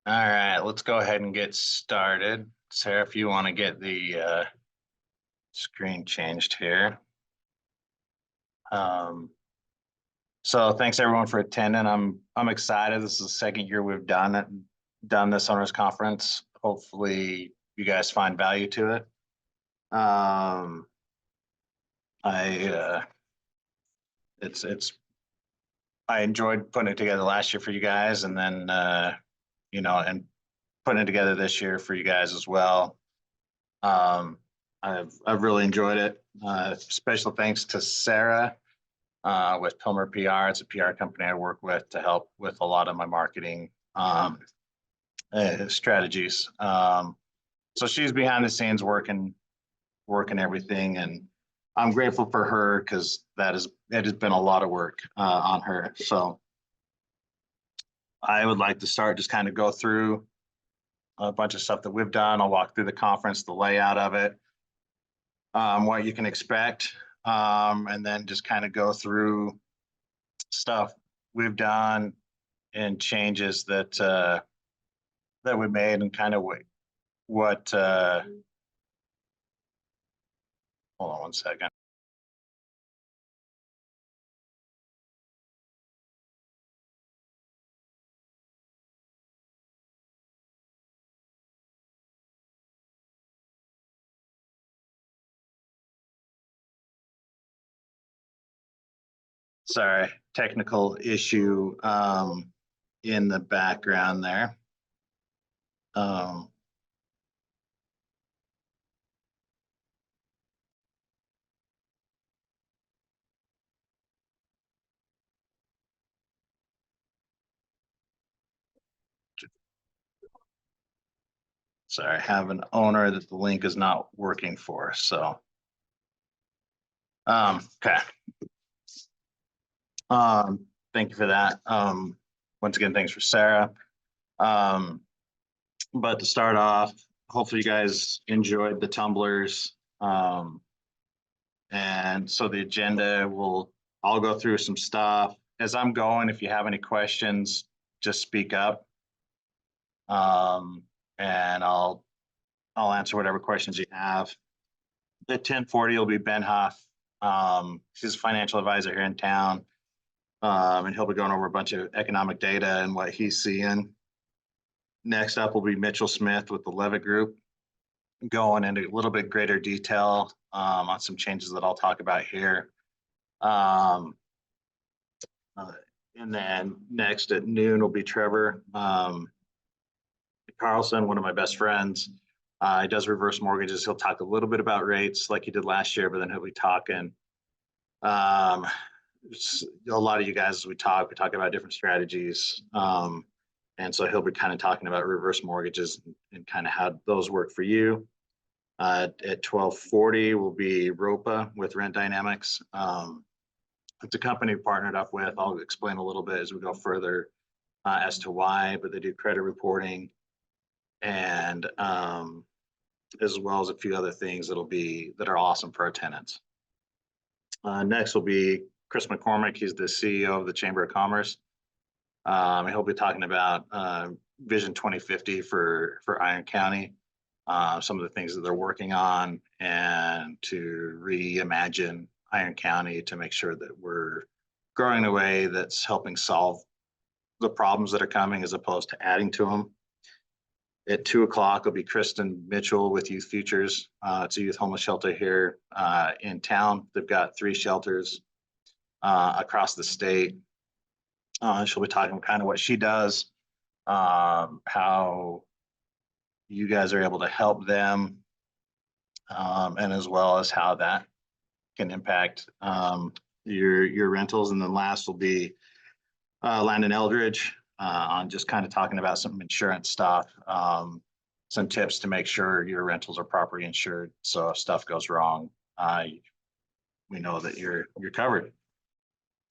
All right, let's go ahead and get started. Sarah, if you want to get the screen changed here. Um, so thanks everyone for attending. I'm excited. This is the second year we've done this owners conference. Hopefully you guys find value to it. Um, I it's I enjoyed putting it together last year for you guys, and then and putting it together this year for you guys as well. Um, I've really enjoyed it. Special thanks to Sarah with Pilmer PR. It's a PR company I work with to help with a lot of my marketing strategies. So she's behind the scenes working everything, and I'm grateful for her because it has been a lot of work on her. So I would like to start just kind of go through a bunch of stuff that we've done. I'll walk through the conference, the layout of it, what you can expect, and then just kind of go through stuff we've done and changes that we made and kind of what hold on one second. Sorry, technical issue in the background there. Um, sorry, I have an owner that the link is not working for. So, okay. Thank you for that. Once again, thanks for Sarah. Um, but to start off, hopefully you guys enjoyed the tumblers. And so the agenda I'll go through some stuff as I'm going. If you have any questions, just speak up. And I'll answer whatever questions you have. At 10:40 will be Ben Huff. He's a financial advisor here in town. And he'll be going over a bunch of economic data and what he's seeing. Next up will be Mitchell Smith with the Levitt Group, going into a little bit greater detail on some changes that I'll talk about here. And then next at noon will be Trevor Carlson, one of my best friends. He does reverse mortgages. He'll talk a little bit about rates like he did last year, but then he'll be talking. A lot of you guys, as we talk about different strategies. And so he'll be kind of talking about reverse mortgages and kind of how those work for you. At 12:40 will be Ropa with Rent Dynamics. It's a company we partnered up with. I'll explain a little bit as we go further as to why, but they do credit reporting and as well as a few other things that are awesome for our tenants. Next will be Chris McCormick. He's the CEO of the Chamber of Commerce. He'll be talking about Vision 2050 for Iron County, some of the things that they're working on, and to reimagine Iron County to make sure that we're growing in a way that's helping solve the problems that are coming as opposed to adding to them. At 2:00 will be Kristen Mitchell with Youth Futures. It's a youth homeless shelter here in town. They've got 3 shelters across the state. She'll be talking kind of what she does, how you guys are able to help them, and as well as how that can impact your rentals. And then last will be Landon Eldredge on just kind of talking about some insurance stuff, some tips to make sure your rentals are properly insured. So if stuff goes wrong, we know that you're covered.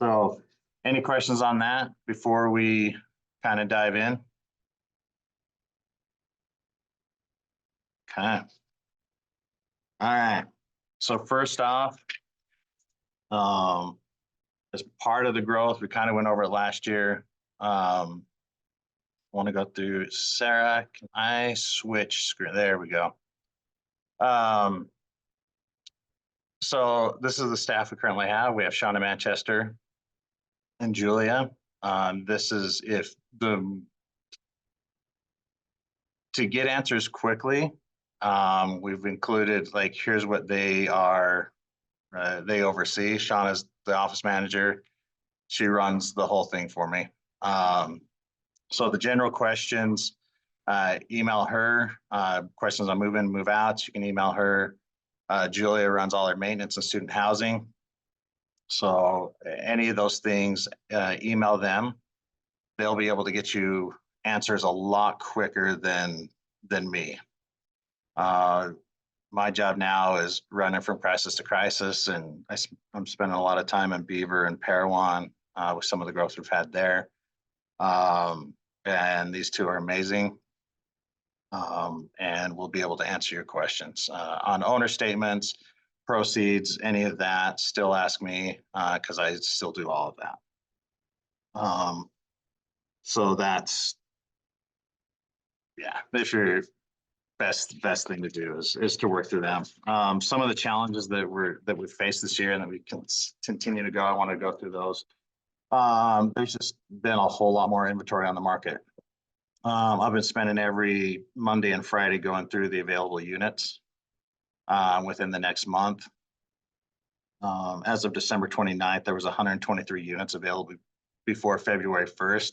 So any questions on that before we kind of dive in? Okay. All right. So first off, as part of the growth, we kind of went over it last year. want to go through Sarah. Can I switch screen? There we go. So this is the staff we currently have. We have Shauna Manchester and Julia. This is if to get answers quickly, we've included like, here's what they are, they oversee. Shauna's the office manager. She runs the whole thing for me. So the general questions, email her. Questions on move in, move out, you can email her. Julia runs all our maintenance and student housing. So any of those things, email them. They'll be able to get you answers a lot quicker than me. My job now is running from crisis to crisis, and I'm spending a lot of time in Beaver and Parowan with some of the growth we've had there. And these two are amazing. And we'll be able to answer your questions on owner statements, proceeds, any of that. Still ask me because I still do all of that. So that's, yeah, if you're best thing to do is to work through them. Some of the challenges that we've faced this year and that we can continue to go, I want to go through those. There's just been a whole lot more inventory on the market. I've been spending every Monday and Friday going through the available units within the next month. As of December 29th, there was 123 units available before February 1st.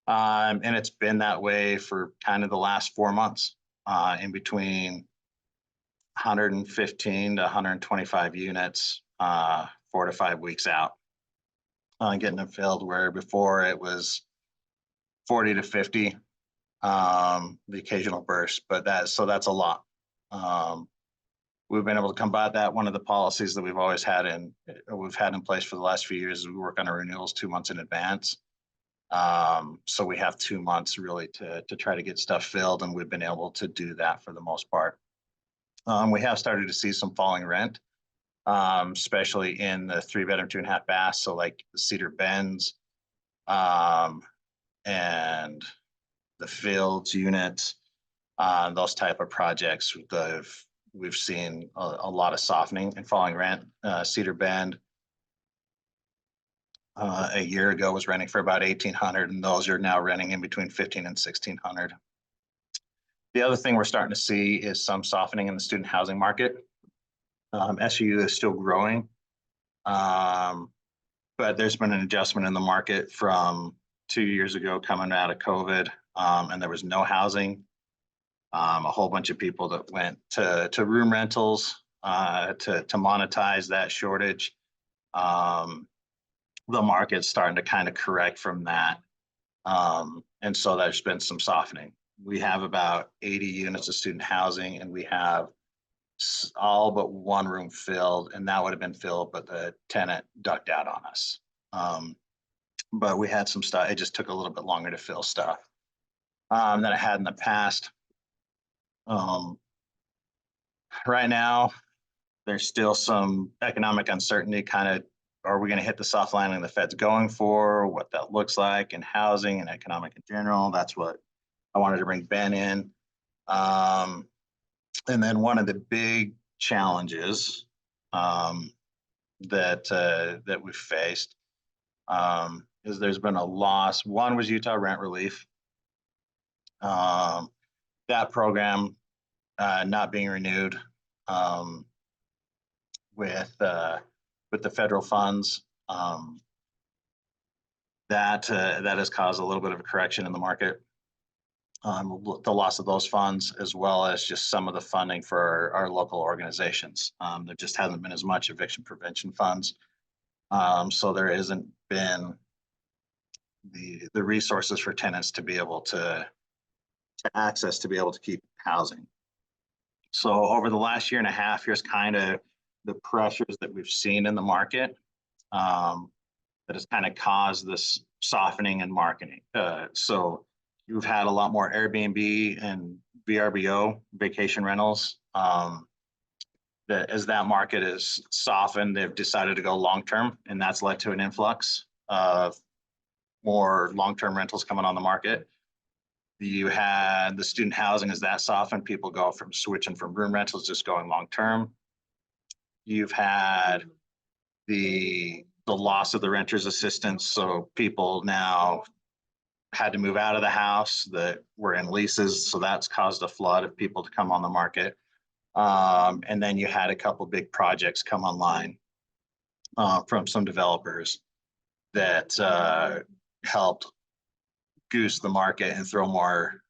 And it's been that way for kind of the last 4 months, in between 115 to 125 units, 4 to 5 weeks out, getting them filled, where before it was 40 to 50, the occasional burst, but that's a lot. We've been able to combat that. One of the policies that we've had in place for the last few years is we work on our renewals 2 months in advance. So we have 2 months really to try to get stuff filled, and we've been able to do that for the most part. We have started to see some falling rent, especially in the 3-bedroom, 2.5 baths. So like the Cedar Bends, and the Fields units, those type of projects. We've seen a lot of softening and falling rent. Cedar Bend a year ago was renting for about $1,800, and those are now renting in between $1,500 and $1,600. The other thing we're starting to see is some softening in the student housing market. SUU is still growing, but there's been an adjustment in the market from 2 years ago coming out of COVID, and there was no housing. A whole bunch of people that went to room rentals to monetize that shortage. The market's starting to kind of correct from that. And so there's been some softening. We have about 80 units of student housing, and we have all but one room filled, and that would have been filled, but the tenant ducked out on us. But we had some stuff. It just took a little bit longer to fill stuff than I had in the past. Right now, there's still some economic uncertainty. Kind of, are we going to hit the soft landing the Fed's going for? What that looks like in housing and economic in general. That's what I wanted to bring Ben in. And then one of the big challenges that we've faced is there's been a loss. One was Utah rent relief. That program not being renewed with the federal funds. That has caused a little bit of a correction in the market. The loss of those funds, as well as just some of the funding for our local organizations. There just hasn't been as much eviction prevention funds. So there hasn't been the resources for tenants to be able to access to be able to keep housing. So over the last year and a half, here's kind of the pressures that we've seen in the market that has kind of caused this softening in marketing. So you've had a lot more Airbnb and VRBO, vacation rentals. That as that market is softened, they've decided to go long-term, and that's led to an influx of more long-term rentals coming on the market. You had the student housing as that softened, people go from switching from room rentals, just going long-term. You've had the loss of the renter's assistance. So people now had to move out of the house that were in leases. So that's caused a flood of people to come on the market. And then you had a couple big projects come online from some developers that helped goose the market and throw more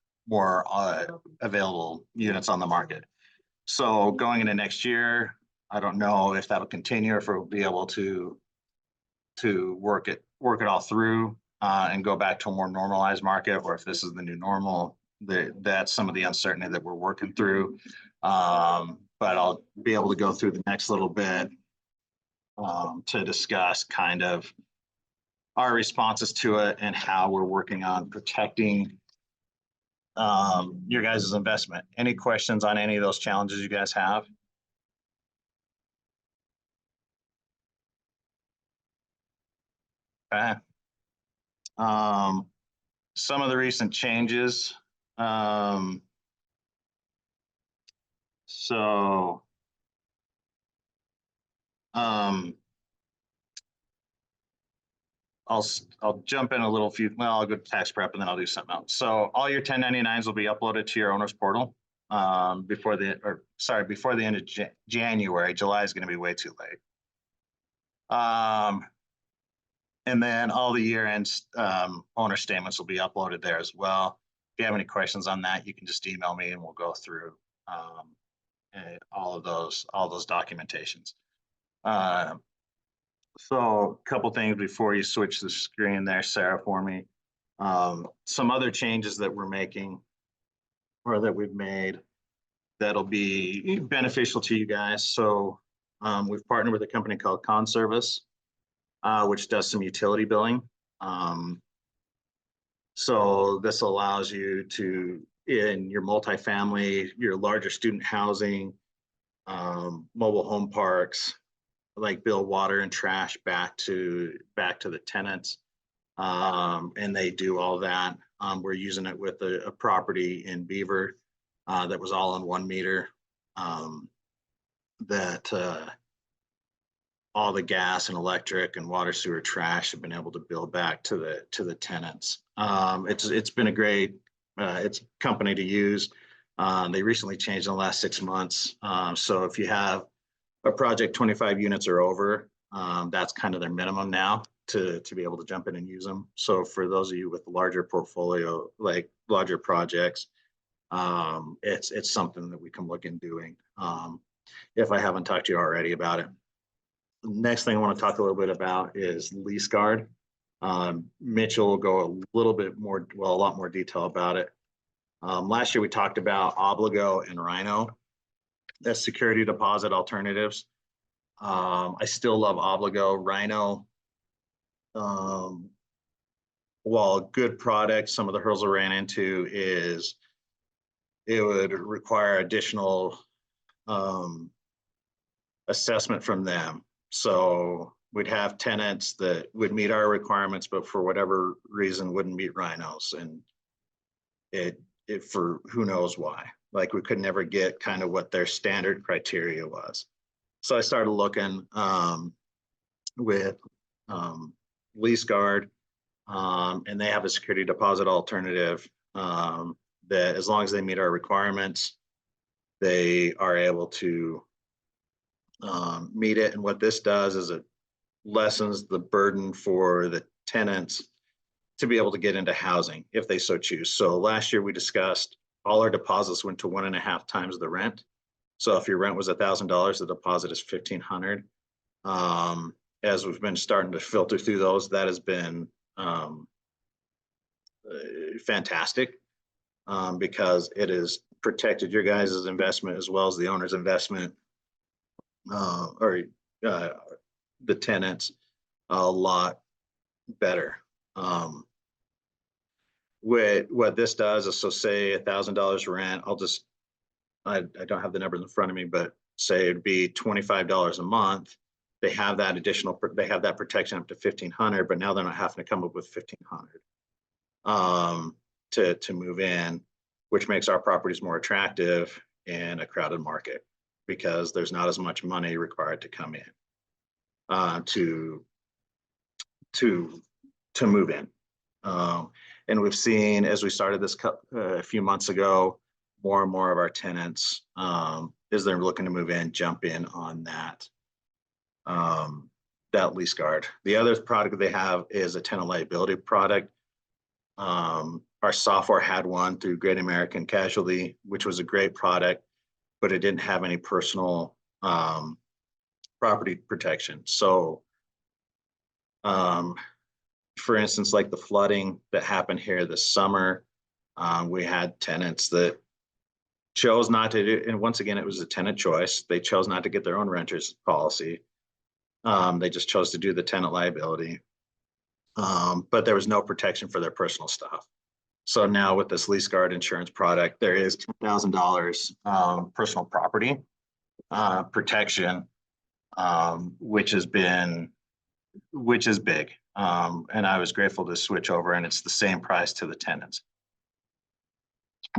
available units on the market. So going into next year, I don't know if that'll continue or if we'll be able to work it all through and go back to a more normalized market, or if this is the new normal. That's some of the uncertainty that we're working through. But I'll be able to go through the next little bit to discuss kind of our responses to it and how we're working on protecting your guys' investment. Any questions on any of those challenges you guys have? Okay. Some of the recent changes. I'll jump in a little few. Well, I'll go to tax prep and then I'll do something else. So all your 1099s will be uploaded to your owner's portal before the end of January. July is going to be way too late. And then all the year-end owner statements will be uploaded there as well. If you have any questions on that, you can just email me and we'll go through all those documentations. So a couple things before you switch the screen there, Sarah, for me. Some other changes that we're making or that we've made that'll be beneficial to you guys. So we've partnered with a company called Conservice, which does some utility billing. So this allows you to, in your multifamily, your larger student housing, mobile home parks, like bill water and trash back to the tenants. And they do all that. We're using it with a property in Beaver that was all on 1 meter. All the gas and electric and water, sewer, trash have been able to bill back to the tenants. It's been a great it's company to use. They recently changed in the last 6 months. So if you have a project 25 units or over, that's kind of their minimum now to be able to jump in and use them. So for those of you with larger portfolio, like larger projects, it's something that we can look in doing. If I haven't talked to you already about it. Next thing I want to talk a little bit about is lease guard. Mitchell will go a little bit more, well, a lot more detail about it. Last year we talked about Obligo and Rhino as security deposit alternatives. I still love Obligo. Rhino, while a good product, some of the hurdles I ran into is it would require additional assessment from them. So we'd have tenants that would meet our requirements, but for whatever reason wouldn't meet Rhinos, and it for who knows why. Like we could never get kind of what their standard criteria was. So I started looking with Lease Guard, and they have a security deposit alternative that as long as they meet our requirements, they are able to meet it. And what this does is it lessens the burden for the tenants to be able to get into housing if they so choose. So last year we discussed all our deposits went to 1.5 times the rent. So if your rent was $1,000, the deposit is $1,500. As we've been starting to filter through those, that has been fantastic because it has protected your guys' investment as well as the owner's investment or the tenants a lot better. What this does is, so say $1,000 rent, I don't have the numbers in front of me, but say it'd be $25 a month. They have that additional, they have that protection up to $1,500, but now they're not having to come up with $1,500. to move in, which makes our properties more attractive in a crowded market because there's not as much money required to come in to move in. And we've seen, as we started this a few months ago, more and more of our tenants, as they're looking to move in, jump in on that lease guard. The other product they have is a tenant liability product. Our software had one through Great American Casualty, which was a great product, but it didn't have any personal property protection. So, for instance, like the flooding that happened here this summer, we had tenants that chose not to do, and once again, it was a tenant choice. They chose not to get their own renter's policy. They just chose to do the tenant liability, but there was no protection for their personal stuff. So now with this lease guard insurance product, there is $10,000 personal property protection, which is big. And I was grateful to switch over, and it's the same price to the tenants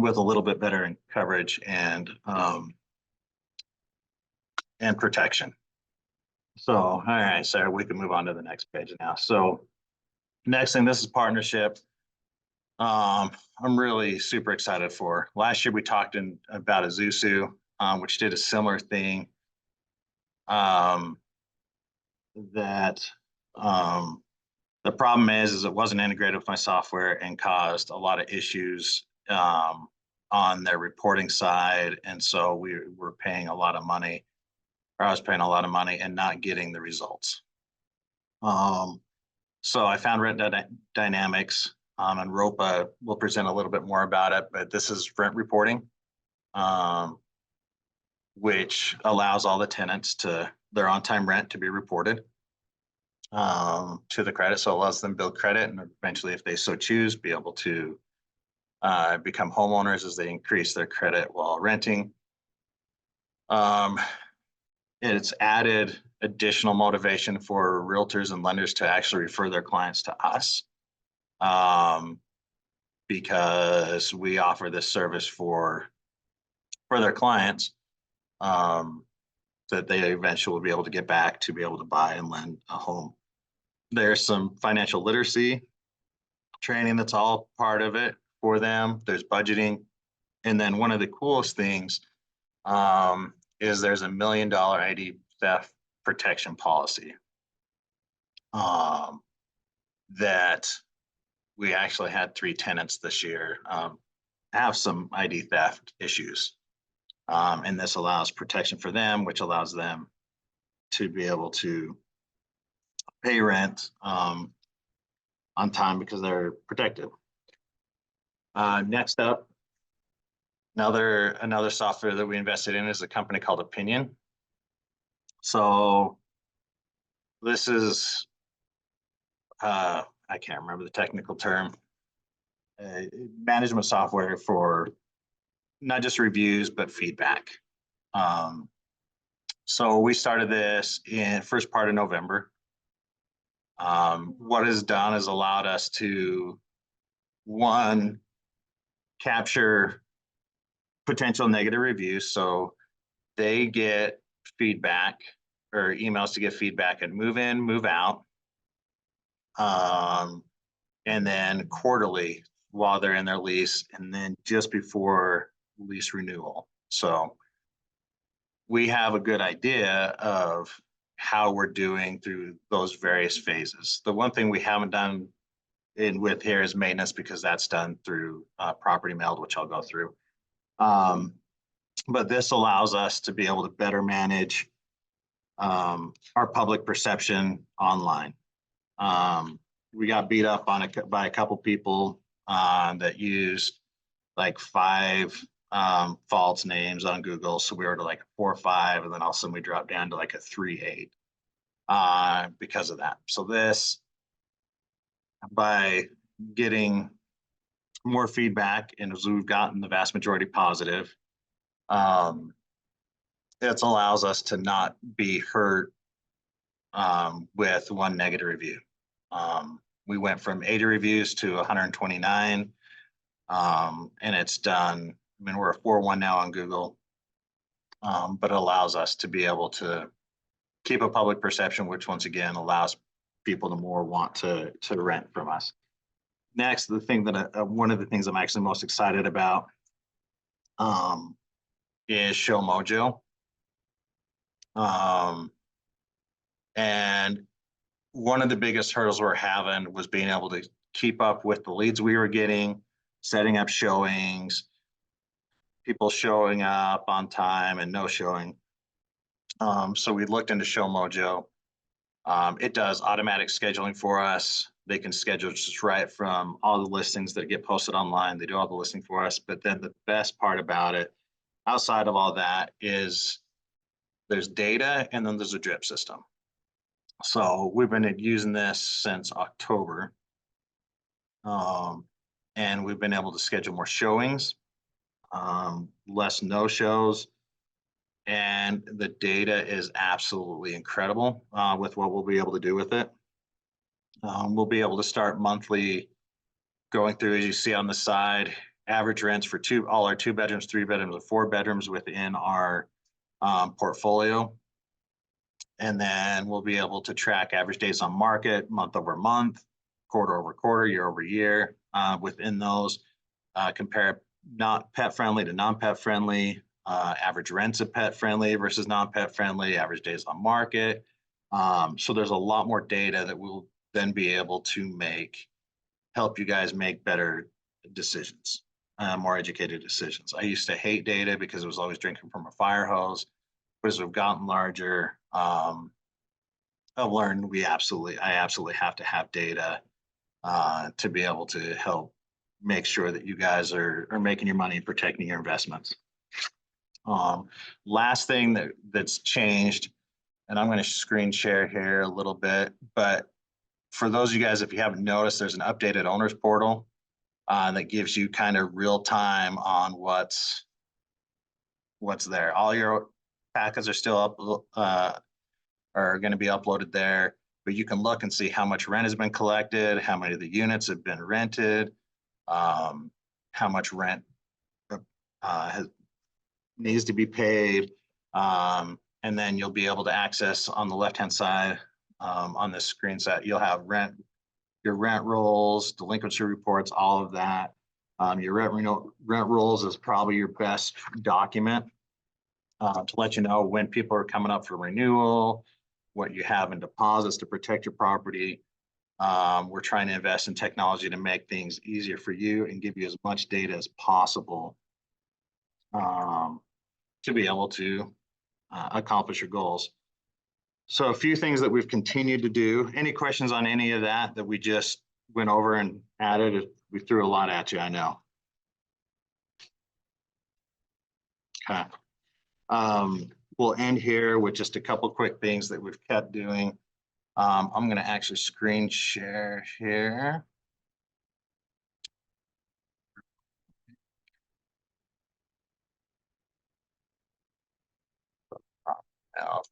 with a little bit better coverage and protection. So, all right, Sarah, we can move on to the next page now. So next thing, this is partnership. I'm really super excited for. Last year, we talked about Azusu, which did a similar thing. The problem is it wasn't integrated with my software and caused a lot of issues on their reporting side. And so we were paying a lot of money, or I was paying a lot of money and not getting the results. So I found Rent Dynamics, and Ropa will present a little bit more about it, but this is rent reporting, which allows all the tenants their on-time rent to be reported to the credit. So it allows them build credit, and eventually, if they so choose, be able to become homeowners as they increase their credit while renting. It's added additional motivation for realtors and lenders to actually refer their clients to us, because we offer this service for their clients, that they eventually will be able to get back to be able to buy and lend a home. There's some financial literacy training that's all part of it for them. There's budgeting. And then one of the coolest things is there's $1 million ID theft protection policy that we actually had 3 tenants this year have some ID theft issues. And this allows protection for them, which allows them to be able to pay rent on time because they're protected. Next up, another software that we invested in is a company called Opinion. So this is, I can't remember the technical term, management software for not just reviews, but feedback. So we started this in first part of November. What it's done is allowed us to, one, capture potential negative reviews. So they get feedback or emails to get feedback and move in, move out. And then quarterly while they're in their lease, and then just before lease renewal. So we have a good idea of how we're doing through those various phases. The one thing we haven't done with here is maintenance, because that's done through Property Meld, which I'll go through. But this allows us to be able to better manage our public perception online. We got beat up by a couple people that used like 5 false names on Google. So we were to like a 4 or 5, and then all of a sudden we dropped down to like a 3-8 because of that. So this, by getting more feedback, and as we've gotten the vast majority positive, it allows us to not be hurt with one negative review. We went from 80 reviews to 129. And it's done, I mean, we're a 4.1 now on Google, but it allows us to be able to keep a public perception, which once again allows people to more want to rent from us. Next, the thing that one of the things I'm actually most excited about is Show Mojo. And one of the biggest hurdles we're having was being able to keep up with the leads we were getting, setting up showings, people showing up on time and no showing. So we looked into Show Mojo. It does automatic scheduling for us. They can schedule just right from all the listings that get posted online. They do all the listing for us. But then the best part about it, outside of all that, is there's data and then there's a drip system. So we've been using this since October. And we've been able to schedule more showings, less no-shows. And the data is absolutely incredible with what we'll be able to do with it. We'll be able to start monthly going through, as you see on the side, average rents for all our 2 bedrooms, 3 bedrooms, and 4 bedrooms within our portfolio. And then we'll be able to track average days on market, month over month, quarter over quarter, year over year. Within those, compare not pet friendly to non-pet friendly, average rents of pet friendly versus non-pet friendly, average days on market. So there's a lot more data that we'll then be able to help you guys make better decisions, more educated decisions. I used to hate data because it was always drinking from a fire hose. But as we've gotten larger, I've learned I absolutely have to have data to be able to help make sure that you guys are making your money and protecting your investments. Last thing that's changed, and I'm going to screen share here a little bit, but for those of you guys, if you haven't noticed, there's an updated owners portal that gives you kind of real time on what's there. All your packets are still up, are going to be uploaded there, but you can look and see how much rent has been collected, how many of the units have been rented, how much rent needs to be paid. And then you'll be able to access on the left-hand side on this screen set, you'll have your rent rolls, delinquency reports, all of that. Your rent rolls is probably your best document to let you know when people are coming up for renewal, what you have in deposits to protect your property. We're trying to invest in technology to make things easier for you and give you as much data as possible to be able to accomplish your goals. So a few things that we've continued to do. Any questions on any of that we just went over and added? We threw a lot at you, I know. Okay. We'll end here with just a couple quick things that we've kept doing. I'm going to actually screen share here.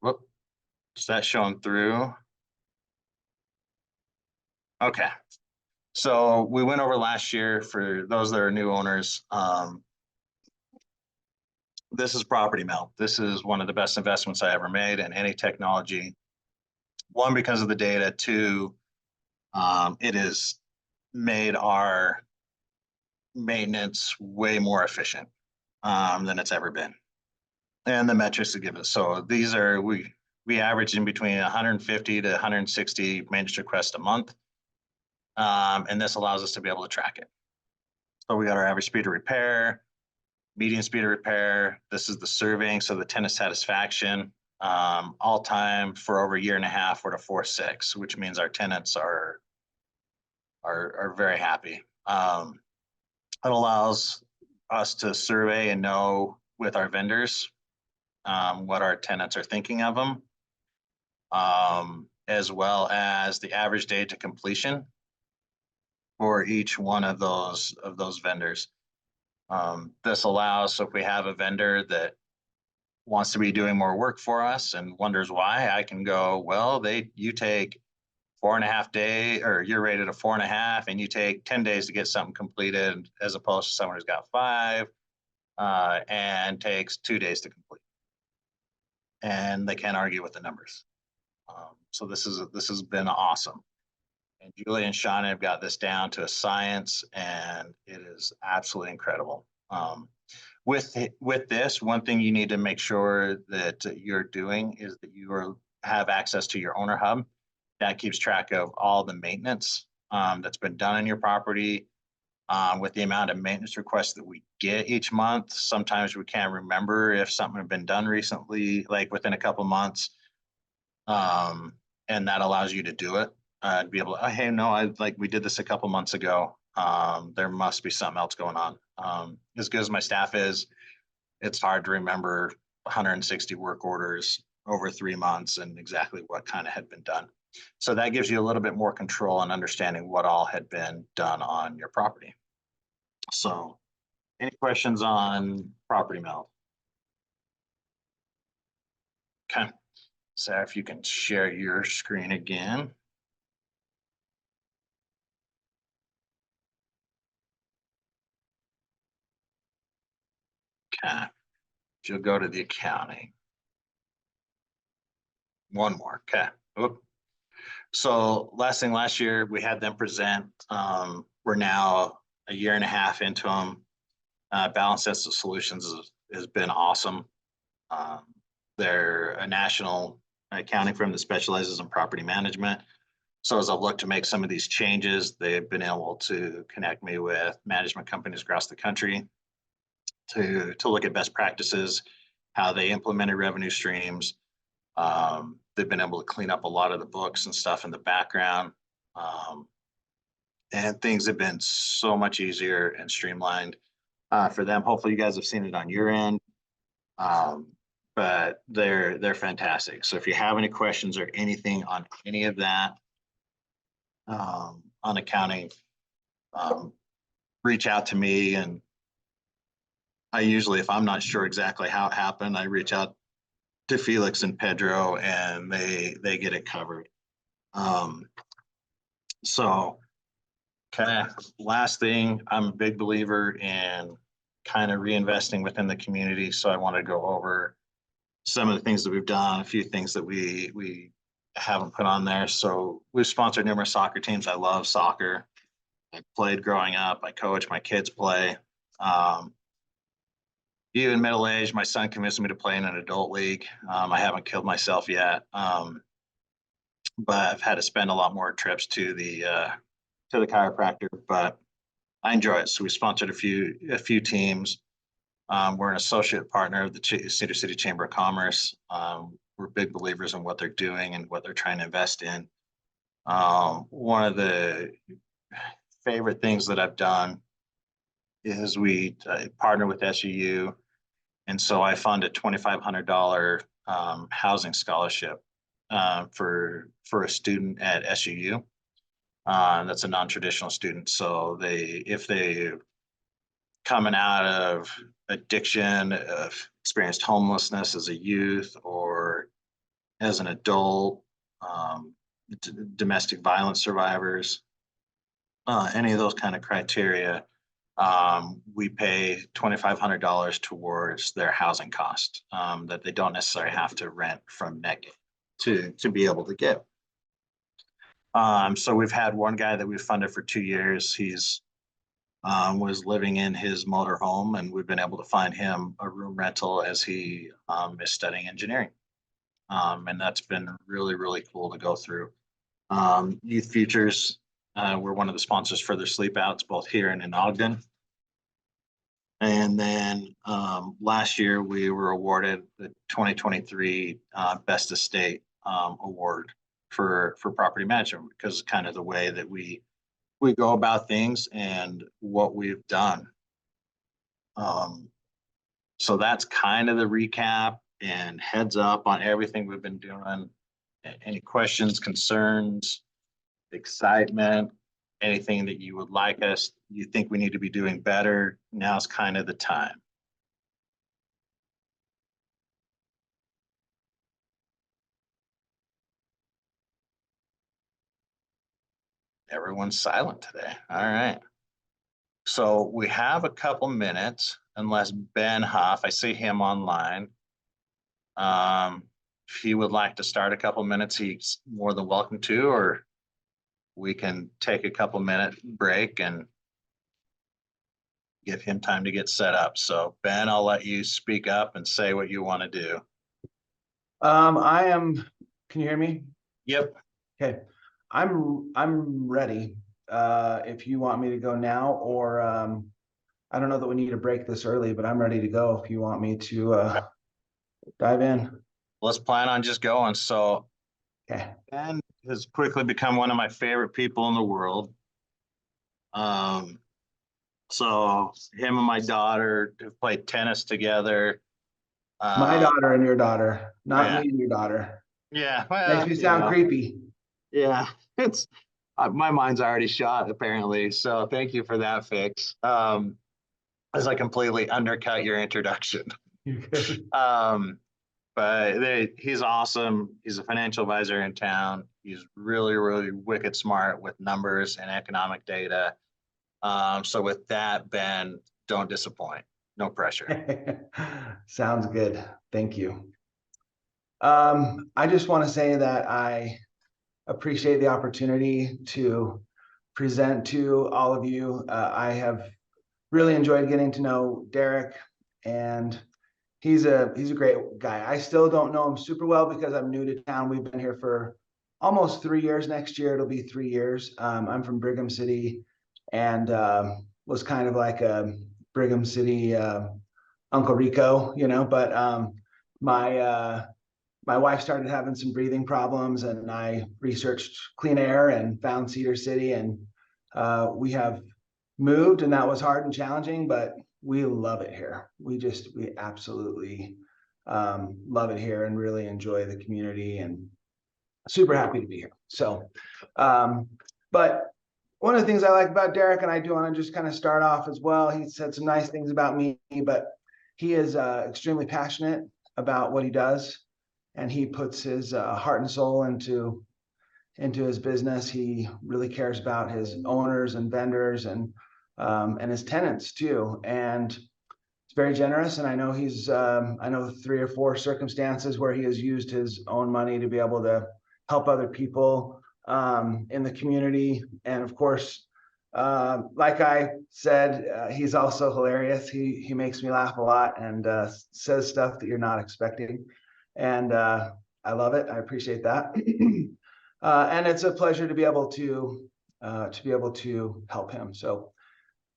Whoop. Is that showing through? Okay. So we went over last year for those that are new owners. This is Property Melt. This is one of the best investments I ever made in any technology. One, because of the data. Two, it has made our maintenance way more efficient than it's ever been. And the metrics to give us. So these are, we average in between 150 to 160 maintenance requests a month. And this allows us to be able to track it. So we got our average speed of repair, median speed of repair. This is the surveying, so the tenant satisfaction. All time for over a year and a half, we're at 4.6, which means our tenants are very happy. It allows us to survey and know with our vendors what our tenants are thinking of them, as well as the average day to completion for each one of those vendors. This allows, so if we have a vendor that wants to be doing more work for us and wonders why, I can go, well, you take 4.5 day, or you're rated a 4.5 and you take 10 days to get something completed, as opposed to someone who's got 5 and takes 2 days to complete. And they can't argue with the numbers. So this has been awesome. And Julie and Shauna have got this down to a science, and it is absolutely incredible. With this, one thing you need to make sure that you're doing is that you have access to your owner hub. That keeps track of all the maintenance that's been done on your property. With the amount of maintenance requests that we get each month, sometimes we can't remember if something had been done recently, like within a couple months. And that allows you to do it. To be able to, oh, hey, no, we did this a couple months ago. There must be something else going on. As good as my staff is, it's hard to remember 160 work orders over 3 months and exactly what kind of had been done. So that gives you a little bit more control and understanding what all had been done on your property. So any questions on property meld? Okay. So if you can share your screen again. Okay. If you'll go to the accounting. One more. Okay. Oop. So last year we had them present. We're now a year and a half into them. Balanced Sets of Solutions has been awesome. They're a national accounting firm that specializes in property management. So as I've looked to make some of these changes, they've been able to connect me with management companies across the country to look at best practices, how they implemented revenue streams. They've been able to clean up a lot of the books and stuff in the background. And things have been so much easier and streamlined for them. Hopefully you guys have seen it on your end. But they're fantastic. So if you have any questions or anything on any of that on accounting, reach out to me. And I usually, if I'm not sure exactly how it happened, I reach out to Felix and Pedro, and they get it covered. So kind of last thing, I'm a big believer in kind of reinvesting within the community. So I want to go over some of the things that we've done, a few things that we haven't put on there. So we've sponsored numerous soccer teams. I love soccer. I played growing up. I coach, my kids play. Even middle age, my son convinced me to play in an adult league. I haven't killed myself yet, but I've had to spend a lot more trips to the chiropractor. But I enjoy it. So we sponsored a few teams. We're an associate partner of the Cedar City Chamber of Commerce. We're big believers in what they're doing and what they're trying to invest in. One of the favorite things that I've done is we partner with SUU. And so I fund a $2,500 housing scholarship for a student at SUU. That's a non-traditional student. So if they coming out of addiction, of experienced homelessness as a youth or as an adult, domestic violence survivors, any of those kind of criteria, we pay $2,500 towards their housing cost that they don't necessarily have to rent from Netgain to be able to get. So we've had one guy that we've funded for 2 years. He's was living in his motor home, and we've been able to find him a room rental as he is studying engineering. And that's been really, really cool to go through. Youth Futures, we're one of the sponsors for their sleep outs, both here and in Ogden. And then last year we were awarded the 2023 Best Estate Award for property management, because kind of the way that we go about things and what we've done. So that's kind of the recap and heads up on everything we've been doing. Any questions, concerns, excitement, anything that you would like us, you think we need to be doing better, now's kind of the time. Everyone's silent today. All right. So we have a couple minutes, unless Ben Huff, I see him online. If he would like to start a couple minutes, he's more than welcome to, or we can take a couple minute break and give him time to get set up. So Ben, I'll let you speak up and say what you want to do. Can you hear me? Yep. Okay. I'm ready. If you want me to go now, or I don't know that we need to break this early, but I'm ready to go if you want me to dive in. Let's plan on just going. So Okay. Ben has quickly become one of my favorite people in the world. So him and my daughter have played tennis together. My daughter and your daughter, not Yeah. me and your daughter. Yeah, Makes well, me sound creepy. yeah, it's my mind's already shot apparently. So thank you for that fix. As I completely undercut your introduction. But he's awesome. He's a financial advisor in town. He's really, really wicked smart with numbers and economic data. So with that, Ben, don't disappoint. No pressure. Sounds good. Thank you. I just want to say that I appreciate the opportunity to present to all of you. I have really enjoyed getting to know Derek, and he's a great guy. I still don't know him super well because I'm new to town. We've been here for almost 3 years. Next year it'll be 3 years. I'm from Brigham City, and was kind of like a Brigham City Uncle Rico, But my wife started having some breathing problems, and I researched clean air and found Cedar City, and we have moved, and that was hard and challenging, but we love it here. We absolutely love it here and really enjoy the community, and super happy to be here. So, but one of the things I like about Derek, and I do want to just kind of start off as well, he said some nice things about me, but he is extremely passionate about what he does, and he puts his heart and soul into his business. He really cares about his owners and vendors and his tenants too. And it's very generous. And I know I know 3 or 4 circumstances where he has used his own money to be able to help other people in the community. And of course, like I said, he's also hilarious. He makes me laugh a lot and says stuff that you're not expecting. And I love it. I appreciate that. And it's a pleasure to be able to help him. So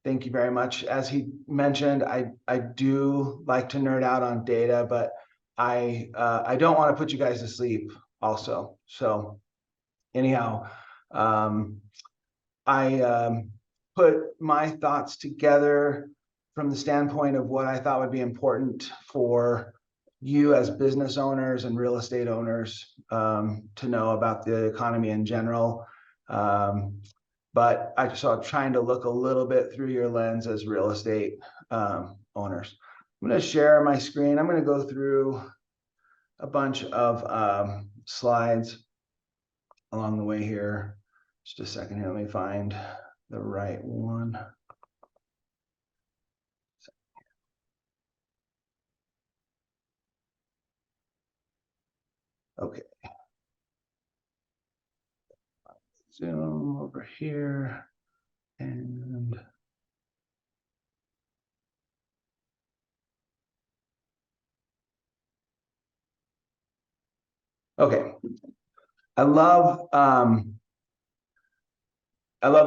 thank you very much. As he mentioned, I do like to nerd out on data, but I don't want to put you guys to sleep also. So anyhow, I put my thoughts together from the standpoint of what I thought would be important for you as business owners and real estate owners to know about the economy in general. But I'm trying to look a little bit through your lens as real estate owners. I'm going to share my screen. I'm going to go through a bunch of slides along the way here. Just a second here. Let me find the right one. Okay. Zoom over here, and okay. I love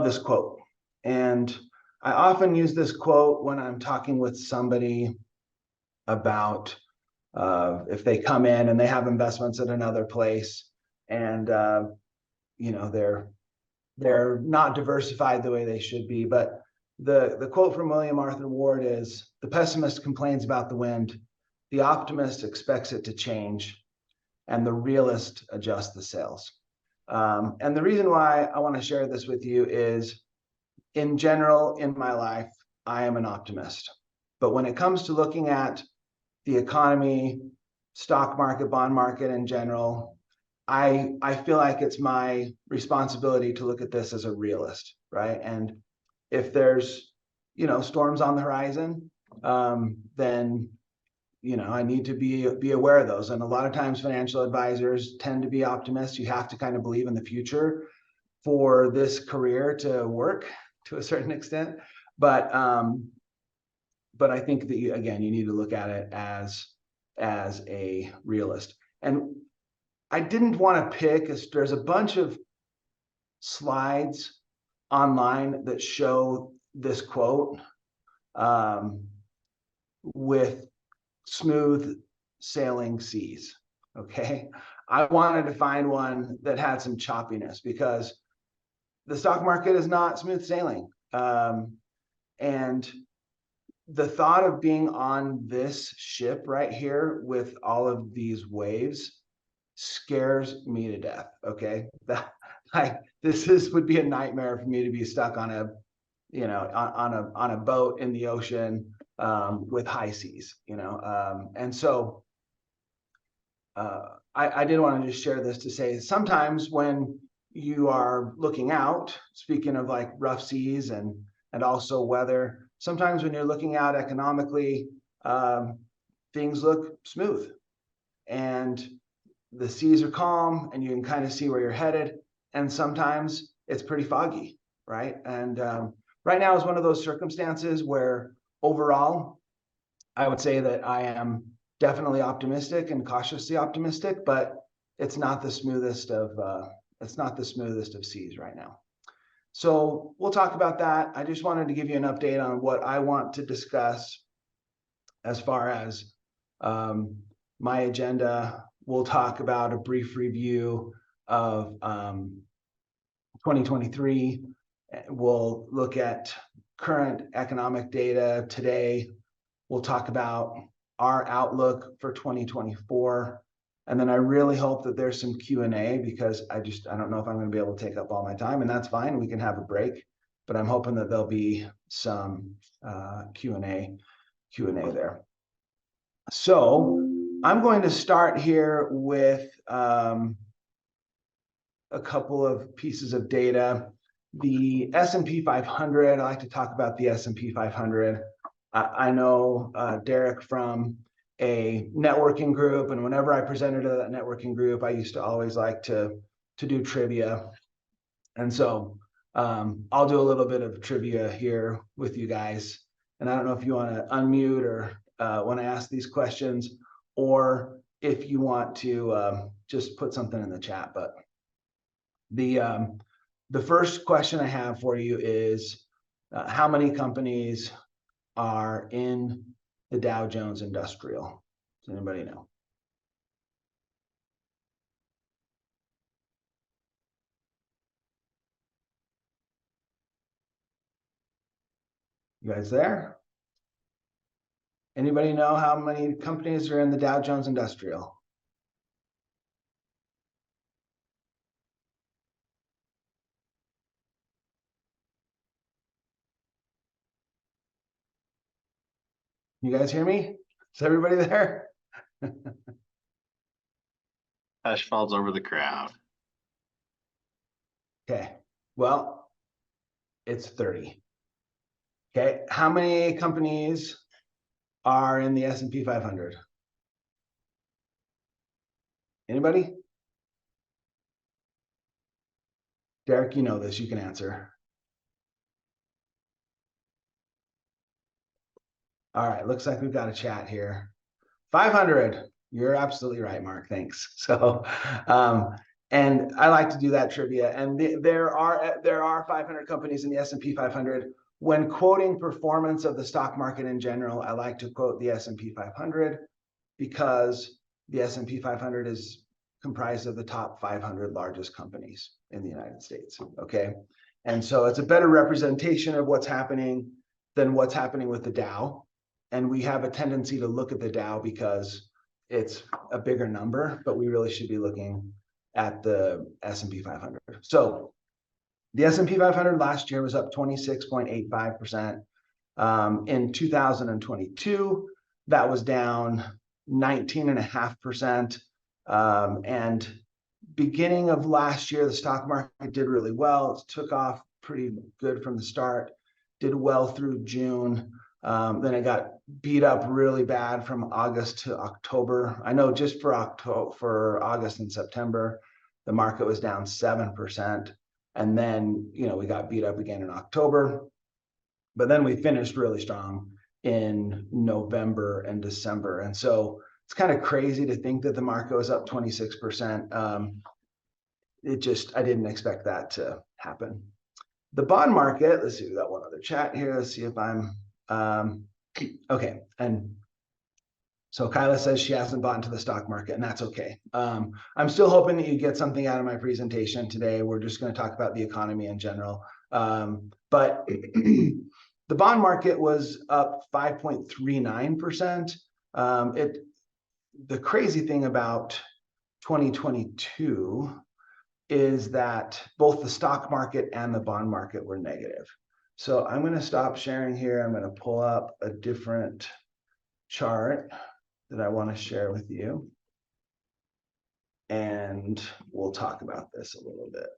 this quote, and I often use this quote when I'm talking with somebody about if they come in and they have investments at another place, and they're not diversified the way they should be. But the quote from William Arthur Ward is, "The pessimist complains about the wind, the optimist expects it to change, and the realist adjusts the sails." And the reason why I want to share this with you is, in general, in my life, I am an optimist. But when it comes to looking at the economy, stock market, bond market in general, I feel like it's my responsibility to look at this as a realist, right? And if there's, storms on the horizon, then, I need to be aware of those. And a lot of times financial advisors tend to be optimists. You have to kind of believe in the future for this career to work to a certain extent. But I think that you need to look at it as a realist. And I didn't want to pick, there's a bunch of slides online that show this quote with smooth sailing seas. Okay. I wanted to find one that had some choppiness because the stock market is not smooth sailing. And the thought of being on this ship right here with all of these waves scares me to death. Okay. This would be a nightmare for me to be stuck on a, on a boat in the ocean with high seas, and so I did want to just share this to say sometimes when you are looking out, speaking of like rough seas and also weather, sometimes when you're looking out economically, things look smooth and the seas are calm and you can kind of see where you're headed. And sometimes it's pretty foggy, right? And right now is one of those circumstances where overall, I would say that I am definitely optimistic and cautiously optimistic, but it's not the smoothest of seas right now. So we'll talk about that. I just wanted to give you an update on what I want to discuss as far as my agenda. We'll talk about a brief review of 2023. We'll look at current economic data today. We'll talk about our outlook for 2024. And then I really hope that there's some Q&A because I don't know if I'm going to be able to take up all my time, and that's fine. We can have a break, but I'm hoping that there'll be some Q&A there. So I'm going to start here with a couple of pieces of data. The S&P 500, I like to talk about the S&P 500. I know Derek from a networking group, and whenever I presented to that networking group, I used to always like to do trivia. And so I'll do a little bit of trivia here with you guys. And I don't know if you want to unmute or want to ask these questions, or if you want to just put something in the chat. But the first question I have for you is how many companies are in the Dow Jones Industrial? Does anybody know? You guys there? Anybody know how many companies are in the Dow Jones Industrial? You guys hear me? Is everybody there? Hush falls over the crowd. Okay, well, it's 30. Okay, how many companies are in the S&P 500? Anybody? Derek, you know this, you can answer. All right, looks like we've got a chat here. 500. You're absolutely right, Mark. Thanks. So, and I like to do that trivia. And there are 500 companies in the S&P 500. When quoting performance of the stock market in general, I like to quote the S&P 500 because the S&P 500 is comprised of the top 500 largest companies in the United States. Okay, and so it's a better representation of what's happening than what's happening with the Dow. And we have a tendency to look at the Dow because it's a bigger number, but we really should be looking at the S&P 500. So the S&P 500 last year was up 26.85%. In 2022, that was down 19.5%. And beginning of last year, the stock market did really well. It took off pretty good from the start, did well through June. Then it got beat up really bad from August to October. I know just for August and September, the market was down 7. And then, we got beat up again in October. But then we finished really strong in November and December. And so it's kind of crazy to think that the market was up 26%. I didn't expect that to happen. The bond market, let's see, we got one other chat here. Let's see if I'm, okay. And so Kyla says she hasn't bought into the stock market, and that's okay. I'm still hoping that you get something out of my presentation today. We're just going to talk about the economy in general. But the bond market was up 5.39%. The crazy thing about 2022 is that both the stock market and the bond market were negative. So I'm going to stop sharing here. I'm going to pull up a different chart that I want to share with you. And we'll talk about this a little bit.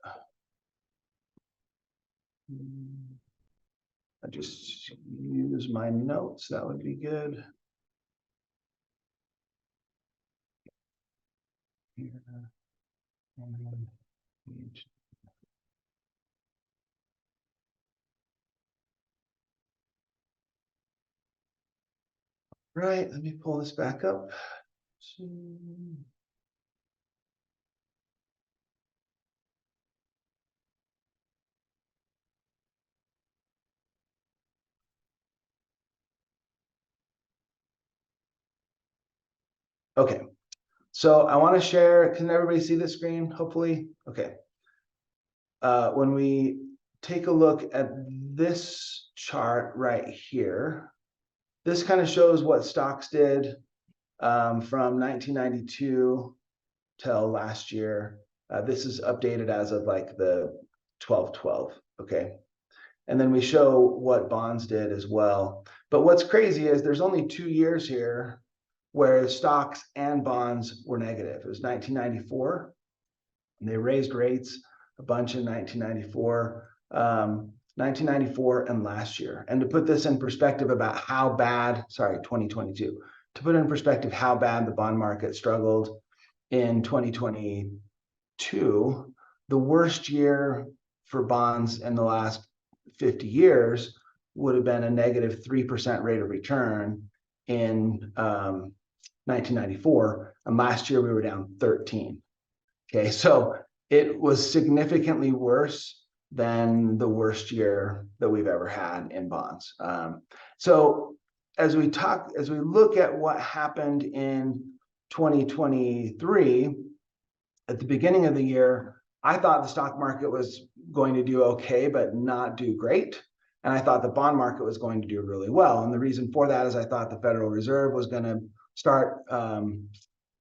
I just use my notes. That would be good. Here. Right, let me pull this back up. Okay, so I want to share, can everybody see the screen, hopefully? Okay. When we take a look at this chart right here, this kind of shows what stocks did from 1992 till last year. This is updated as of like the 12/12, okay? And then we show what bonds did as well. But what's crazy is there's only 2 years here where stocks and bonds were negative. It was 1994, and they raised rates a bunch in 1994. 1994 and last year. And to put this in perspective about how bad, 2022, to put in perspective how bad the bond market struggled in 2022, the worst year for bonds in the last 50 years would have been a negative 3% rate of return in 1994. And last year we were down 13. Okay, so it was significantly worse than the worst year that we've ever had in bonds. So as we look at what happened in 2023, at the beginning of the year, I thought the stock market was going to do okay, but not do great. And I thought the bond market was going to do really well. And the reason for that is I thought the Federal Reserve was going to start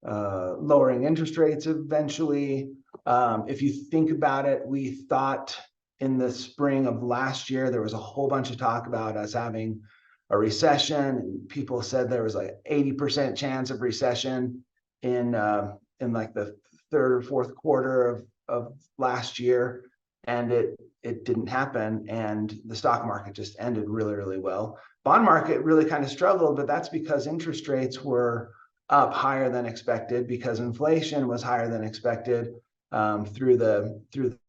lowering interest rates eventually. If you think about it, we thought in the spring of last year, there was a whole bunch of talk about us having a recession. And people said there was like 80% chance of recession in like the third or fourth quarter of last year. And it didn't happen. And the stock market just ended really, really well. Bond market really kind of struggled, but that's because interest rates were up higher than expected, because inflation was higher than expected through the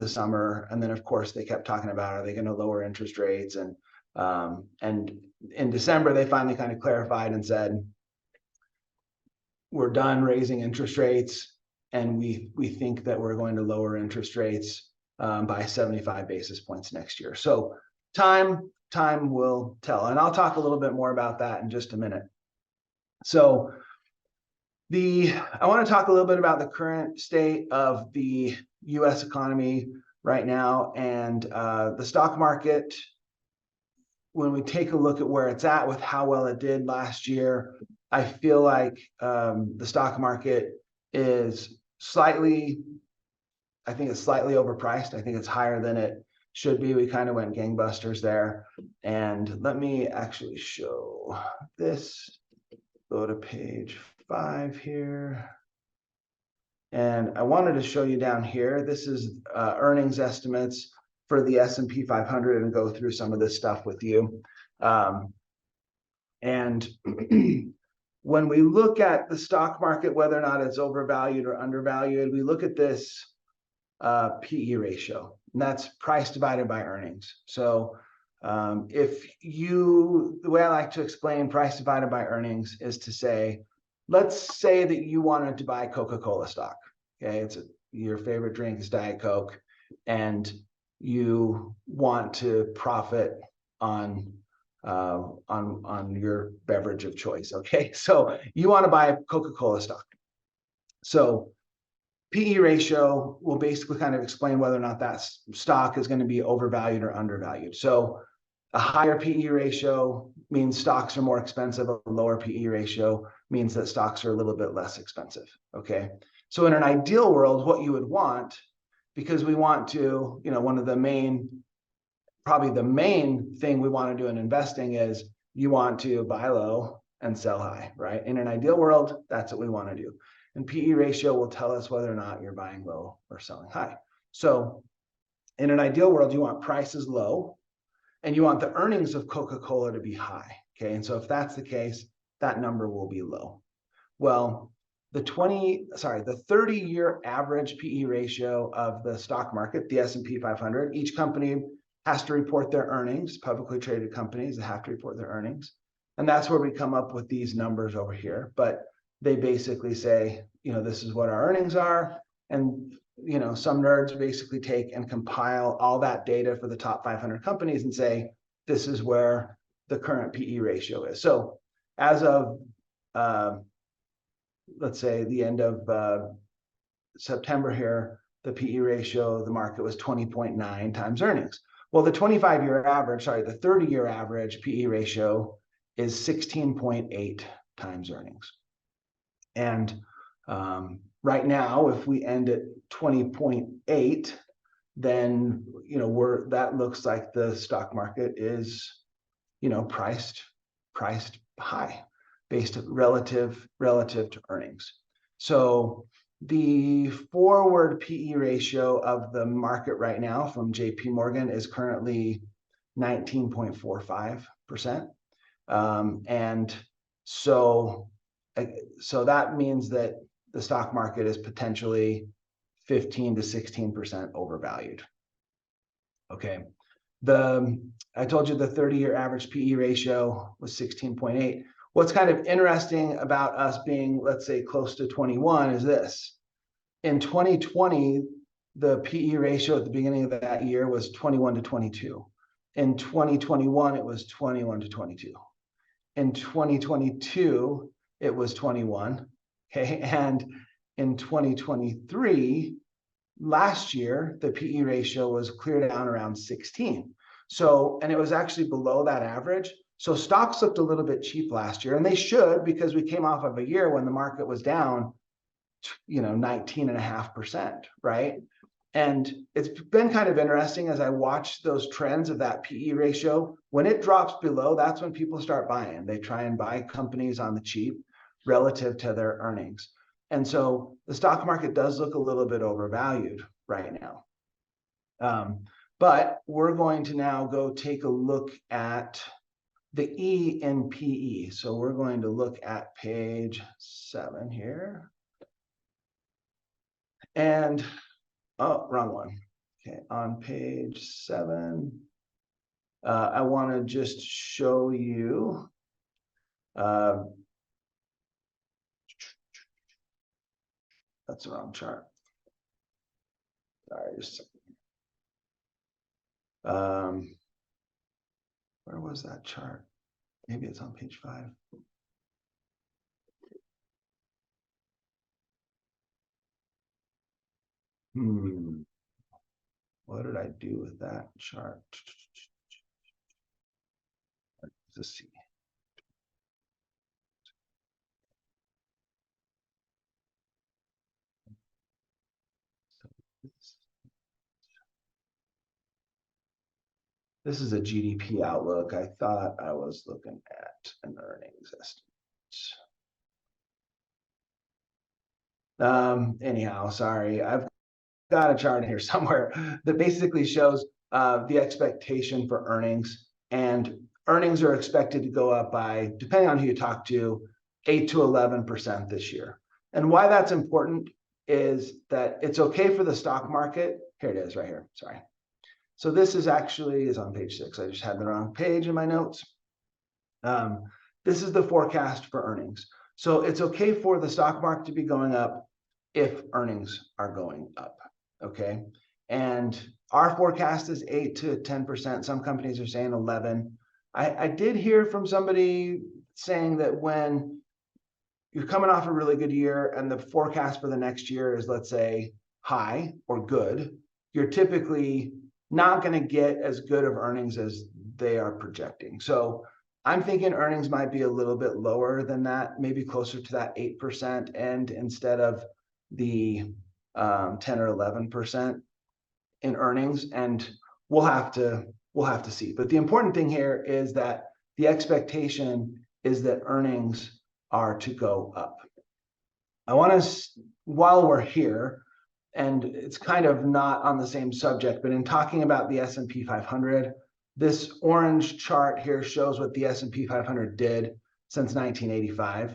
summer. And then of course they kept talking about, are they going to lower interest rates? And in December, they finally kind of clarified and said, we're done raising interest rates. And we think that we're going to lower interest rates by 75 basis points next year. So time will tell. And I'll talk a little bit more about that in just a minute. So I want to talk a little bit about the current state of the US economy right now, and the stock market. When we take a look at where it's at with how well it did last year, I feel like the stock market is slightly overpriced. I think it's higher than it should be. We kind of went gangbusters there. And let me actually show this. Go to page 5 here. And I wanted to show you down here, this is earnings estimates for the S&P 500 and go through some of this stuff with you. And when we look at the stock market, whether or not it's overvalued or undervalued, we look at this PE ratio, and that's price divided by earnings. So the way I like to explain price divided by earnings is to say, let's say that you wanted to buy Coca-Cola stock. Okay, your favorite drink is Diet Coke, and you want to profit on your beverage of choice. Okay, so you want to buy Coca-Cola stock. So PE ratio will basically kind of explain whether or not that stock is going to be overvalued or undervalued. So a higher PE ratio means stocks are more expensive. A lower PE ratio means that stocks are a little bit less expensive. Okay, so in an ideal world, what you would want, because we want to, one of the probably the main thing we want to do in investing is you want to buy low and sell high, right? In an ideal world, that's what we want to do. And PE ratio will tell us whether or not you're buying low or selling high. So in an ideal world, you want prices low and you want the earnings of Coca-Cola to be high. Okay, and so if that's the case, that number will be low. Well, the 30-year average PE ratio of the stock market, the S&P 500, each company has to report their earnings. Publicly traded companies have to report their earnings. And that's where we come up with these numbers over here. But they basically say, this is what our earnings are. And, some nerds basically take and compile all that data for the top 500 companies and say, this is where the current PE ratio is. So as of, let's say the end of September here, the PE ratio of the market was 20.9 times earnings. Well, the 30-year average PE ratio is 16.8 times earnings. And right now, if we end at 20.8, then that looks like the stock market is priced high, based relative to earnings. So the forward PE ratio of the market right now from JP Morgan is currently 19.45%. And so that means that the stock market is potentially 15 to 16% overvalued. Okay. I told you the 30-year average PE ratio was 16.8. What's kind of interesting about us being, let's say, close to 21 is this. In 2020, the PE ratio at the beginning of that year was 21 to 22. In 2021, it was 21 to 22. In 2022, it was 21. Okay. And in 2023, last year, the PE ratio was clear down around 16. So, and it was actually below that average. So stocks looked a little bit cheap last year, and they should, because we came off of a year when the market was down, 19.5%, right? And it's been kind of interesting as I watch those trends of that PE ratio. When it drops below, that's when people start buying. They try and buy companies on the cheap relative to their earnings. And so the stock market does look a little bit overvalued right now. But we're going to now go take a look at the E in PE. So we're going to look at page 7 here. And, oh, wrong one. Okay, on page 7, I want to just show you that's the wrong chart. Sorry, just a second. Where was that chart? Maybe it's on page 5. What did I do with that chart? Let's see. This is a GDP outlook. I thought I was looking at an earnings estimate. Anyhow, sorry, I've got a chart here somewhere that basically shows the expectation for earnings, and earnings are expected to go up by, depending on who you talk to, 8 to 11% this year. And why that's important is that it's okay for the stock market. Here it is right here. Sorry. So this is on page 6. I just had the wrong page in my notes. This is the forecast for earnings. So it's okay for the stock market to be going up if earnings are going up. Okay. And our forecast is 8 to 10%. Some companies are saying 11. I did hear from somebody saying that when you're coming off a really good year and the forecast for the next year is, let's say, high or good, you're typically not going to get as good of earnings as they are projecting. So I'm thinking earnings might be a little bit lower than that, maybe closer to that 8% end instead of the 10 or 11% in earnings. And we'll have to see. But the important thing here is that the expectation is that earnings are to go up. I want to, while we're here, and it's kind of not on the same subject, but in talking about the S&P 500, this orange chart here shows what the S&P 500 did since 1985.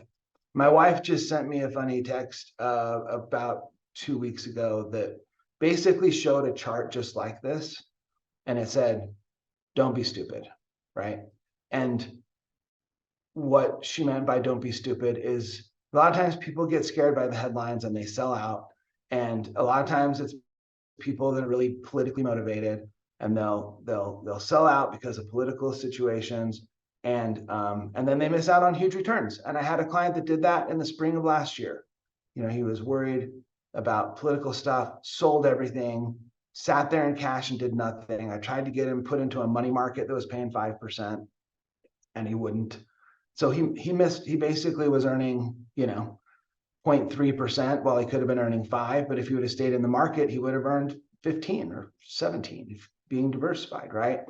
My wife just sent me a funny text about 2 weeks ago that basically showed a chart just like this, and it said, "Don't be stupid," right? And what she meant by "don't be stupid" is a lot of times people get scared by the headlines and they sell out. And a lot of times it's people that are really politically motivated, and they'll sell out because of political situations, and then they miss out on huge returns. And I had a client that did that in the spring of last year. You know, he was worried about political stuff, sold everything, sat there in cash and did nothing. I tried to get him put into a money market that was paying 5%, and he wouldn't. So he missed. He basically was earning, 0.3% while he could have been earning 5. But if he would have stayed in the market, he would have earned 15 or 17, being diversified, right?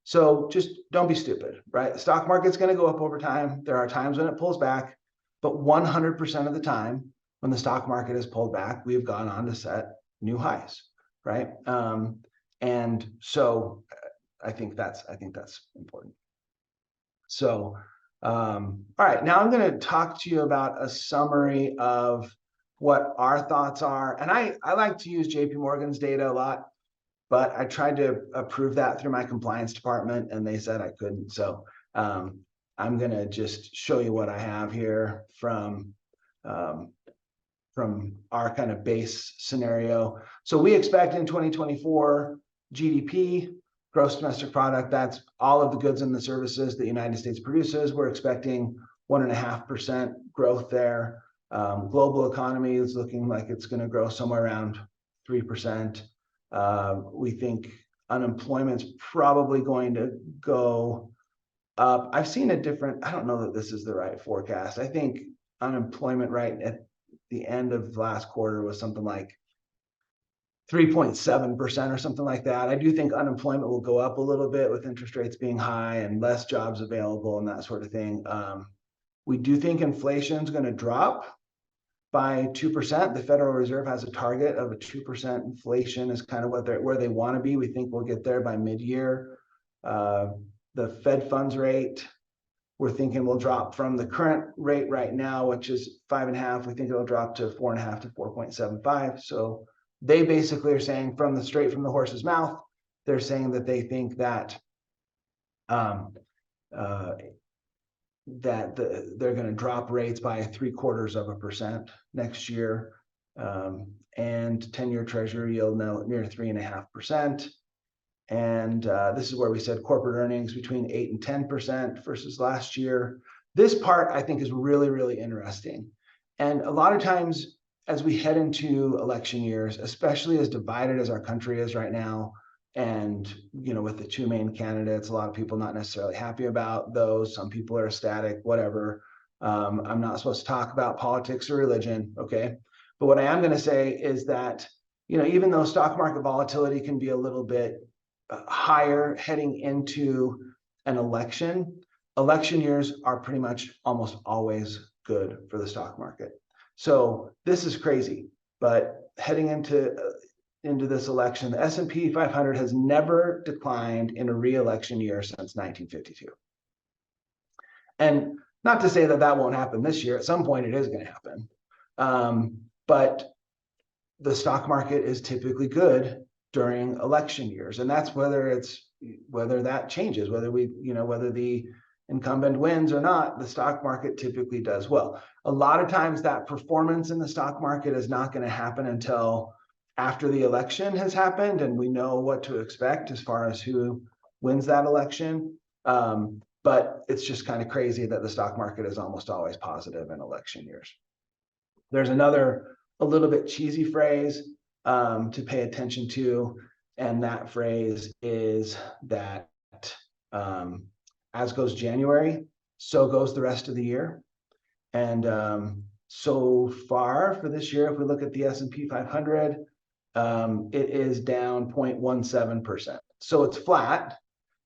So just don't be stupid, right? The stock market's going to go up over time. There are times when it pulls back, but 100% of the time when the stock market has pulled back, we've gone on to set new highs, right? And so I think that's important. So, all right, now I'm going to talk to you about a summary of what our thoughts are. And I like to use JP Morgan's data a lot, but I tried to approve that through my compliance department and they said I couldn't. So I'm going to just show you what I have here from our kind of base scenario. So we expect in 2024 GDP, gross domestic product, that's all of the goods and the services the United States produces. We're expecting 1.5% growth there. Global economy is looking like it's going to grow somewhere around 3%. We think unemployment's probably going to go up. I've seen a different, I don't know that this is the right forecast. I think unemployment right at the end of last quarter was something like 3.7% or something like that. I do think unemployment will go up a little bit with interest rates being high and less jobs available and that sort of thing. We do think inflation is going to drop by 2%. The Federal Reserve has a target of a 2% inflation is kind of where they want to be. We think we'll get there by mid-year. The Fed funds rate, we're thinking will drop from the current rate right now, which is 5.5. We think it'll drop to 4.5 to 4.75. So they basically are saying straight from the horse's mouth, they're saying that they think that they're going to drop rates by 0.75% next year, and 10-year Treasury yield now near 3.5%. And this is where we said corporate earnings between 8 and 10% versus last year. This part I think is really, really interesting. And a lot of times as we head into election years, especially as divided as our country is right now, and with the two main candidates, a lot of people not necessarily happy about those. Some people are ecstatic, whatever. I'm not supposed to talk about politics or religion, okay? But what I am going to say is that, even though stock market volatility can be a little bit higher heading into an election years are pretty much almost always good for the stock market. So this is crazy. but heading into this election, the S&P 500 has never declined in a re-election year since 1952. And not to say that that won't happen this year. At some point, it is going to happen. But the stock market is typically good during election years, and that's whether that changes, whether the incumbent wins or not, the stock market typically does well. A lot of times that performance in the stock market is not going to happen until after the election has happened and we know what to expect as far as who wins that election. But it's just kind of crazy that the stock market is almost always positive in election years. There's another a little bit cheesy phrase to pay attention to, and that phrase is that as goes January, so goes the rest of the year. And so far for this year, if we look at the S&P 500, it is down 0.17%. So it's flat.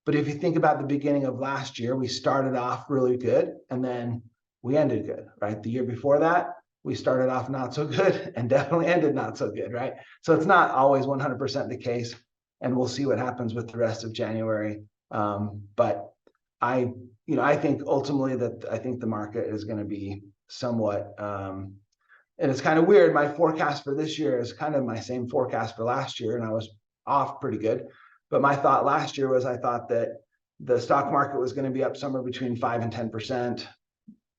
But if you think about the beginning of last year, we started off really good and then we ended good, right? The year before that, we started off not so good and definitely ended not so good, right? So it's not always 100% the case, and we'll see what happens with the rest of January. But I think ultimately I think the market is going to be somewhat, and it's kind of weird. My forecast for this year is kind of my same forecast for last year, and I was off pretty good. But my thought last year was I thought that the stock market was going to be up somewhere between 5 and 10%,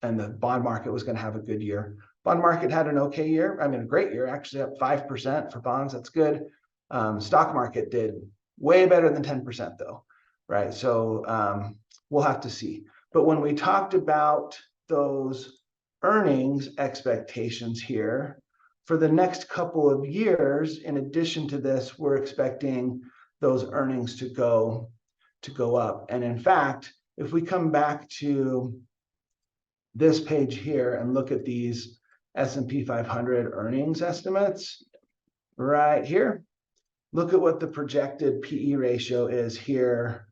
and the bond market was going to have a good year. Bond market had an okay year. I mean, a great year, actually up 5% for bonds. That's good. Stock market did way better than 10% though, right? So we'll have to see. But when we talked about those earnings expectations here for the next couple of years, in addition to this, we're expecting those earnings to go up. And in fact, if we come back to this page here and look at these S&P 500 earnings estimates right here, look at what the projected PE ratio is here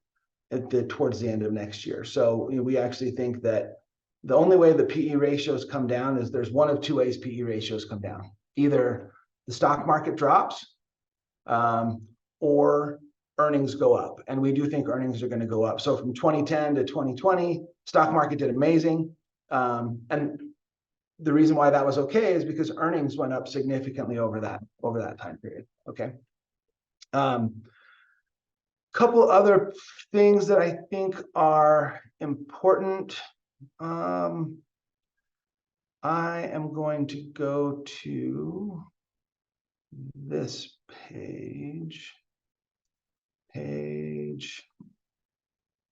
towards the end of next year. So we actually think that the only way the PE ratios come down is there's one of two ways PE ratios come down. Either the stock market drops or earnings go up. And we do think earnings are going to go up. So from 2010 to 2020, stock market did amazing. And the reason why that was okay is because earnings went up significantly over that time period. Okay. Couple other things that I think are important. I am going to go to this page. I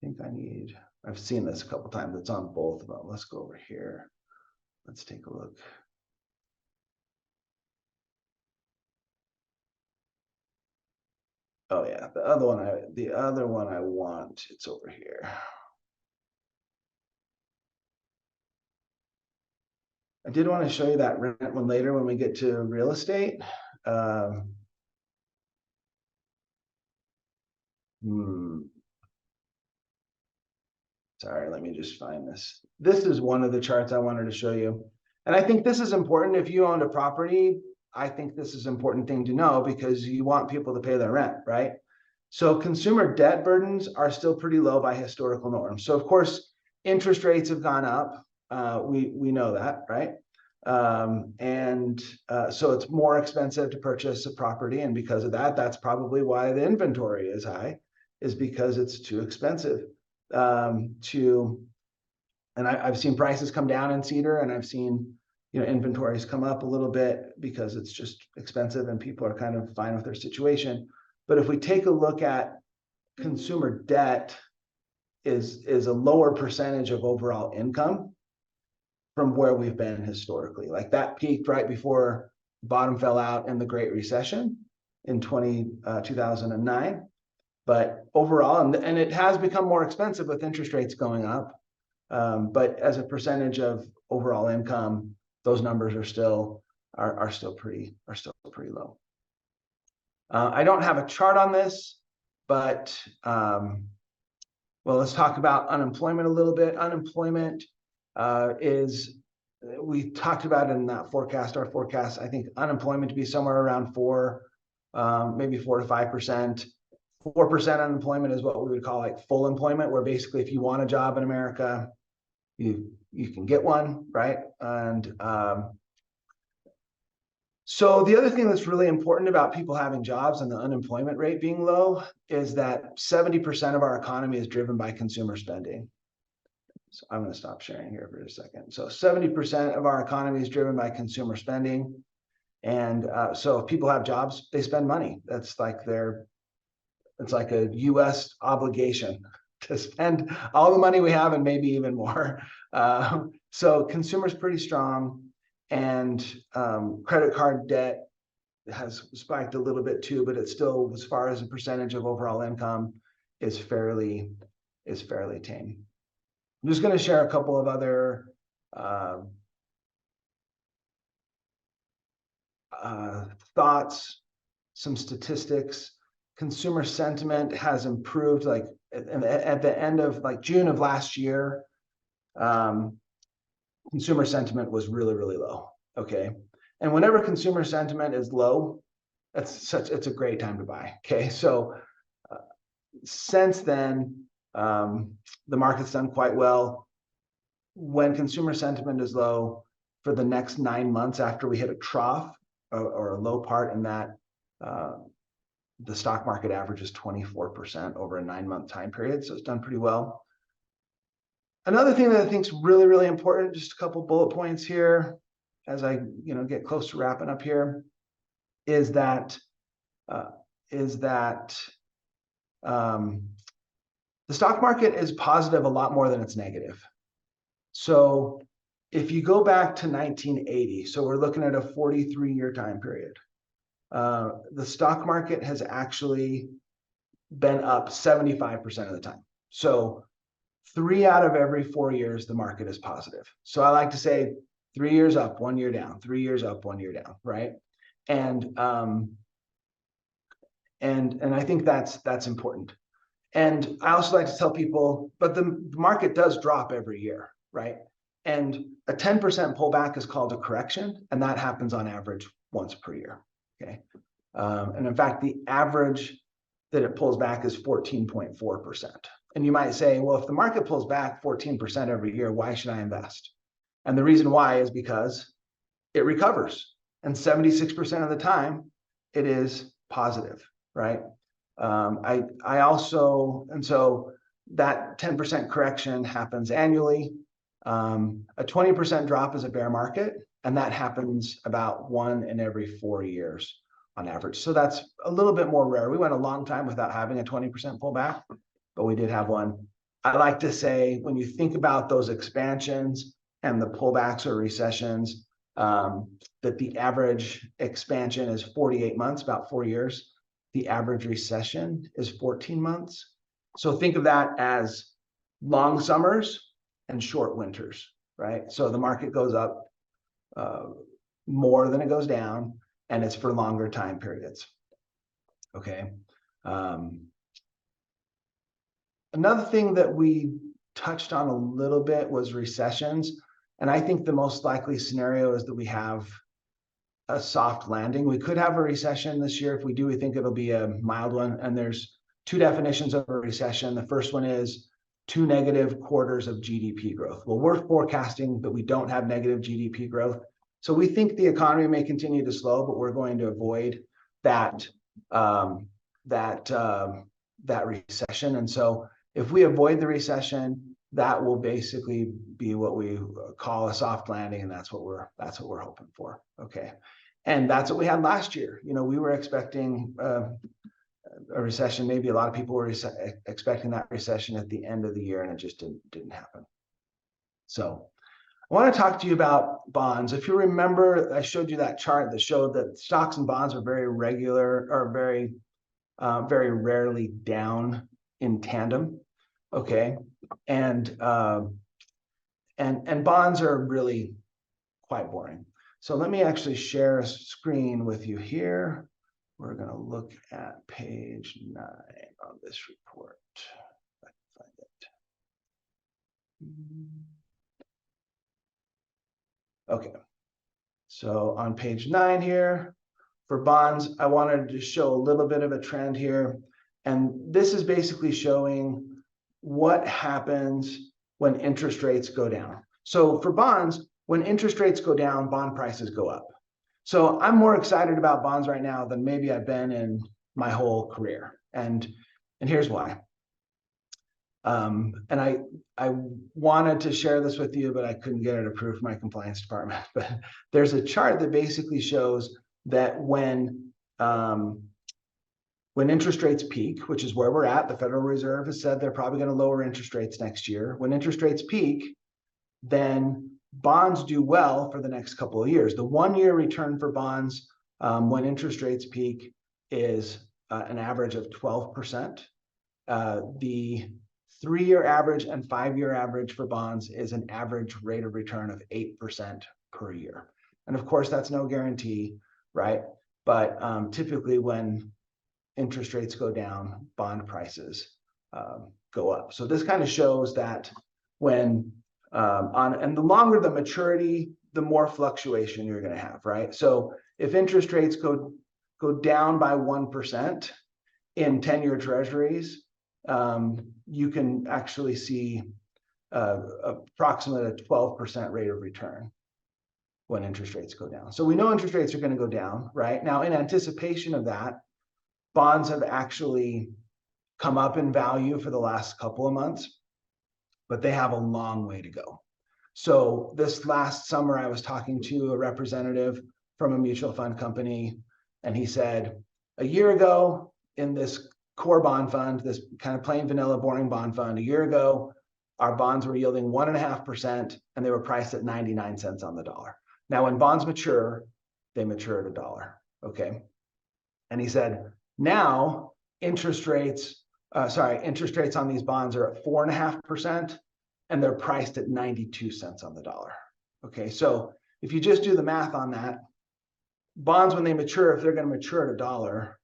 think I've seen this a couple times. It's on both of them. Let's go over here. Let's take a look. Oh yeah, the other one I want, it's over here. I did want to show you that rent one later when we get to real estate. Sorry, let me just find this. This is one of the charts I wanted to show you. And I think this is important. If you owned a property, I think this is an important thing to know because you want people to pay their rent, right? So consumer debt burdens are still pretty low by historical norms. So of course, interest rates have gone up. We know that, right? So it's more expensive to purchase a property. And because of that, that's probably why the inventory is high, is because it's too expensive and I've seen prices come down in Cedar, and I've seen inventories come up a little bit because it's just expensive and people are kind of fine with their situation. But if we take a look at consumer debt is a lower percentage of overall income from where we've been historically. Like that peaked right before the bottom fell out in the Great Recession in 2009. But overall, and it has become more expensive with interest rates going up. But as a percentage of overall income, those numbers are still pretty low. I don't have a chart on this, but well, let's talk about unemployment a little bit. Unemployment is we talked about in that forecast, our forecast, I think unemployment to be somewhere around 4, maybe 4 to 5%. 4% unemployment is what we would call like full employment, where basically if you want a job in America, you can get one, right? And so the other thing that's really important about people having jobs and the unemployment rate being low is that 70% of our economy is driven by consumer spending. So I'm going to stop sharing here for a second. So 70% of our economy is driven by consumer spending. And so if people have jobs, they spend money. That's like it's like a US obligation to spend all the money we have and maybe even more. So consumers pretty strong, and credit card debt has spiked a little bit too, but it's still, as far as a percentage of overall income, is fairly tame. I'm just going to share a couple of other thoughts, some statistics. Consumer sentiment has improved, like at the end of like June of last year, consumer sentiment was really, really low. Okay. And whenever consumer sentiment is low, it's a great time to buy. Okay. So since then, the market's done quite well. When consumer sentiment is low, for the next 9 months after we hit a trough or a low part in that, the stock market averages 24% over a 9-month time period. So it's done pretty well. Another thing that I think is really, really important, just a couple bullet points here as I get close to wrapping up here, is that the stock market is positive a lot more than it's negative. So if you go back to 1980, so we're looking at a 43-year time period, the stock market has actually been up 75% of the time. So 3 out of every 4 years, the market is positive. So I like to say 3 years up, 1 year down, 3 years up, 1 year down, right? And I think that's important. And I also like to tell people, but the market does drop every year, right? And a 10% pullback is called a correction, and that happens on average once per year. Okay. And in fact, the average that it pulls back is 14.4%. And you might say, well, if the market pulls back 14% every year, why should I invest? And the reason why is because it recovers. And 76% of the time, it is positive, right? I also, and so that 10% correction happens annually. A 20% drop is a bear market, and that happens about 1 in every 4 years on average. So that's a little bit more rare. We went a long time without having a 20% pullback, but we did have one. I like to say, when you think about those expansions and the pullbacks or recessions, that the average expansion is 48 months, about 4 years. The average recession is 14 months. So think of that as long summers and short winters, right? So the market goes up more than it goes down, and it's for longer time periods. Okay. Another thing that we touched on a little bit was recessions. And I think the most likely scenario is that we have a soft landing. We could have a recession this year. If we do, we think it'll be a mild one. And there's 2 definitions of a recession. The first one is 2 negative quarters of GDP growth. Well, we're forecasting that we don't have negative GDP growth. So we think the economy may continue to slow, but we're going to avoid that recession. And so if we avoid the recession, that will basically be what we call a soft landing, and that's what we're hoping for. Okay, and that's what we had last year. We were expecting a recession. Maybe a lot of people were expecting that recession at the end of the year, and it just didn't happen. So I want to talk to you about bonds. If you remember, I showed you that chart that showed that stocks and bonds are very regular, or very rarely down in tandem. Okay, and bonds are really quite boring. So let me actually share a screen with you here. We're going to look at page 9 on this report. If I can find it. Okay. So on page 9 here, for bonds, I wanted to show a little bit of a trend here. And this is basically showing what happens when interest rates go down. So for bonds, when interest rates go down, bond prices go up. So I'm more excited about bonds right now than maybe I've been in my whole career. And here's why. And I wanted to share this with you, but I couldn't get it approved from my compliance department. But there's a chart that basically shows that when interest rates peak, which is where we're at, the Federal Reserve has said they're probably going to lower interest rates next year. When interest rates peak, then bonds do well for the next couple of years. The 1-year return for bonds when interest rates peak is an average of 12%. The 3-year average and 5-year average for bonds is an average rate of return of 8% per year. And of course, that's no guarantee, right? But typically when interest rates go down, bond prices go up. So this kind of shows that when and the longer the maturity, the more fluctuation you're going to have, right? So if interest rates go down by 1% in 10-year treasuries, you can actually see approximately a 12% rate of return when interest rates go down. So we know interest rates are going to go down, right? Now, in anticipation of that, bonds have actually come up in value for the last couple of months, but they have a long way to go. So this last summer, I was talking to a representative from a mutual fund company, and he said, a year ago in this core bond fund, this kind of plain vanilla boring bond fund, a year ago, our bonds were yielding 1.5%, and they were priced at 99 cents on the dollar. Now, when bonds mature, they mature at $1, okay? And he said, now interest rates on these bonds are at 4.5%, and they're priced at 92 cents on the dollar. Okay, so if you just do the math on that, bonds when they mature, if they're going to mature at $1,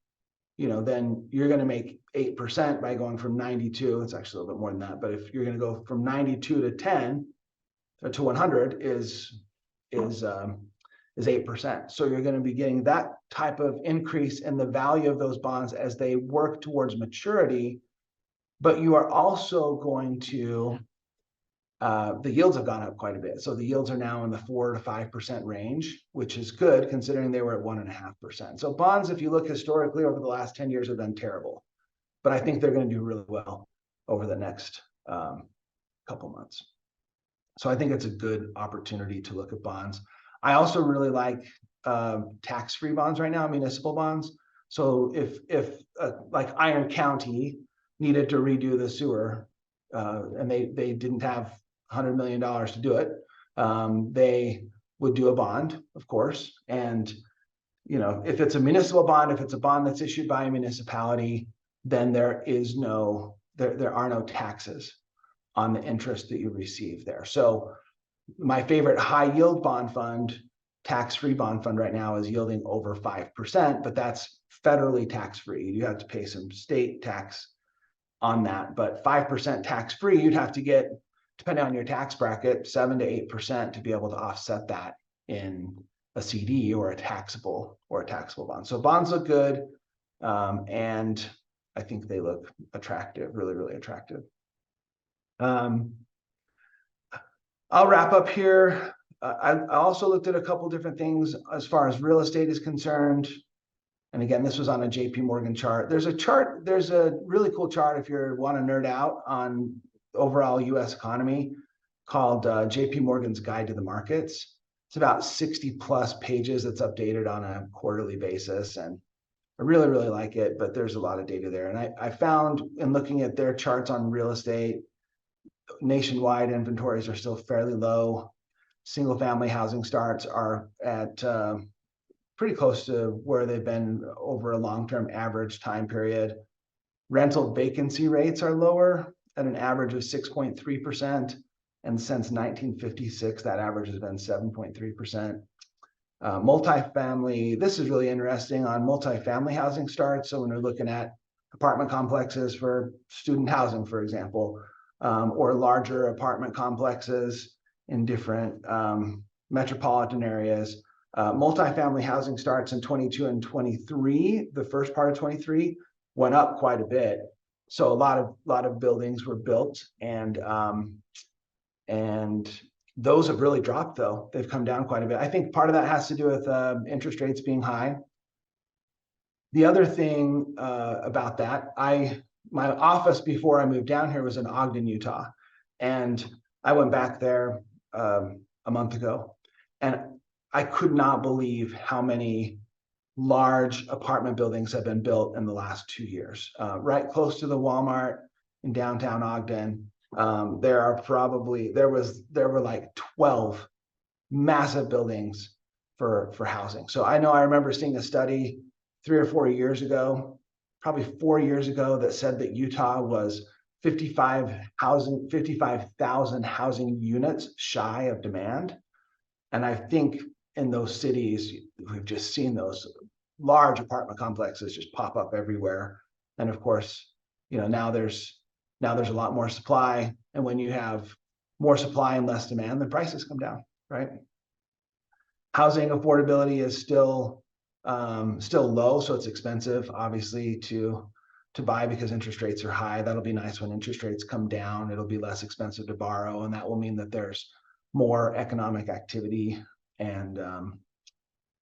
then you're going to make 8% by going from 92. It's actually a little bit more than that, but if you're going to go from 92 to 10 to 100 is 8%. So you're going to be getting that type of increase in the value of those bonds as they work towards maturity. But you are also going to, the yields have gone up quite a bit. So the yields are now in the 4 to 5% range, which is good considering they were at 1.5%. So bonds, if you look historically over the last 10 years, have been terrible. But I think they're going to do really well over the next couple months. So I think it's a good opportunity to look at bonds. I also really like tax-free bonds right now, municipal bonds. So if like Iron County needed to redo the sewer and they didn't have $100 million to do it, they would do a bond, of course. And if it's a municipal bond, if it's a bond that's issued by a municipality, then there are no taxes on the interest that you receive there. So my favorite high yield bond fund, tax-free bond fund right now is yielding over 5%, but that's federally tax-free. You have to pay some state tax on that, but 5% tax-free, you'd have to get, depending on your tax bracket, 7 to 8% to be able to offset that in a CD or a taxable bond. So bonds look good, and I think they look attractive, really, really attractive. I'll wrap up here. I also looked at a couple different things as far as real estate is concerned. And again, this was on a JP Morgan chart. There's a really cool chart if you want to nerd out on overall US economy called JP Morgan's Guide to the Markets. It's about 60 plus pages. That's updated on a quarterly basis. And I really, really like it, but there's a lot of data there. And I found in looking at their charts on real estate, nationwide inventories are still fairly low. Single family housing starts are at pretty close to where they've been over a long-term average time period. Rental vacancy rates are lower at an average of 6.3%. And since 1956, that average has been 7.3%. Multifamily, this is really interesting on multifamily housing starts. So when we're looking at apartment complexes for student housing, for example, or larger apartment complexes in different metropolitan areas. Multifamily housing starts in 22 and 23. The first part of 23 went up quite a bit. So a lot of buildings were built, and those have really dropped, though. They've come down quite a bit. I think part of that has to do with interest rates being high. The other thing about that, my office before I moved down here was in Ogden, Utah, and I went back there a month ago, and I could not believe how many large apartment buildings have been built in the last 2 years. Right close to the Walmart in downtown Ogden, there were like 12 massive buildings for housing. So I remember seeing a study 3 or 4 years ago, probably 4 years ago, that said that Utah was 55,000 housing units shy of demand. And I think in those cities, we've just seen those large apartment complexes just pop up everywhere. And of course, now there's a lot more supply. And when you have more supply and less demand, the prices come down, right? Housing affordability is still low, so it's expensive, obviously, to buy because interest rates are high. That'll be nice when interest rates come down. It'll be less expensive to borrow, and that will mean that there's more economic activity. And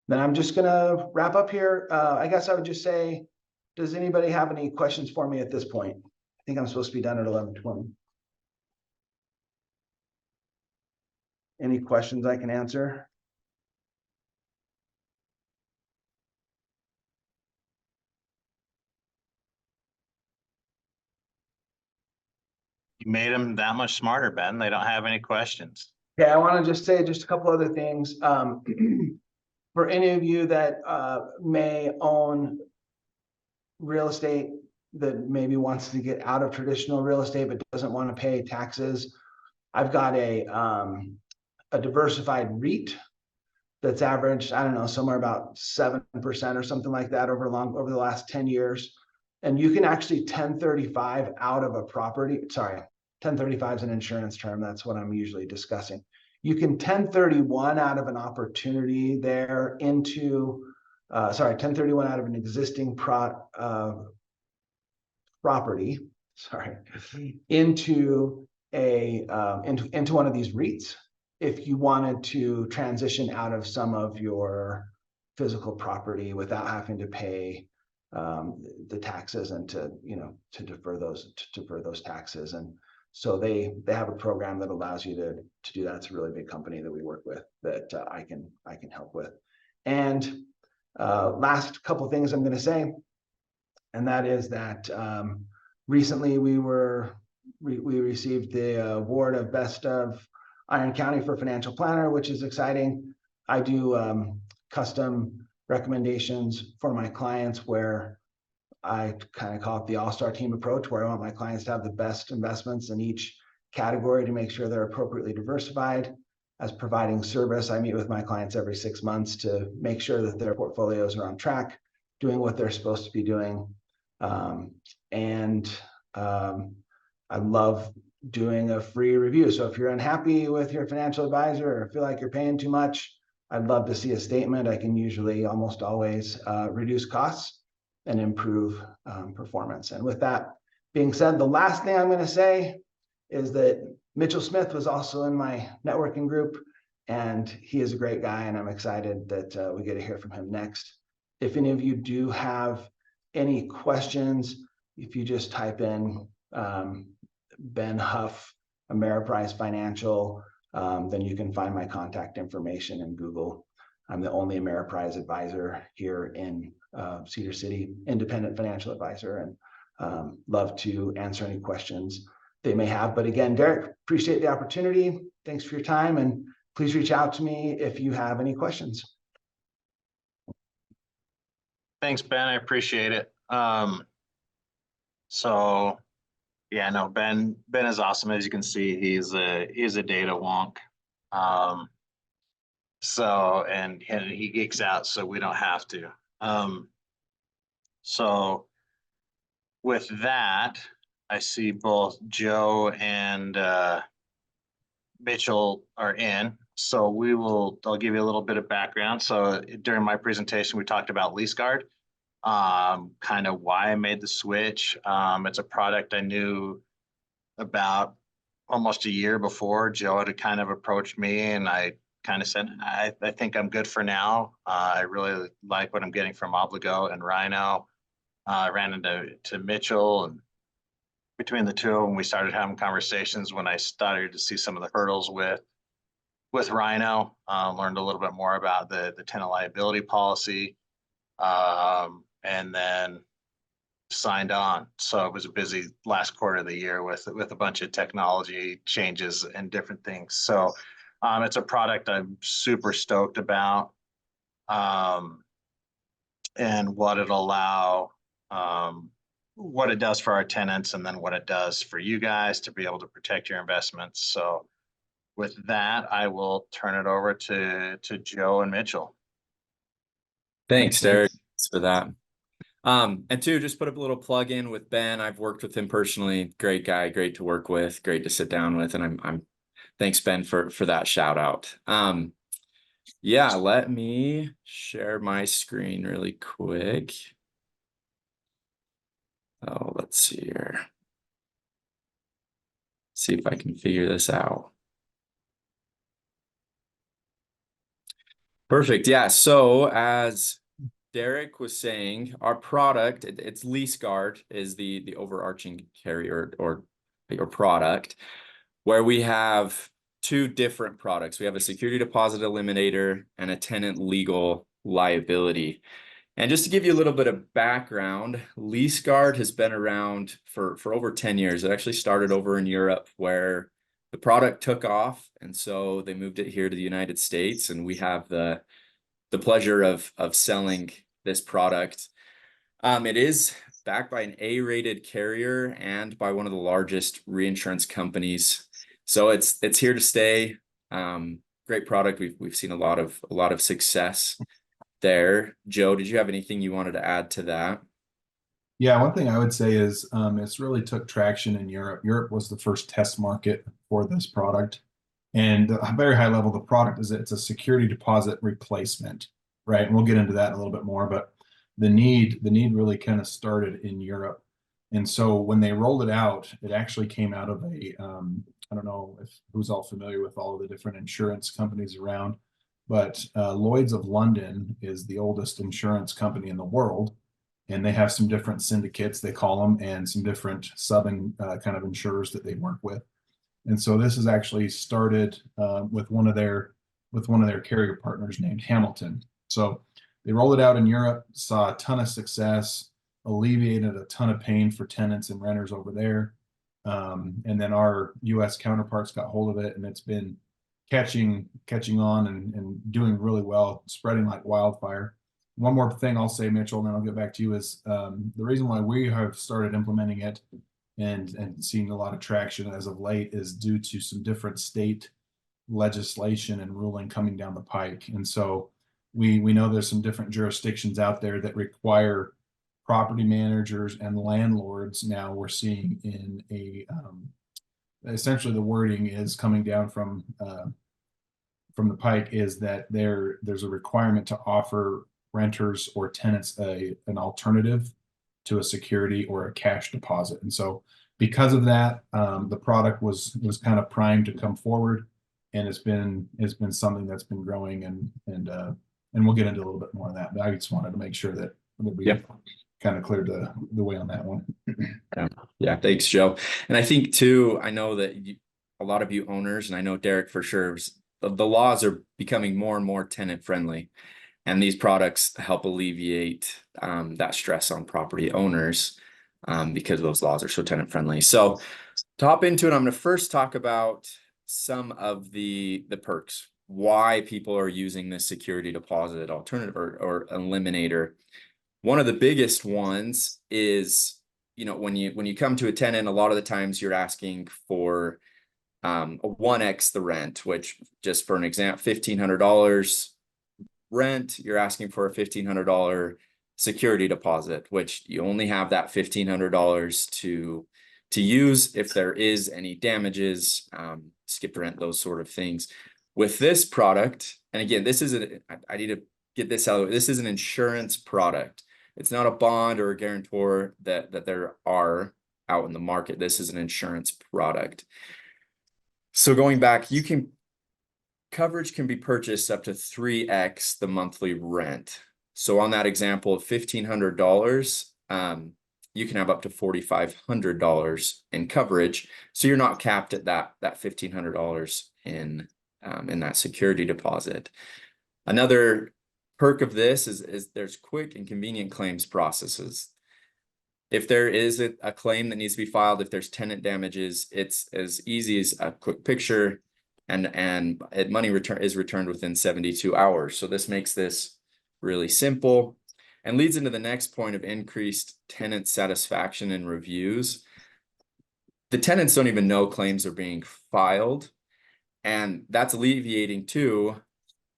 then I'm just gonna wrap up here. I guess I would just say, does anybody have any questions for me at this point? I think I'm supposed to be done at 11:20. Any questions I can answer? You made them that much smarter, Ben. They don't have any questions. Yeah, I want to just say just a couple other things. For any of you that may own real estate that maybe wants to get out of traditional real estate but doesn't want to pay taxes, I've got a diversified REIT that's averaged, I don't know, somewhere about 7% or something like that over the last 10 years. And you can actually 1035 out of a property. Sorry, 1035 is an insurance term. That's what I'm usually discussing. You can 1031 out of an opportunity there into, 1031 out of an existing property, into one of these REITs, if you wanted to transition out of some of your physical property without having to pay the taxes and to defer those taxes. And so they have a program that allows you to do that. It's a really big company that we work with that I can help with. And last couple things I'm going to say, and that is that recently we received the award of Best of Iron County for Financial Planner, which is exciting. I do custom recommendations for my clients where I kind of call it the all-star team approach, where I want my clients to have the best investments in each category to make sure they're appropriately diversified. As providing service, I meet with my clients every 6 months to make sure that their portfolios are on track, doing what they're supposed to be doing. I love doing a free review. So if you're unhappy with your financial advisor or feel like you're paying too much, I'd love to see a statement. I can usually almost always reduce costs and improve performance. And with that being said, the last thing I'm going to say is that Mitchell Smith was also in my networking group, and he is a great guy, and I'm excited that we get to hear from him next. If any of you do have any questions, if you just type in Ben Huff, Ameriprise Financial, then you can find my contact information in Google. I'm the only Ameriprise advisor here in Cedar City, independent financial advisor, and love to answer any questions they may have. But again, Derek, appreciate the opportunity. Thanks for your time, and please reach out to me if you have any questions. Thanks, Ben. I appreciate it. So yeah, no, Ben is awesome. As you can see, he's a data wonk. And he geeks out, so we don't have to. So with that, I see both Joe and Mitchell are in. So I'll give you a little bit of background. So during my presentation, we talked about LeaseGuard, kind of why I made the switch. It's a product I knew about almost a year before. Joe had kind of approached me and I kind of said, I think I'm good for now. I really like what I'm getting from Obligo and Rhino. I ran into Mitchell, and between the two of them, we started having conversations when I started to see some of the hurdles with Rhino, learned a little bit more about the tenant liability policy, and then signed on. So it was a busy last quarter of the year with a bunch of technology changes and different things. So it's a product I'm super stoked about, and what it'll allow, what it does for our tenants, and then what it does for you guys to be able to protect your investments. So with that, I will turn it over to Joe and Mitchell. Thanks, Derek. Thanks for that. And two, just put up a little plug in with Ben. I've worked with him personally. Great guy, great to work with, great to sit down with. And I'm thanks, Ben, for that shout out. Yeah, let me share my screen really quick. Oh, let's see here. See if I can figure this out. Perfect. Yeah. So as Derek was saying, our product, it's LeaseGuard is the overarching carrier or product, where we have two different products. We have a security deposit eliminator and a tenant legal liability. And just to give you a little bit of background, LeaseGuard has been around for over 10 years. It actually started over in Europe, where the product took off, and so they moved it here to the United States, and we have the pleasure of selling this product. It is backed by an A-rated carrier and by one of the largest reinsurance companies. So it's here to stay. Great product. We've seen a lot of success there. Joe, did you have anything you wanted to add to that? Yeah, one thing I would say is it's really took traction in Europe. Europe was the first test market for this product. And at a very high level, the product is it's a security deposit replacement, right? And we'll get into that a little bit more, but the need really kind of started in Europe. And so when they rolled it out, it actually came out of a, I don't know if who's all familiar with all of the different insurance companies around, but Lloyd's of London is the oldest insurance company in the world. And they have some different syndicates, they call them, and some different kind of insurers that they work with. And so this is actually started with one of their carrier partners named Hamilton. So they rolled it out in Europe, saw a ton of success, alleviated a ton of pain for tenants and renters over there. And then our US counterparts got hold of it, and it's been catching on and doing really well, spreading like wildfire. One more thing I'll say, Mitchell, and then I'll get back to you, is the reason why we have started implementing it and seeing a lot of traction as of late is due to some different state legislation and ruling coming down the pike. And so we know there's some different jurisdictions out there that require property managers and landlords. Now we're seeing in essentially the wording is coming down from the pike is that there's a requirement to offer renters or tenants an alternative to a security or a cash deposit. And so because of that, the product was kind of primed to come forward, and it's been something that's been growing, and we'll get into a little bit more of that. But I just wanted to make sure that we kind of cleared the way on that one. Yeah, thanks, Joe. And I think too, I know that a lot of you owners, and I know Derek for sure, the laws are becoming more and more tenant friendly. And these products help alleviate that stress on property owners because those laws are so tenant friendly. So to hop into it, I'm going to first talk about some of the perks, why people are using this security deposit alternative or eliminator. One of the biggest ones is, when you come to a tenant, a lot of the times you're asking for a 1x the rent, which, just for an example, $1,500 rent, you're asking for a $1,500 security deposit, which you only have that $1,500 to use if there is any damages, skip rent, those sort of things. With this product, and again, this is I need to get this out. This is an insurance product. It's not a bond or a guarantor that there are out in the market. This is an insurance product. So going back, coverage can be purchased up to 3x the monthly rent. So on that example of $1,500, you can have up to $4,500 in coverage. So you're not capped at that $1,500 in that security deposit. Another perk of this is there's quick and convenient claims processes. If there is a claim that needs to be filed, if there's tenant damages, it's as easy as a quick picture, and money is returned within 72 hours. So this makes this really simple and leads into the next point of increased tenant satisfaction and reviews. The tenants don't even know claims are being filed, and that's alleviating too,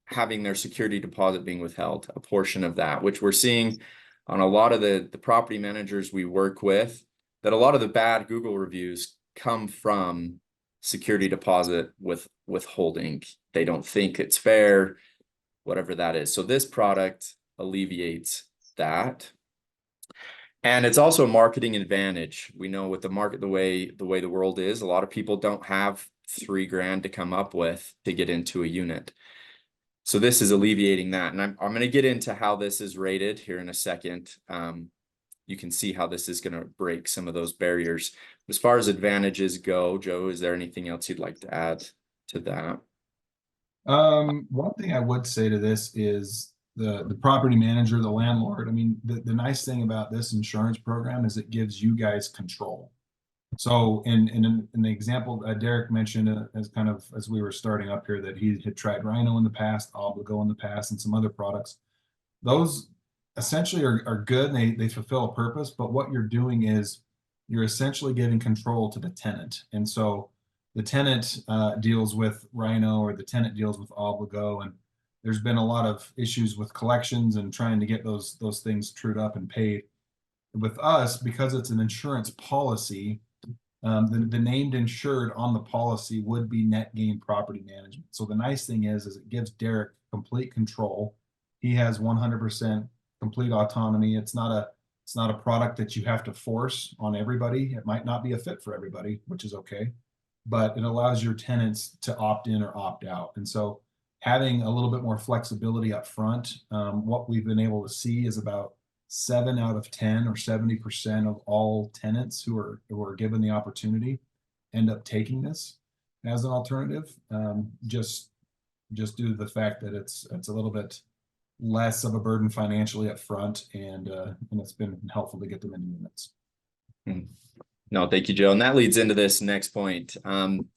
having their security deposit being withheld, a portion of that, which we're seeing on a lot of the property managers we work with, that a lot of the bad Google reviews come from security deposit withholding. They don't think it's fair, whatever that is. So this product alleviates that. And it's also a marketing advantage. We know with the market, the way the world is, a lot of people don't have $3,000 to come up with to get into a unit. So this is alleviating that. And I'm going to get into how this is rated here in a second. You can see how this is going to break some of those barriers. As far as advantages go, Joe, is there anything else you'd like to add to that? One thing I would say to this is the property manager, the landlord. I mean, the nice thing about this insurance program is it gives you guys control. So in the example Derek mentioned, as we were starting up here, that he had tried Rhino in the past, Obligo in the past, and some other products. Those essentially are good. They fulfill a purpose, but what you're doing is you're essentially giving control to the tenant. And so the tenant deals with Rhino, or the tenant deals with Obligo, and there's been a lot of issues with collections and trying to get those things trued up and paid. With us, because it's an insurance policy, the named insured on the policy would be Netgain Property Management. So the nice thing is it gives Derek complete control. He has 100% complete autonomy. It's not a product that you have to force on everybody. It might not be a fit for everybody, which is okay, but it allows your tenants to opt in or opt out. And so having a little bit more flexibility up front, what we've been able to see is about 7 out of 10 or 70% of all tenants who are given the opportunity end up taking this as an alternative, just due to the fact that it's a little bit less of a burden financially up front, and it's been helpful to get them in units. No, thank you, Joe. And that leads into this next point.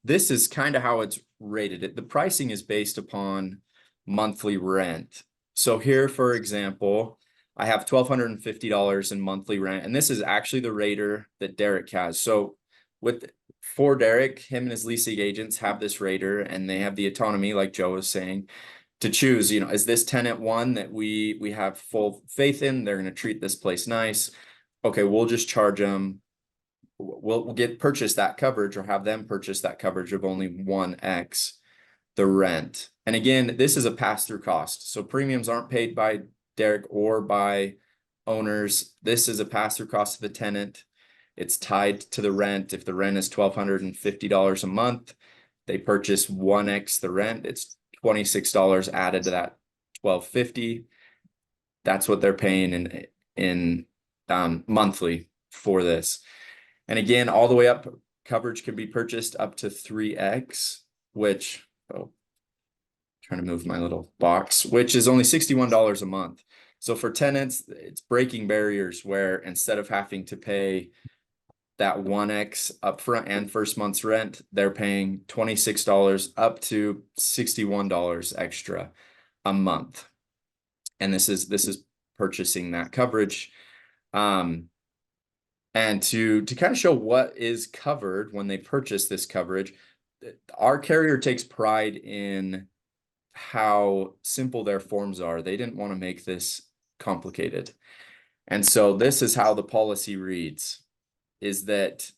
This is kind of how it's rated. The pricing is based upon monthly rent. So here, for example, I have $1,250 in monthly rent, and this is actually the rater that Derek has. So for Derek, him and his leasing agents have this rater, and they have the autonomy, like Joe was saying, to choose, is this tenant one that we have full faith in? They're going to treat this place nice. Okay, we'll just charge them. We'll purchase that coverage, or have them purchase that coverage of only 1x the rent. And again, this is a pass-through cost. So premiums aren't paid by Derek or by owners. This is a pass-through cost to the tenant. It's tied to the rent. If the rent is $1,250 a month, they purchase 1x the rent. It's $26 added to that $1,250. That's what they're paying in monthly for this. And again, all the way up, coverage can be purchased up to 3x, which, trying to move my little box, which is only $61 a month. So for tenants, it's breaking barriers where instead of having to pay that 1x upfront and first month's rent, they're paying $26 up to $61 extra a month. And this is purchasing that coverage. And to kind of show what is covered when they purchase this coverage, our carrier takes pride in how simple their forms are. They didn't want to make this complicated. And so this is how the policy reads, is that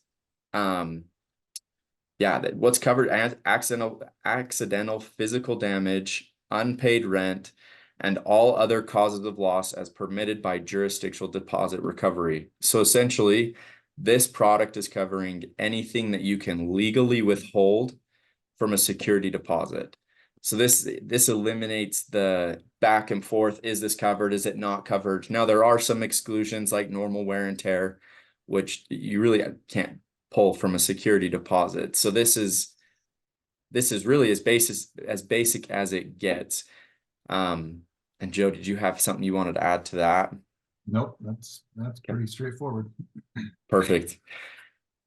yeah, that what's covered as accidental physical damage, unpaid rent, and all other causes of loss as permitted by jurisdictional deposit recovery. So essentially, this product is covering anything that you can legally withhold from a security deposit. So this eliminates the back and forth. Is this covered? Is it not covered? Now there are some exclusions like normal wear and tear, which you really can't pull from a security deposit. So this is really as basic as it gets. And Joe, did you have something you wanted to add to that? Nope, that's pretty straightforward. Perfect.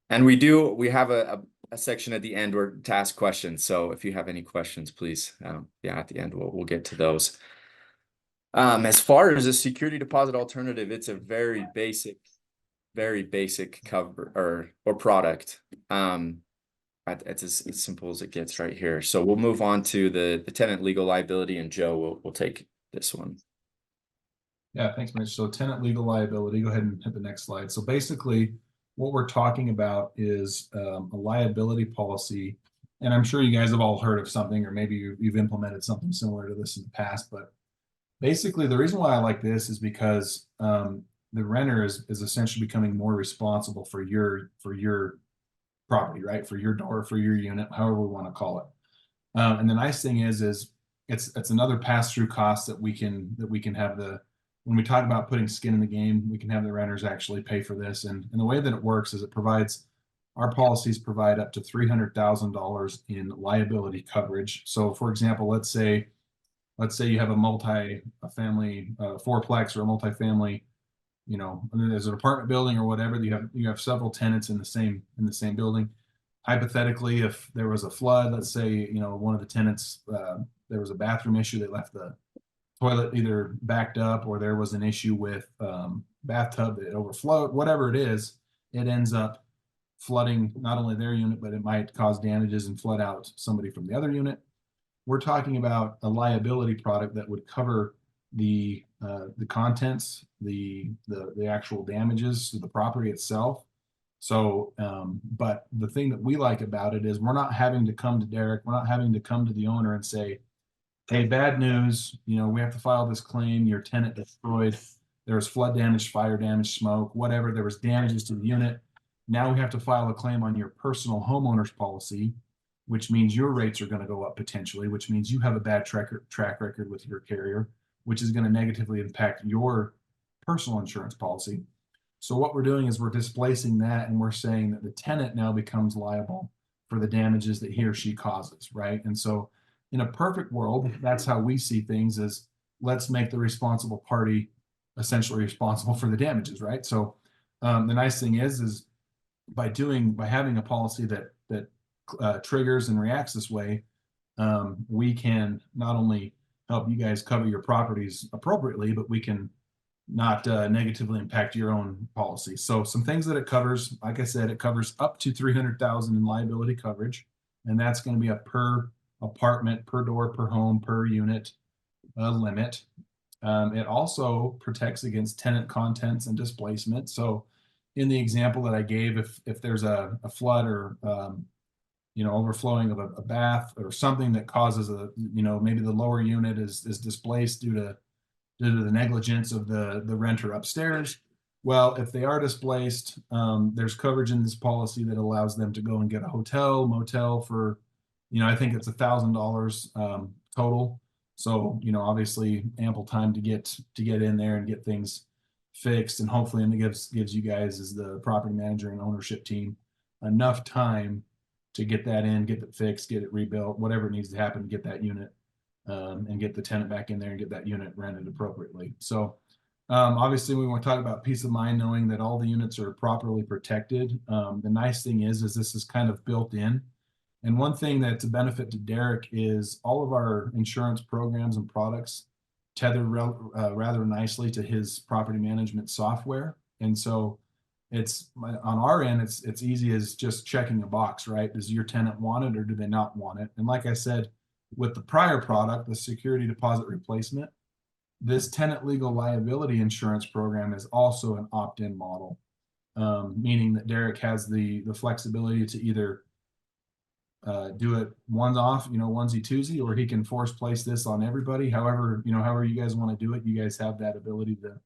And we have a section at the end where to ask questions. So if you have any questions, please, yeah, at the end we'll get to those. As far as a security deposit alternative, it's a very basic cover or product. It's as simple as it gets right here. So we'll move on to the tenant legal liability, and Joe will take this one. Yeah, thanks, Mitch. So tenant legal liability, go ahead and hit the next slide. So basically what we're talking about is a liability policy. And I'm sure you guys have all heard of something, or maybe you've implemented something similar to this in the past. But basically the reason why I like this is because the renter is essentially becoming more responsible for your property, right? For your door, for your unit, however we want to call it. And the nice thing is it's another pass-through cost that we can have when we talk about putting skin in the game, we can have the renters actually pay for this. And the way that it works is our policies provide up to $300,000 in liability coverage. So for example, let's say you have a family fourplex or a multifamily, there's an apartment building or whatever, you have several tenants in the same building. Hypothetically, if there was a flood, let's say, one of the tenants, there was a bathroom issue, they left the toilet either backed up, or there was an issue with bathtub that overflowed, whatever it is, it ends up flooding not only their unit, but it might cause damages and flood out somebody from the other unit. We're talking about a liability product that would cover the contents, the actual damages to the property itself. So, but the thing that we like about it is we're not having to come to Derek, we're not having to come to the owner and say, hey, bad news, we have to file this claim, your tenant destroyed, there was flood damage, fire damage, smoke, whatever, there was damages to the unit. Now we have to file a claim on your personal homeowner's policy, which means your rates are going to go up potentially, which means you have a bad track record with your carrier, which is going to negatively impact your personal insurance policy. So what we're doing is we're displacing that, and we're saying that the tenant now becomes liable for the damages that he or she causes, right? And so in a perfect world, that's how we see things, is let's make the responsible party essentially responsible for the damages, right? So the nice thing is by having a policy that triggers and reacts this way, we can not only help you guys cover your properties appropriately, but we can not negatively impact your own policy. So some things that it covers, like I said, it covers up to $300,000 in liability coverage, and that's going to be a per apartment, per door, per home, per unit limit. It also protects against tenant contents and displacement. So in the example that I gave, if there's a flood or overflowing of a bath or something that causes maybe the lower unit is displaced due to the negligence of the renter upstairs. Well, if they are displaced, there's coverage in this policy that allows them to go and get a hotel, motel for, I think it's $1,000 total. So, obviously ample time to get in there and get things fixed. And hopefully, and it gives you guys as the property manager and ownership team enough time to get that in, get it fixed, get it rebuilt, whatever needs to happen to get that unit and get the tenant back in there and get that unit rented appropriately. So obviously we want to talk about peace of mind, knowing that all the units are properly protected. The nice thing is this is kind of built in. And one thing that's a benefit to Derek is all of our insurance programs and products tether rather nicely to his property management software. And so it's on our end, it's easy as just checking a box, right? Does your tenant want it or do they not want it? And like I said, with the prior product, the security deposit replacement, this tenant legal liability insurance program is also an opt-in model, meaning that Derek has the flexibility to either do it one off, onesie twosie, or he can force place this on everybody. However, however you guys want to do it, you guys have that ability to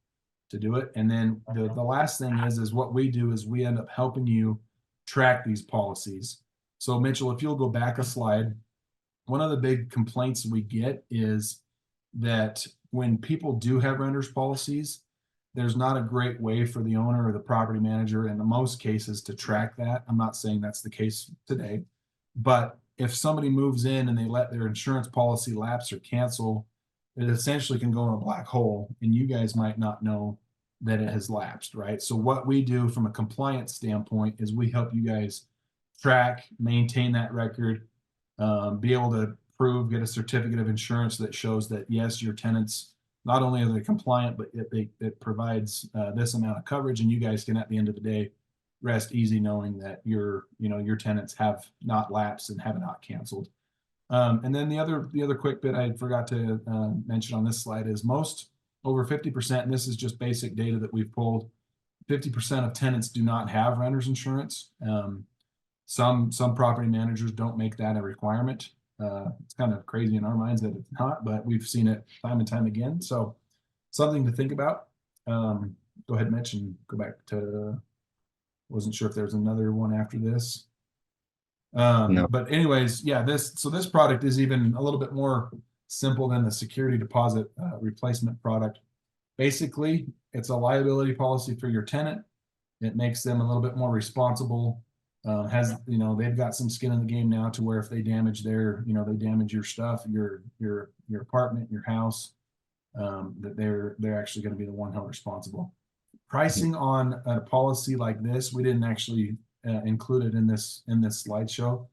do it. And then the last thing is what we do is we end up helping you track these policies. So Mitchell, if you'll go back a slide, one of the big complaints we get is that when people do have renters policies, there's not a great way for the owner or the property manager in most cases to track that. I'm not saying that's the case today, but if somebody moves in and they let their insurance policy lapse or cancel, it essentially can go in a black hole, and you guys might not know that it has lapsed, right? So what we do from a compliance standpoint is we help you guys track, maintain that record, be able to get a certificate of insurance that shows that yes, your tenants, not only are they compliant, but it provides this amount of coverage, and you guys can, at the end of the day, rest easy knowing that your tenants have not lapsed and have not canceled. And then the other quick bit I forgot to mention on this slide is most, over 50%, and this is just basic data that we've pulled, 50% of tenants do not have renters insurance. Some property managers don't make that a requirement. It's kind of crazy in our minds that it's not, but we've seen it time and time again. So something to think about. Go ahead, Mitch, and go back to, wasn't sure if there's another one after this. No. But anyways, yeah, this product is even a little bit more simple than the security deposit replacement product. Basically, it's a liability policy for your tenant. It makes them a little bit more responsible. They've got some skin in the game now to where if they damage they damage your stuff, your apartment, your house, that they're actually going to be the one held responsible. Pricing on a policy like this, we didn't actually include it in this slideshow,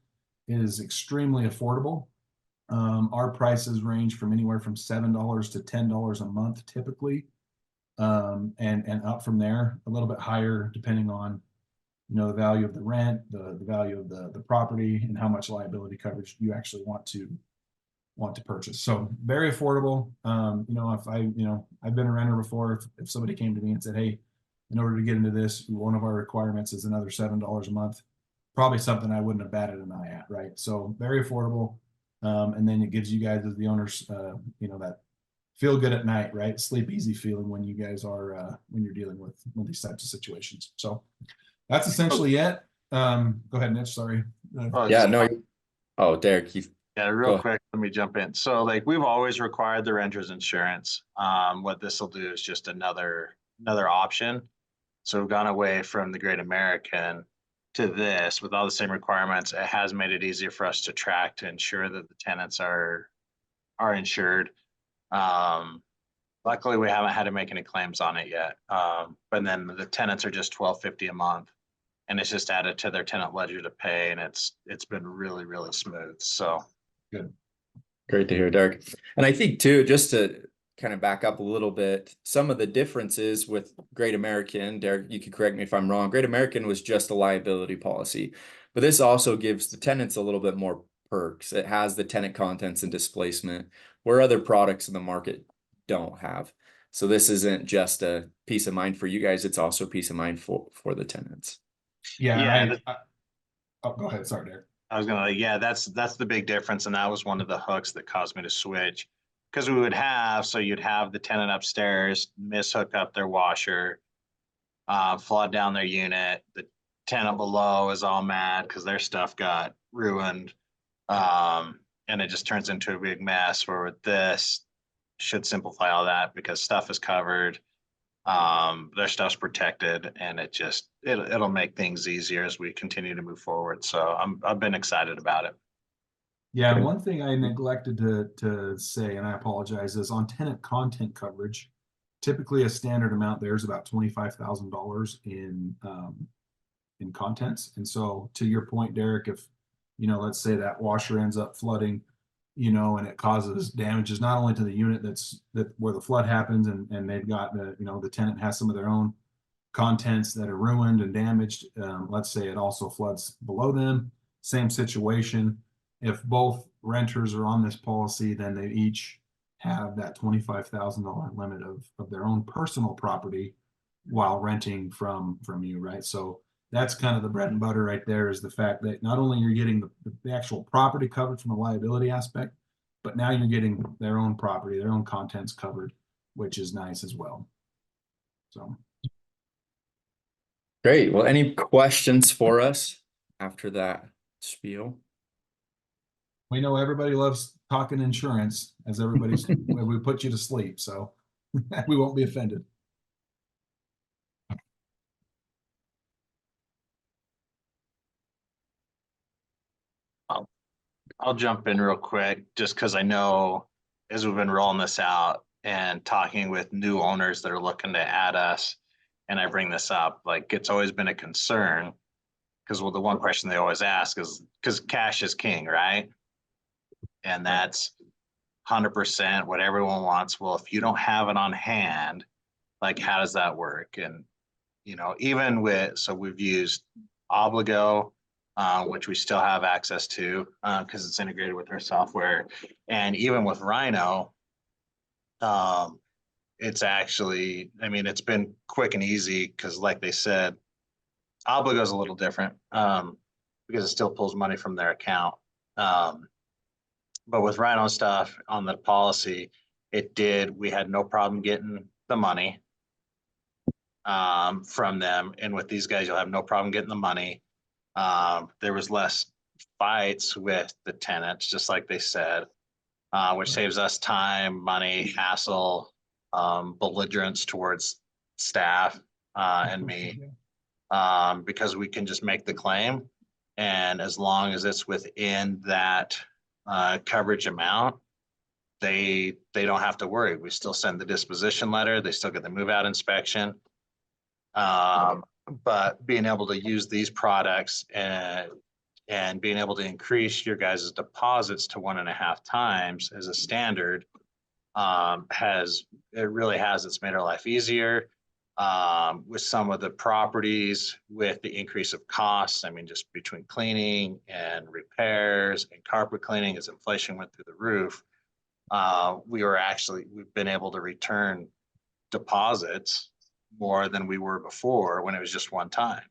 is extremely affordable. Our prices range from anywhere from $7 to $10 a month typically, and up from there, a little bit higher depending on the value of the rent, the value of the property, and how much liability coverage you actually want to purchase. So very affordable. If I've been a renter before. If somebody came to me and said, hey, in order to get into this, one of our requirements is another $7 a month, probably something I wouldn't have batted an eye at, right? So very affordable. And then it gives you guys as the owners, that feel good at night, right? Sleep easy feeling when you guys are, when you're dealing with these types of situations. So that's essentially it. Go ahead, Mitch, sorry. Yeah, no. Oh, Derek, Yeah, real quick, let me jump in. So we've always required the renter's insurance. What this will do is just another option. So we've gone away from the Great American to this with all the same requirements. It has made it easier for us to track, to ensure that the tenants are insured. Luckily, we haven't had to make any claims on it yet. But then the tenants are just $12.50 a month, and it's just added to their tenant ledger to pay, and it's been really, really smooth. So good. Great to hear, Derek. And I think too, just to kind of back up a little bit, some of the differences with Great American, Derek, you can correct me if I'm wrong. Great American was just a liability policy, but this also gives the tenants a little bit more perks. It has the tenant contents and displacement where other products in the market don't have. So this isn't just a peace of mind for you guys, it's also peace of mind for the tenants. Yeah. Oh, go ahead. Sorry, Derek. I was that's the big difference, and that was one of the hooks that caused me to switch, because you'd have the tenant upstairs mishook up their washer, flood down their unit. The tenant below is all mad because their stuff got ruined, and it just turns into a big mess. Where with this, should simplify all that because stuff is covered, their stuff's protected, and it'll make things easier as we continue to move forward. So I've been excited about it. Yeah, one thing I neglected to say, and I apologize, is on tenant content coverage, typically a standard amount there is about $25,000 in contents. And so to your point, Derek, if let's say that washer ends up flooding, and it causes damages not only to the unit where the flood happens, and they've got the tenant has some of their own contents that are ruined and damaged. Let's say it also floods below them, same situation. If both renters are on this policy, then they each have that $25,000 limit of their own personal property while renting from you, right? So that's kind of the bread and butter right there, is the fact that not only you're getting the actual property covered from a liability aspect, but now you're getting their own property, their own contents covered, which is nice as well. So. Great. Well, any questions for us after that spiel? We know everybody loves talking insurance, as everybody's, we put you to sleep, so we won't be offended. I'll jump in real quick, just because I know as we've been rolling this out and talking with new owners that are looking to add us, and I bring this up, like, it's always been a concern. Because, well, the one question they always ask is, because cash is king, right? And that's 100% what everyone wants. Well, if you don't have it on hand, like, how does that work? And, you know, even with, so we've used Obligo, which we still have access to because it's integrated with our software. And even with Rhino, it's actually, I mean, it's been quick and easy because, like they said, Obligo is a little different because it still pulls money from their account. But with Rhino stuff on the policy, we had no problem getting the money from them. And with these guys, you'll have no problem getting the money. There was less fights with the tenants, just like they said, which saves us time, money, hassle, belligerence towards staff and me, because we can just make the claim. And as long as it's within that coverage amount, they don't have to worry. We still send the disposition letter. They still get the move out inspection. But being able to use these products and being able to increase your guys' deposits to 1.5 times as a standard it's made our life easier. With some of the properties, with the increase of costs, I mean, just between cleaning and repairs and carpet cleaning, as inflation went through the roof, we've been able to return deposits more than we were before when it was just one time.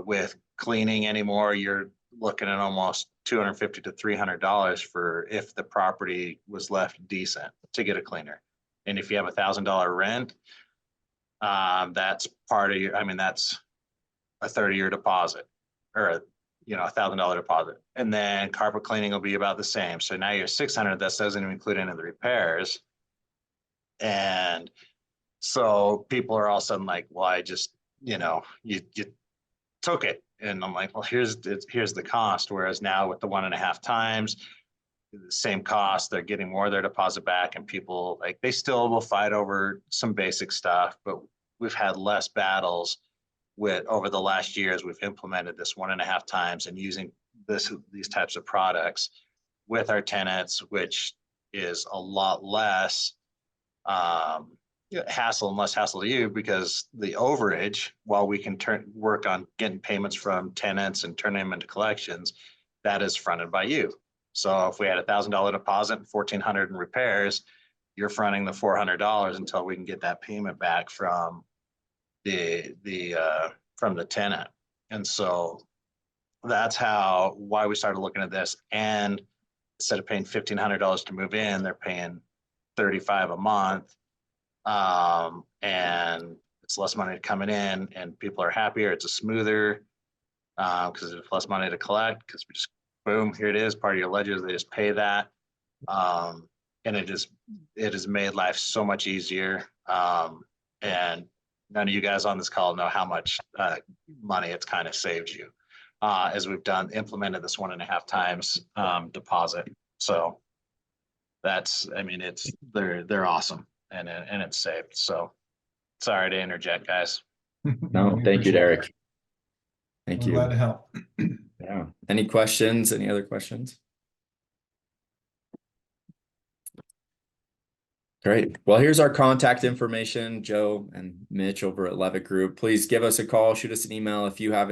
With cleaning anymore, you're looking at almost $250 to $300 for if the property was left decent to get a cleaner. And if you have $1,000 rent, that's part of your, I mean, that's a 30-year deposit or $1,000 deposit. And then carpet cleaning will be about the same. So now you're $600, that doesn't even include any of the repairs. And so people are all of a sudden like, well, I just, you took it. And I'm like, well, here's the cost. Whereas now with the 1.5 times, the same cost, they're getting more of their deposit back, and people, like, they still will fight over some basic stuff, but we've had less battles over the last years. We've implemented this 1.5 times and using these types of products with our tenants, which is a lot less hassle and less hassle to you, because the overage, while we can work on getting payments from tenants and turning them into collections, that is fronted by you. So if we had $1,000 deposit and $1,400 in repairs, you're fronting the $400 until we can get that payment back from the tenant. And so that's why we started looking at this. And instead of paying $1,500 to move in, they're paying $35 a month. And it's less money coming in, and people are happier. It's a smoother, because there's less money to collect, because we just, boom, here it is, part of your ledgers, they just pay that. And it has made life so much easier. And none of you guys on this call know how much money it's kind of saved you as we've implemented this 1.5 times deposit. So that's, I mean, they're awesome, and it's saved. So sorry to interject, guys. No, thank you, Derek. Thank We're you. glad to help. Yeah. Any questions? Any other questions? Great. Well, here's our contact information, Joe and Mitch over at Levitt Group. Please give us a call, shoot us an email if you have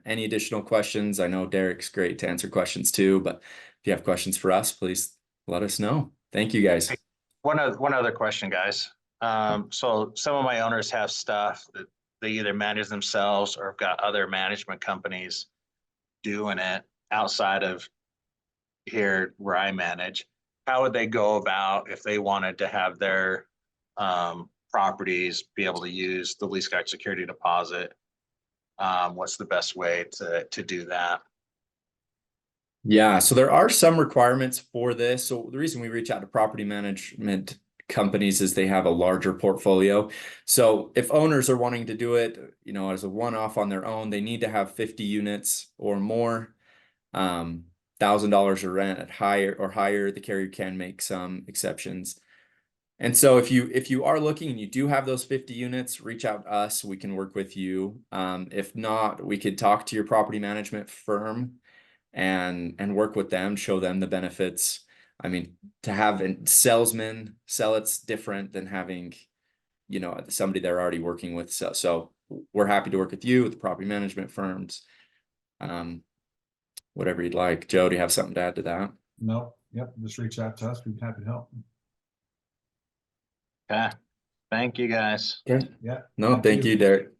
any additional questions. I know Derek's great to answer questions too, but if you have questions for us, please let us know. Thank you, guys. One other question, guys. So some of my owners have stuff that they either manage themselves or have got other management companies doing it outside of here where I manage, how would they go about if they wanted to have their properties be able to use the lease guard security deposit? What's the best way to do that? Yeah, so there are some requirements for this. So the reason we reach out to property management companies is they have a larger portfolio. So if owners are wanting to do it, you know, as a one-off on their own, they need to have 50 units or more. $1,000 a rent at higher, the carrier can make some exceptions. And so if you are looking and you do have those 50 units, reach out to us. We can work with you. If not, we could talk to your property management firm and work with them, show them the benefits. I mean, to have a salesman sell it's different than having, you know, somebody they're already working with. So we're happy to work with you, with the property management firms. Whatever you'd like. Joe, do you have something to add to that? No, yep, just reach out to us. We'd be happy to help. Okay, thank you guys. Okay. Yeah. No, thank you, Derek.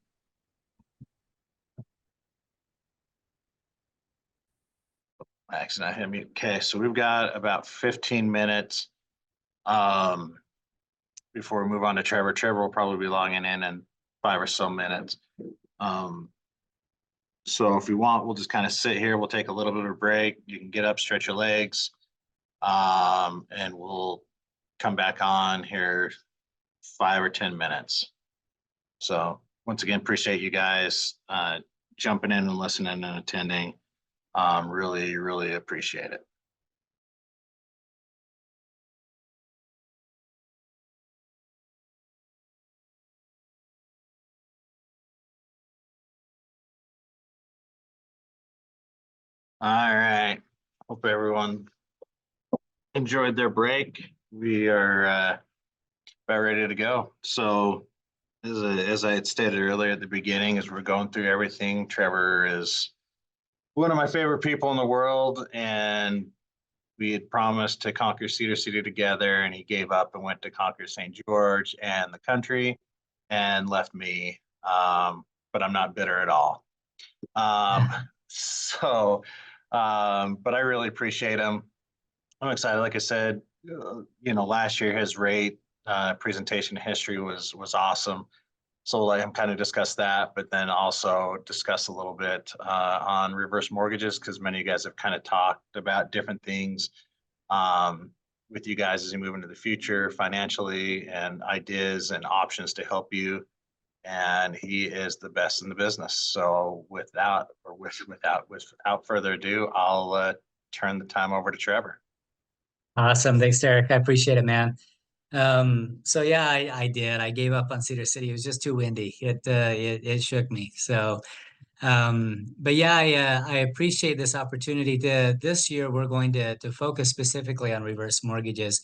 Accident hit me. Okay, so we've got about 15 minutes before we move on to Trevor. Trevor will probably be logging in 5 or so minutes. So if you want, we'll just kind of sit here. We'll take a little bit of a break. You can get up, stretch your legs, and we'll come back on here 5 or 10 minutes. So once again, appreciate you guys jumping in and listening and attending. Really, really appreciate it. All right. Hope everyone enjoyed their break. We are about ready to go. So as I had stated earlier at the beginning, as we're going through everything, Trevor is one of my favorite people in the world, and we had promised to conquer Cedar City together, and he gave up and went to conquer St. George and the country and left me. But I'm not bitter at all. But I really appreciate him. I'm excited. Like I said, you know, last year his rate presentation history was awesome. So let him kind of discuss that, but then also discuss a little bit on reverse mortgages, because many of you guys have kind of talked about different things with you guys as you move into the future financially, and ideas and options to help you. And he is the best in the business. So without further ado, I'll turn the time over to Trevor. Awesome. Thanks, Derek. I appreciate it, man. So yeah, I did. I gave up on Cedar City. It was just too windy. It shook me. So, but yeah, I appreciate this opportunity. This year we're going to focus specifically on reverse mortgages.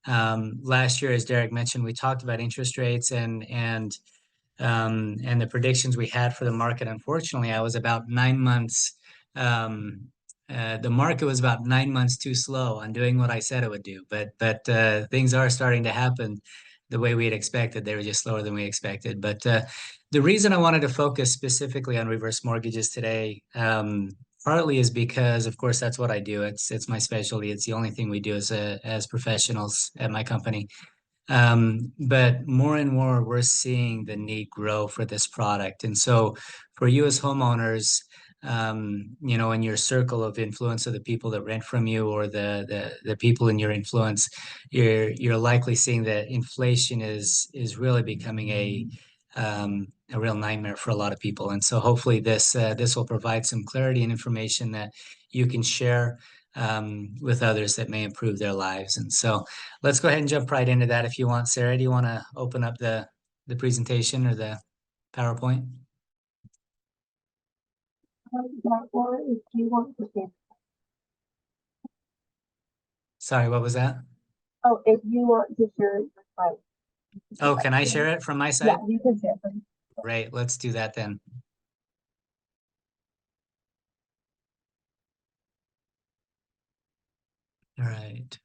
Last year, as Derek mentioned, we talked about interest rates and the predictions we had for the market. Unfortunately, I was about 9 months. The market was about 9 months too slow on doing what I said it would do, but things are starting to happen the way we had expected. They were just slower than we expected. But the reason I wanted to focus specifically on reverse mortgages today, partly is because, of course, that's what I do. It's my specialty. It's the only thing we do as professionals at my company. But more and more, we're seeing the need grow for this product. And so for you as homeowners, you know, in your circle of influence of the people that rent from you, or the people in your influence, you're likely seeing that inflation is really becoming a real nightmare for a lot of people. And so hopefully this will provide some clarity and information that you can share with others that may improve their lives. And so let's go ahead and jump right into that if you want. Sarah, do you want to open up the presentation or the PowerPoint? Or if you want to share. Sorry, what was that? Oh, if you want to share your slide. Oh, can I share it from my side? Yeah, you can share them. Great, let's do that then. All right.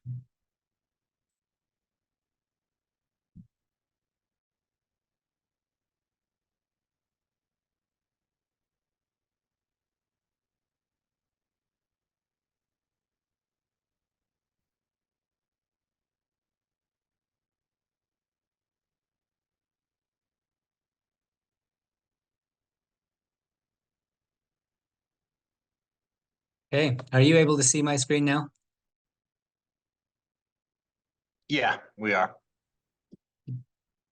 Okay, are you able to see my screen now? Yeah, we are.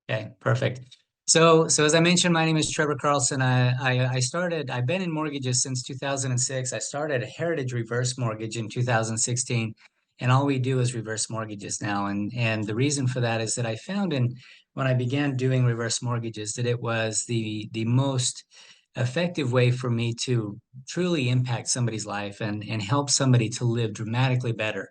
Okay, perfect. So as I mentioned, my name is Trevor Carlson. I've been in mortgages since 2006. I started a Heritage Reverse Mortgage in 2016, and all we do is reverse mortgages now. And the reason for that is that I found when I began doing reverse mortgages that it was the most effective way for me to truly impact somebody's life and help somebody to live dramatically better.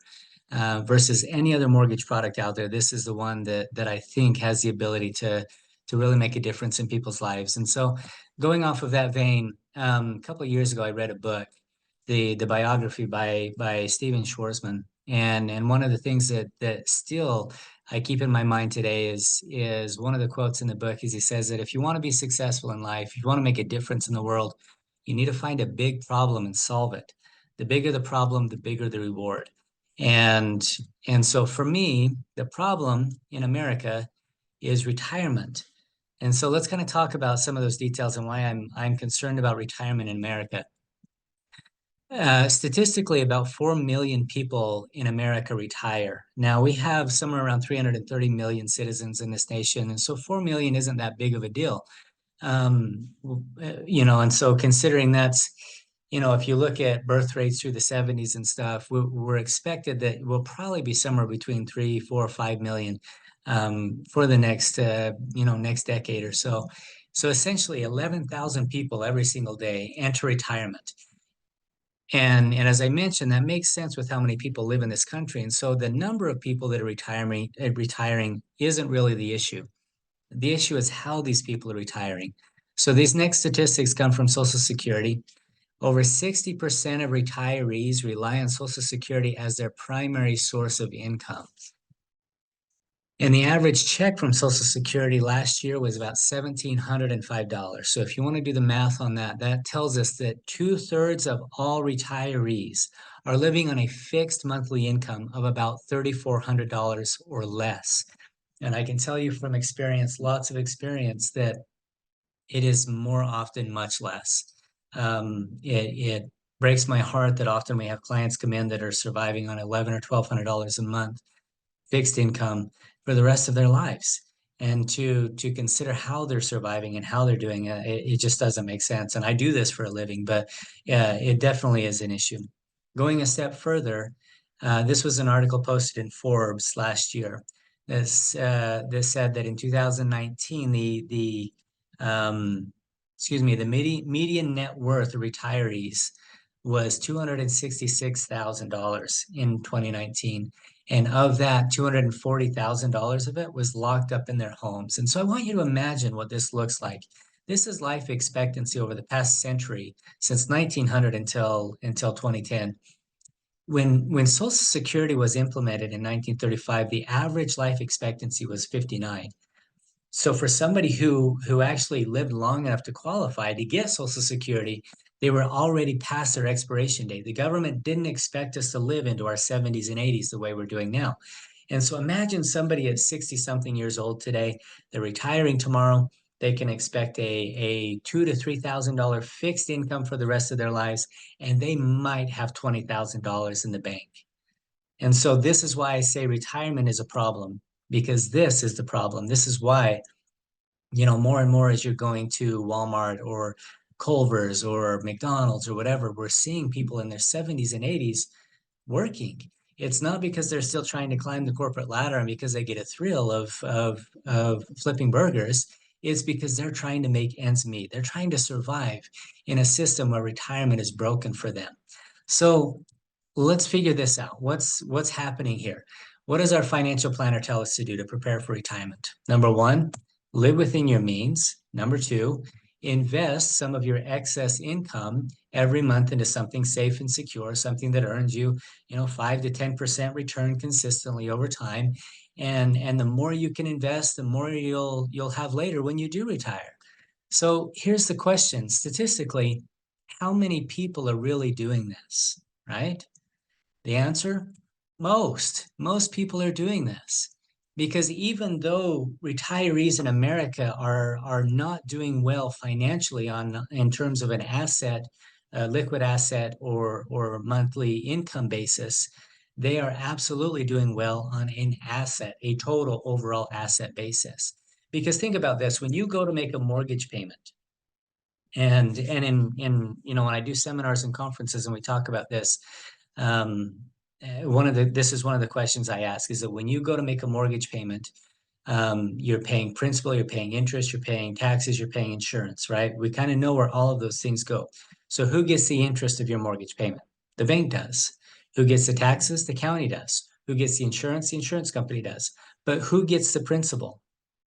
Versus any other mortgage product out there. This is the one that I think has the ability to really make a difference in people's lives. And so, going off of that vein, a couple of years ago, I read a book, the biography by Steven Schwarzman, and one of the things that still I keep in my mind today is one of the quotes in the book is he says that if you want to be successful in life, if you want to make a difference in the world, you need to find a big problem and solve it. The bigger the problem, the bigger the reward. And so for me, the problem in America is retirement. And so let's kind of talk about some of those details and why I'm concerned about retirement in America. Statistically, about 4 million people in America retire. Now, we have somewhere around 330 million citizens in this nation, and so 4 million isn't that big of a deal. And so considering that's, if you look at birth rates through the 70s and stuff, we're expected that we'll probably be somewhere between 3, 4, 5 million for the next, next decade or so. So essentially 11,000 people every single day enter retirement. And as I mentioned, that makes sense with how many people live in this country. And so the number of people that are retiring isn't really the issue. The issue is how these people are retiring. So these next statistics come from Social Security. Over 60% of retirees rely on Social Security as their primary source of income. And the average check from Social Security last year was about $1,705. So if you want to do the math on that, that tells us that 2/3 of all retirees are living on a fixed monthly income of about $3,400 or less. And I can tell you from experience, lots of experience, that it is more often much less. It breaks my heart that often we have clients come in that are surviving on $1,100 or $1,200 a month fixed income for the rest of their lives. And to consider how they're surviving and how they're doing it, it just doesn't make sense. And I do this for a living, but it definitely is an issue. Going a step further, this was an article posted in Forbes last year. This said that in 2019, the median net worth of retirees was $266,000 in 2019. And of that, $240,000 of it was locked up in their homes. And so I want you to imagine what this looks like. This is life expectancy over the past century, since 1900 until 2010. When Social Security was implemented in 1935, the average life expectancy was 59. So for somebody who actually lived long enough to qualify to get Social Security, they were already past their expiration date. The government didn't expect us to live into our 70s and 80s the way we're doing now. And so imagine somebody at 60-something years old today, they're retiring tomorrow, they can expect a $2,000 to $3,000 fixed income for the rest of their lives, and they might have $20,000 in the bank. And so this is why I say retirement is a problem, because this is the problem. This is why, more and more as you're going to Walmart or Culver's or McDonald's or whatever, we're seeing people in their 70s and 80s working. It's not because they're still trying to climb the corporate ladder and because they get a thrill of flipping burgers. It's because they're trying to make ends meet. They're trying to survive in a system where retirement is broken for them. So let's figure this out. What's happening here? What does our financial planner tell us to do to prepare for retirement? Number one, live within your means. Number two, invest some of your excess income every month into something safe and secure, something that earns you, 5 to 10% return consistently over time. And the more you can invest, the more you'll have later when you do retire. So here's the question. Statistically, how many people are really doing this, right? The answer, most people are doing this. Because even though retirees in America are not doing well financially in terms of an asset liquid asset or monthly income basis, they are absolutely doing well on an asset, a total overall asset basis. Because think about this, when you go to make a mortgage payment, and in you know, when I do seminars and conferences and we talk about this, this is one of the questions I ask, is that when you go to make a mortgage payment, you're paying principal, you're paying interest, you're paying taxes, you're paying insurance, right? We kind of know where all of those things go. So who gets the interest of your mortgage payment? The bank does. Who gets the taxes? The county does. Who gets the insurance? The insurance company does. But who gets the principal?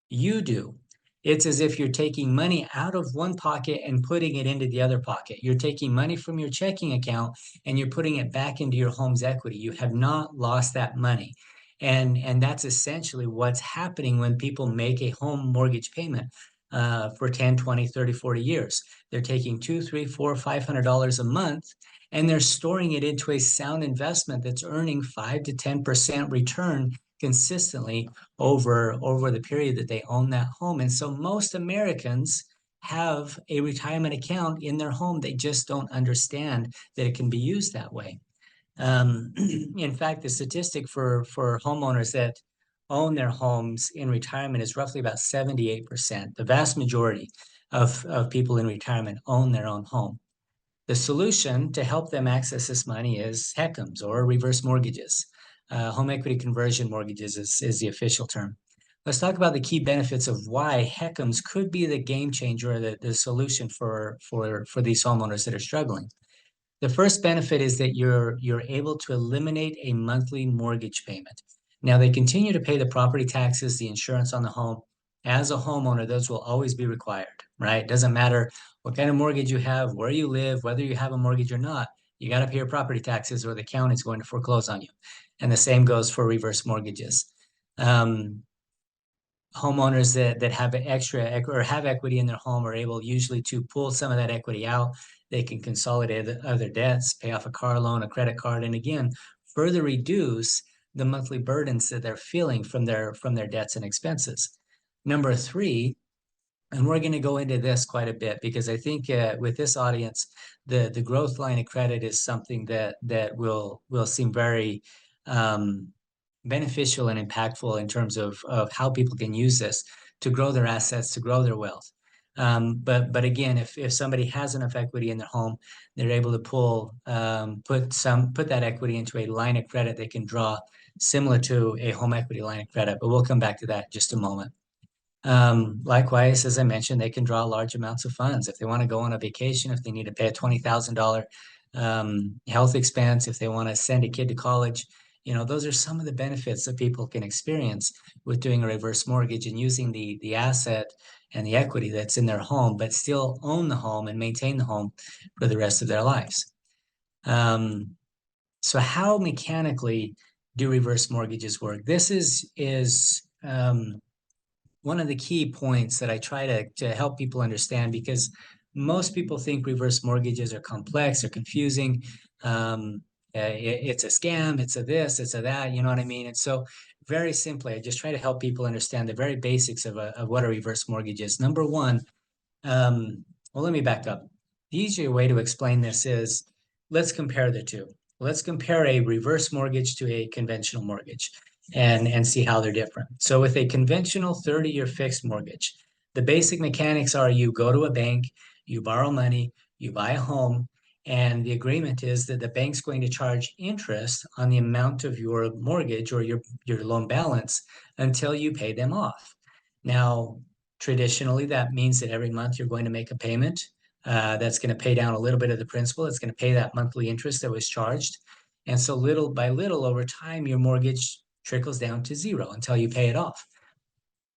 You do. It's as if you're taking money out of one pocket and putting it into the other pocket. You're taking money from your checking account and you're putting it back into your home's equity. You have not lost that money. And that's essentially what's happening when people make a home mortgage payment for 10, 20, 30, 40 years. They're taking $200, $300, $400, $500 a month, and they're storing it into a sound investment that's earning 5 to 10% return consistently over the period that they own that home. And so most Americans have a retirement account in their home. They just don't understand that it can be used that way. In fact, the statistic for homeowners that own their homes in retirement is roughly about 78%. The vast majority of people in retirement own their own home. The solution to help them access this money is HECMs, or reverse mortgages. Home equity conversion mortgages is the official term. Let's talk about the key benefits of why HECMs could be the game changer, or the solution for these homeowners that are struggling. The first benefit is that you're able to eliminate a monthly mortgage payment. Now, they continue to pay the property taxes, the insurance on the home. As a homeowner, those will always be required, right? It doesn't matter what kind of mortgage you have, where you live, whether you have a mortgage or not, you got to pay your property taxes or the county is going to foreclose on you. And the same goes for reverse mortgages. Homeowners that have extra or have equity in their home are able usually to pull some of that equity out. They can consolidate other debts, pay off a car loan, a credit card, and again, further reduce the monthly burdens that they're feeling from their debts and expenses. Number three, and we're going to go into this quite a bit because I think with this audience, the growth line of credit is something that will seem very beneficial and impactful in terms of how people can use this to grow their assets, to grow their wealth. But again, if somebody has enough equity in their home, they're able to put that equity into a line of credit they can draw, similar to a home equity line of credit. But we'll come back to that in just a moment. Likewise, as I mentioned, they can draw large amounts of funds if they want to go on a vacation, if they need to pay a $20,000 health expense, if they want to send a kid to college. You know, those are some of the benefits that people can experience with doing a reverse mortgage and using the asset and the equity that's in their home, but still own the home and maintain the home for the rest of their lives. So how mechanically do reverse mortgages work? This is one of the key points that I try to help people understand, because most people think reverse mortgages are complex or confusing. It's a scam, it's a this, it's a that, you know what I mean? And so very simply, I just try to help people understand the very basics of what a reverse mortgage is. Number one, well, let me back up. The easier way to explain this is, let's compare the two. Let's compare a reverse mortgage to a conventional mortgage and see how they're different. So with a conventional 30-year fixed mortgage, the basic mechanics are you go to a bank, you borrow money, you buy a home, and the agreement is that the bank's going to charge interest on the amount of your mortgage or your loan balance until you pay them off. Now, traditionally, that means that every month you're going to make a payment that's going to pay down a little bit of the principal. It's going to pay that monthly interest that was charged. And so little by little over time, your mortgage trickles down to zero until you pay it off.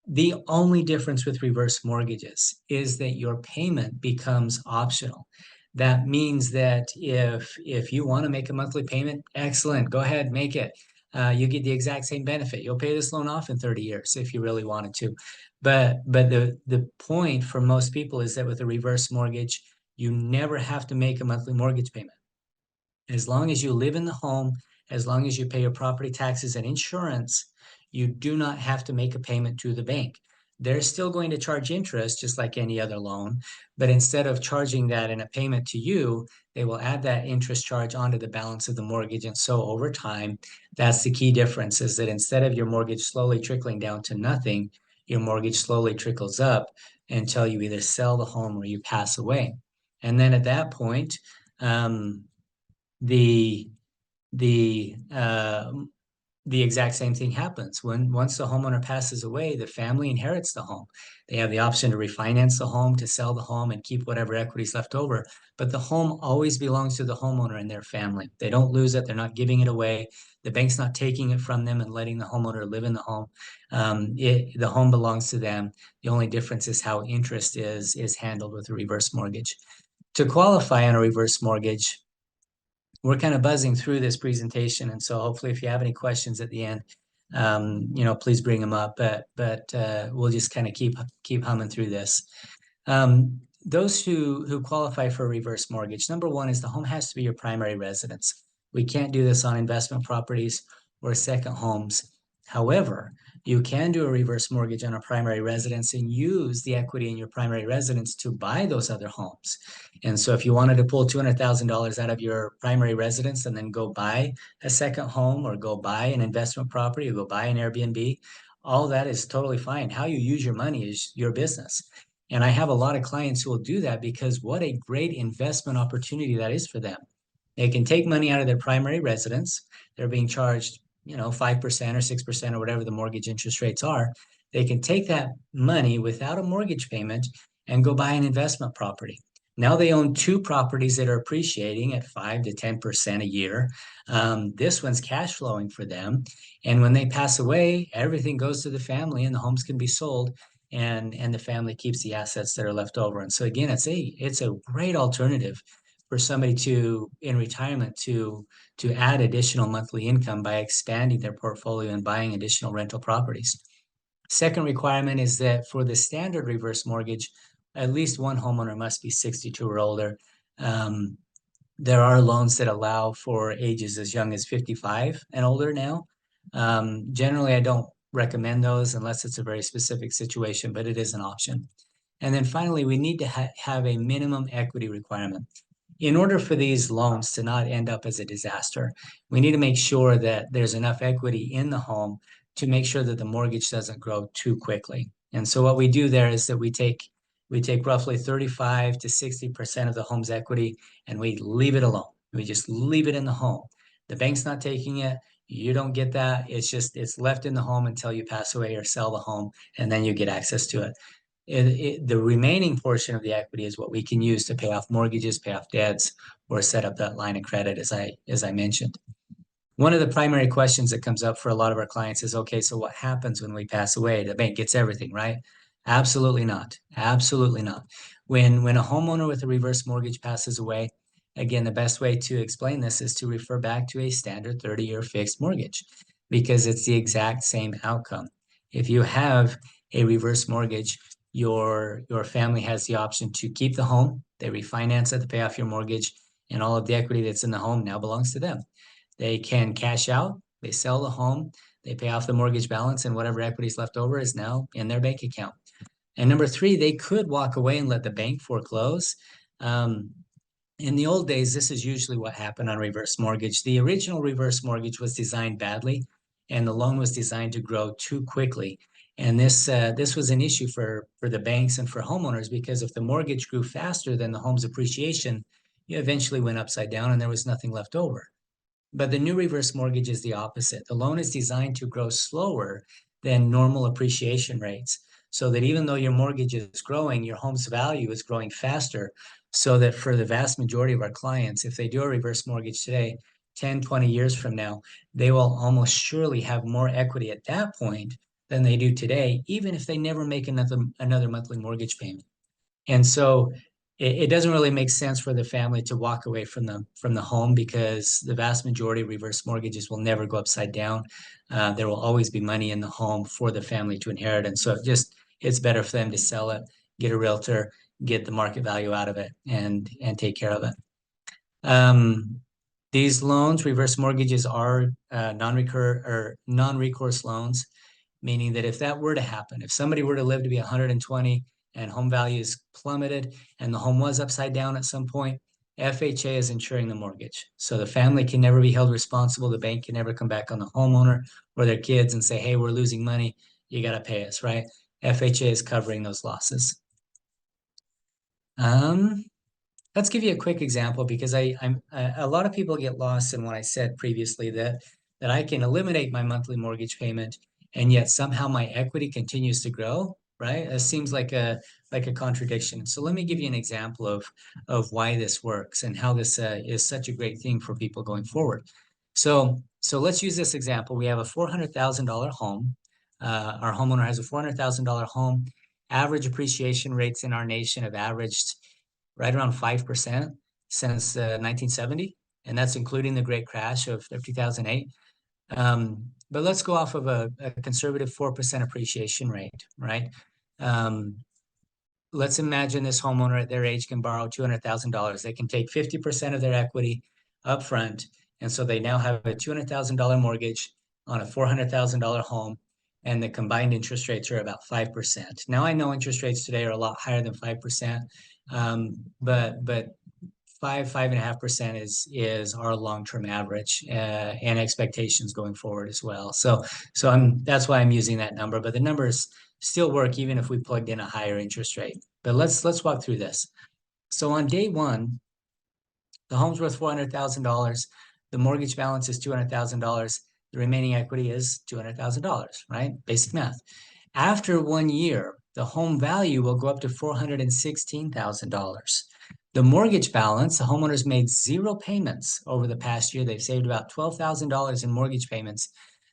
The only difference with reverse mortgages is that your payment becomes optional. That means that if you want to make a monthly payment, excellent, go ahead, make it. You get the exact same benefit. You'll pay this loan off in 30 years if you really wanted to. But the point for most people is that with a reverse mortgage, you never have to make a monthly mortgage payment. As long as you live in the home, as long as you pay your property taxes and insurance, you do not have to make a payment to the bank. they're still going to charge interest just like any other loan, but instead of charging that in a payment to you, they will add that interest charge onto the balance of the mortgage. And so over time, that's the key difference, is that instead of your mortgage slowly trickling down to nothing, your mortgage slowly trickles up until you either sell the home or you pass away. And then at that point, the exact same thing happens. Once the homeowner passes away, the family inherits the home. They have the option to refinance the home, to sell the home and keep whatever equity is left over. But the home always belongs to the homeowner and their family. They don't lose it. They're not giving it away. The bank's not taking it from them and letting the homeowner live in the home. The home belongs to them. The only difference is how interest is handled with a reverse mortgage. To qualify on a reverse mortgage, we're kind of buzzing through this presentation, and so hopefully if you have any questions at the end, please bring them up, but we'll just kind of keep humming through this. Those who qualify for a reverse mortgage, number one is the home has to be your primary residence. We can't do this on investment properties or second homes. However, you can do a reverse mortgage on a primary residence and use the equity in your primary residence to buy those other homes. And so if you wanted to pull $200,000 out of your primary residence and then go buy a second home or go buy an investment property or go buy an Airbnb, all that is totally fine. How you use your money is your business. And I have a lot of clients who will do that because what a great investment opportunity that is for them. They can take money out of their primary residence. They're being charged 5% or 6% or whatever the mortgage interest rates are. They can take that money without a mortgage payment and go buy an investment property. Now they own two properties that are appreciating at 5 to 10% a year. This one's cash flowing for them. And when they pass away, everything goes to the family and the homes can be sold, and the family keeps the assets that are left over. And so again, it's a great alternative for somebody in retirement to add additional monthly income by expanding their portfolio and buying additional rental properties. Second requirement is that for the standard reverse mortgage, at least one homeowner must be 62 or older. There are loans that allow for ages as young as 55 and older now. Generally, I don't recommend those unless it's a very specific situation, but it is an option. And then finally, we need to have a minimum equity requirement. In order for these loans to not end up as a disaster, we need to make sure that there's enough equity in the home to make sure that the mortgage doesn't grow too quickly. And so what we do there is that we take roughly 35 to 60% of the home's equity and we leave it alone. We just leave it in the home. The bank's not taking it. You don't get that. It's left in the home until you pass away or sell the home, and then you get access to it. The remaining portion of the equity is what we can use to pay off mortgages, pay off debts, or set up that line of credit, as I mentioned. One of the primary questions that comes up for a lot of our clients is, okay, so what happens when we pass away? The bank gets everything, right? Absolutely not. Absolutely not. When a homeowner with a reverse mortgage passes away, again, the best way to explain this is to refer back to a standard 30-year fixed mortgage, because it's the exact same outcome. If you have a reverse mortgage, your family has the option to keep the home. They refinance it to pay off your mortgage, and all of the equity that's in the home now belongs to them. They can cash out, they sell the home, they pay off the mortgage balance, and whatever equity is left over is now in their bank account. And number three, they could walk away and let the bank foreclose. In the old days, this is usually what happened on reverse mortgage. The original reverse mortgage was designed badly, and the loan was designed to grow too quickly. And this was an issue for the banks and for homeowners, because if the mortgage grew faster than the home's appreciation, you eventually went upside down and there was nothing left over. But the new reverse mortgage is the opposite. The loan is designed to grow slower than normal appreciation rates, so that even though your mortgage is growing, your home's value is growing faster, so that for the vast majority of our clients, if they do a reverse mortgage today, 10, 20 years from now, they will almost surely have more equity at that point than they do today, even if they never make another monthly mortgage payment. And so it doesn't really make sense for the family to walk away from the home, because the vast majority of reverse mortgages will never go upside down. There will always be money in the home for the family to inherit. And so it's better for them to sell it, get a realtor, get the market value out of it, and take care of it. These loans, reverse mortgages, are non-recourse loans. meaning that if that were to happen, if somebody were to live to be 120 and home values plummeted and the home was upside down at some point, FHA is insuring the mortgage. So the family can never be held responsible. The bank can never come back on the homeowner or their kids and say, hey, we're losing money. You got to pay us, right? FHA is covering those losses. Let's give you a quick example because a lot of people get lost in what I said previously that I can eliminate my monthly mortgage payment and yet somehow my equity continues to grow, right? It seems like a contradiction. So let me give you an example of why this works and how this is such a great thing for people going forward. So let's use this example. We have a $400,000 home. Our homeowner has a $400,000 home. Average appreciation rates in our nation have averaged right around 5% since 1970, and that's including the great crash of 2008. But let's go off of a conservative 4% appreciation rate, right? Let's imagine this homeowner at their age can borrow $200,000. They can take 50% of their equity up front, and so they now have a $200,000 mortgage on a $400,000 home, and the combined interest rates are about 5%. Now, I know interest rates today are a lot higher than 5%, but 5.5% is our long-term average and expectations going forward as well. So that's why I'm using that number, but the numbers still work even if we plugged in a higher interest rate. But let's walk through this. So on day one, the home's worth $400,000. The mortgage balance is $200,000. The remaining equity is $200,000, right? Basic math. After 1 year, the home value will go up to $416,000. The mortgage balance, the homeowners made 0 payments over the past year. They've saved about $12,000 in mortgage payments.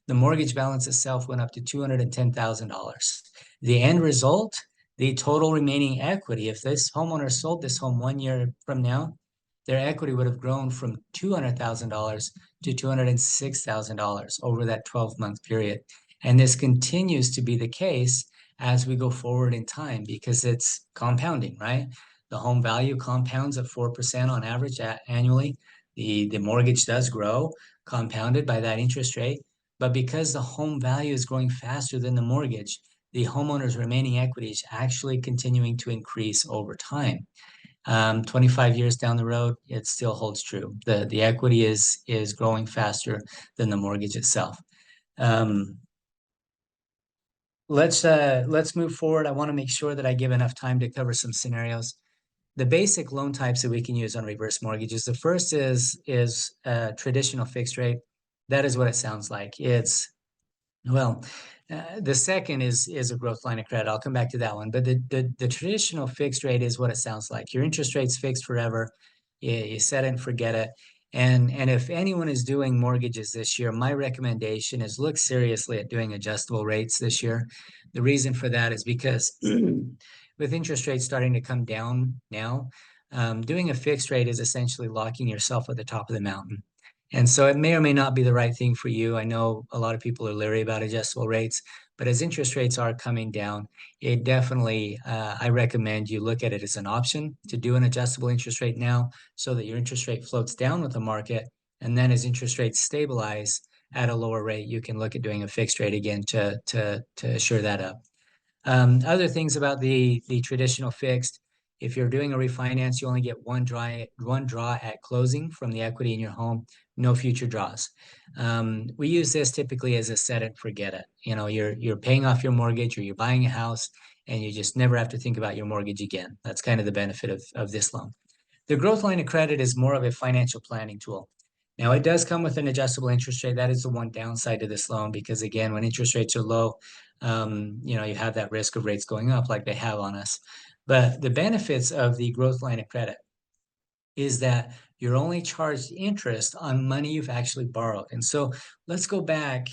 The mortgage balance itself went up to $210,000. The end result, the total remaining equity, if this homeowner sold this home 1 year from now, their equity would have grown from $200,000 to $206,000 over that 12-month period. And this continues to be the case as we go forward in time because it's compounding, right? The home value compounds at 4% on average annually. The mortgage does grow, compounded by that interest rate. But because the home value is growing faster than the mortgage, the homeowner's remaining equity is actually continuing to increase over time. 25 years down the road, it still holds true. The equity is growing faster than the mortgage itself. Let's move forward. I want to make sure that I give enough time to cover some scenarios. The basic loan types that we can use on reverse mortgages. The first is traditional fixed rate. That is what it sounds like. The second is a growth line of credit. I'll come back to that one. But the traditional fixed rate is what it sounds like. Your interest rate's fixed forever. You set it and forget it. And if anyone is doing mortgages this year, my recommendation is look seriously at doing adjustable rates this year. The reason for that is because with interest rates starting to come down now, doing a fixed rate is essentially locking yourself at the top of the mountain. And so it may or may not be the right thing for you. I know a lot of people are leery about adjustable rates, but as interest rates are coming down, it definitely, I recommend you look at it as an option to do an adjustable interest rate now so that your interest rate floats down with the market. And then as interest rates stabilize at a lower rate, you can look at doing a fixed rate again to assure that up. Other things about the traditional fixed, if you're doing a refinance, you only get one draw at closing from the equity in your home, no future draws. We use this typically as a set it and forget it. You know, you're paying off your mortgage or you're buying a house and you just never have to think about your mortgage again. That's kind of the benefit of this loan. The growth line of credit is more of a financial planning tool. Now, it does come with an adjustable interest rate. That is the one downside to this loan because, again, when interest rates are low, you have that risk of rates going up like they have on us. But the benefits of the growth line of credit is that you're only charged interest on money you've actually borrowed. And so let's go back,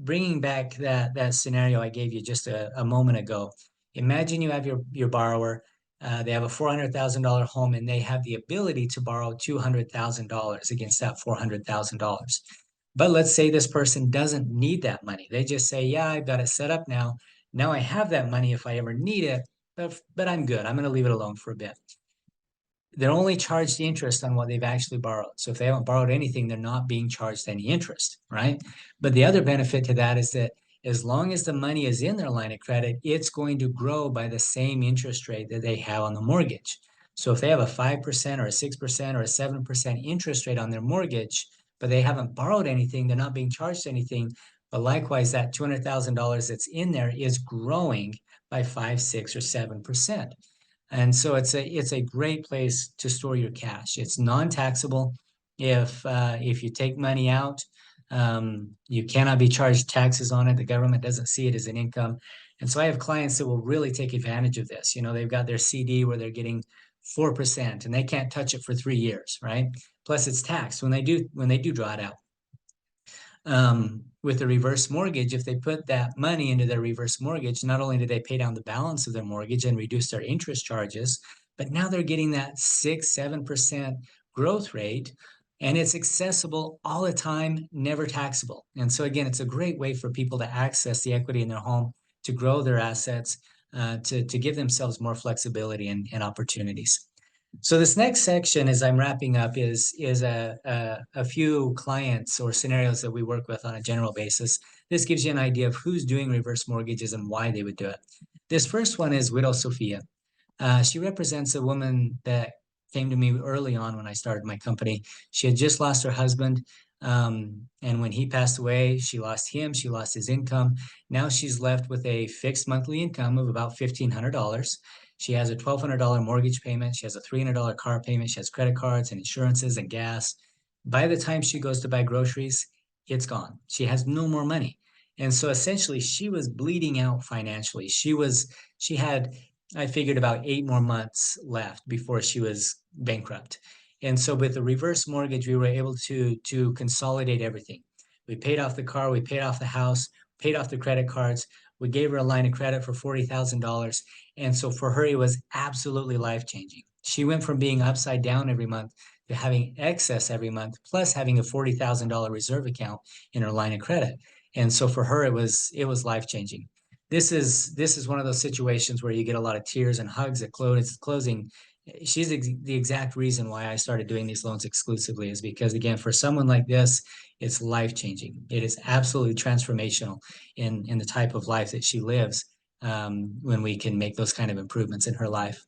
bringing back that scenario I gave you just a moment ago. Imagine you have your borrower, they have a $400,000 home and they have the ability to borrow $200,000 against that $400,000. But let's say this person doesn't need that money. They just say, yeah, I've got it set up now. Now I have that money if I ever need it, but I'm good. I'm going to leave it alone for a bit. They're only charged interest on what they've actually borrowed. So if they haven't borrowed anything, they're not being charged any interest, right? But the other benefit to that is that as long as the money is in their line of credit, it's going to grow by the same interest rate that they have on the mortgage. So if they have a 5% or a 6% or a 7% interest rate on their mortgage, but they haven't borrowed anything, they're not being charged anything. But likewise, that $200,000 that's in there is growing by 5, 6, or 7%. And so it's a great place to store your cash. It's non-taxable. If you take money out, you cannot be charged taxes on it. The government doesn't see it as an income. And so I have clients that will really take advantage of this. You know, they've got their CD where they're getting 4% and they can't touch it for 3 years, right? Plus it's taxed when they do draw it out. With the reverse mortgage, if they put that money into their reverse mortgage, not only do they pay down the balance of their mortgage and reduce their interest charges, but now they're getting that 6, 7% growth rate, and it's accessible all the time, never taxable. And so again, it's a great way for people to access the equity in their home, to grow their assets, to give themselves more flexibility and opportunities. So this next section, as I'm wrapping up, is a few clients or scenarios that we work with on a general basis. This gives you an idea of who's doing reverse mortgages and why they would do it. This first one is Widow Sophia. She represents a woman that came to me early on when I started my company. She had just lost her husband. And when he passed away, she lost him, she lost his income. Now she's left with a fixed monthly income of about $1,500. She has a $1,200 mortgage payment. She has a $300 car payment. She has credit cards and insurances and gas. By the time she goes to buy groceries, it's gone. She has no more money. And so essentially she was bleeding out financially. She had, I figured, about 8 more months left before she was bankrupt. And so with the reverse mortgage, we were able to consolidate everything. We paid off the car, we paid off the house, paid off the credit cards. We gave her a line of credit for $40,000. And so for her, it was absolutely life-changing. She went from being upside down every month to having excess every month, plus having a $40,000 reserve account in her line of credit. And so for her, it was life-changing. This is one of those situations where you get a lot of tears and hugs at closing. She's the exact reason why I started doing these loans exclusively, is because, again, for someone like this, it's life-changing. It is absolutely transformational in the type of life that she lives when we can make those kind of improvements in her life.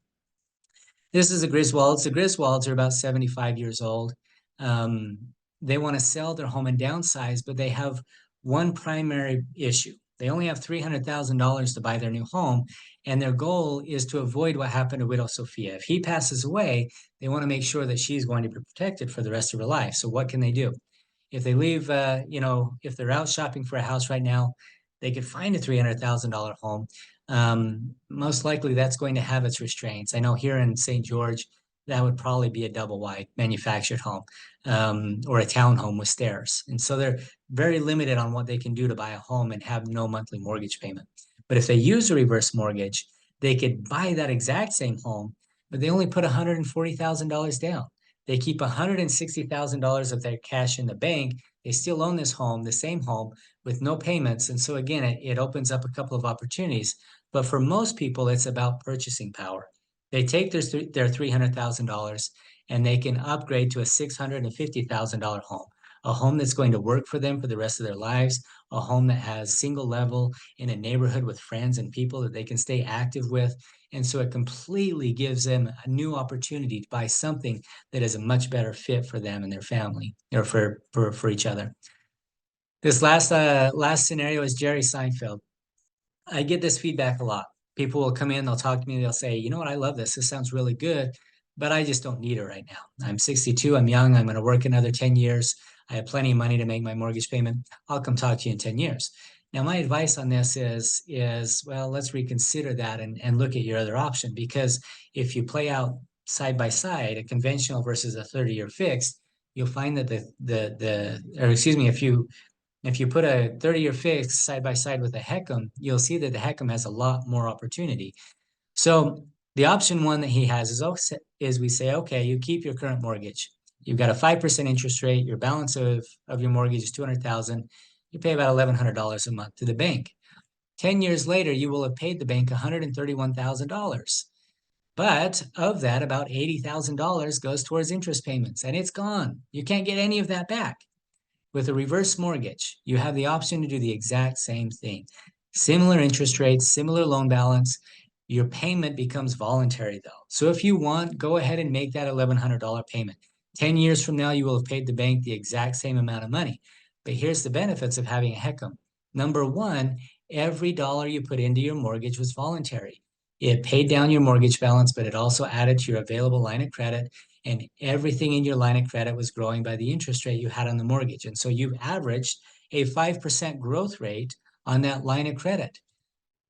This is the Griswolds. The Griswolds are about 75 years old. They want to sell their home and downsize, but they have one primary issue. They only have $300,000 to buy their new home, and their goal is to avoid what happened to Widow Sophia. If he passes away, they want to make sure that she's going to be protected for the rest of her life. So what can they do? If they leave, if they're out shopping for a house right now, they could find a $300,000 home. Most likely that's going to have its restraints. I know here in St. George, that would probably be a double wide manufactured home or a townhome with stairs. And so they're very limited on what they can do to buy a home and have no monthly mortgage payment. But if they use a reverse mortgage, they could buy that exact same home, but they only put $140,000 down. They keep $160,000 of their cash in the bank. They still own this home, the same home, with no payments. And so again, it opens up a couple of opportunities. But for most people, it's about purchasing power. They take their $300,000 and they can upgrade to a $650,000 home, a home that's going to work for them for the rest of their lives, a home that has single level in a neighborhood with friends and people that they can stay active with. And so it completely gives them a new opportunity to buy something that is a much better fit for them and their family, or for each other. This last scenario is Jerry Seinfeld. I get this feedback a lot. People will come in, they'll talk to me, they'll say, you know what, I love this. This sounds really good, but I just don't need it right now. I'm 62, I'm young, I'm going to work another 10 years. I have plenty of money to make my mortgage payment. I'll come talk to you in 10 years. Now, my advice on this is well, let's reconsider that and look at your other option, because if you play out side by side, a conventional versus a 30-year fixed, you'll find that if you put a 30-year fix side by side with a HECM, you'll see that the HECM has a lot more opportunity. So the option one that he has is we say, okay, you keep your current mortgage. You've got a 5% interest rate. Your balance of your mortgage is $200,000. You pay about $1,100 a month to the bank. 10 years later, you will have paid the bank $131,000. But of that, about $80,000 goes towards interest payments, and it's gone. You can't get any of that back. With a reverse mortgage, you have the option to do the exact same thing. Similar interest rates, similar loan balance. Your payment becomes voluntary though. So if you want, go ahead and make that $1,100 payment. 10 years from now, you will have paid the bank the exact same amount of money. But here's the benefits of having a HECM. Number one, every dollar you put into your mortgage was voluntary. It paid down your mortgage balance, but it also added to your available line of credit, and everything in your line of credit was growing by the interest rate you had on the mortgage. And so you've averaged a 5% growth rate on that line of credit.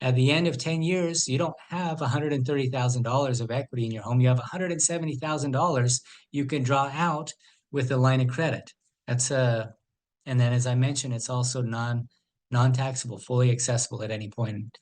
At the end of 10 years, you don't have $130,000 of equity in your home. You have $170,000 you can draw out with the line of credit. That's and then as I mentioned, it's also non-taxable, fully accessible at any point.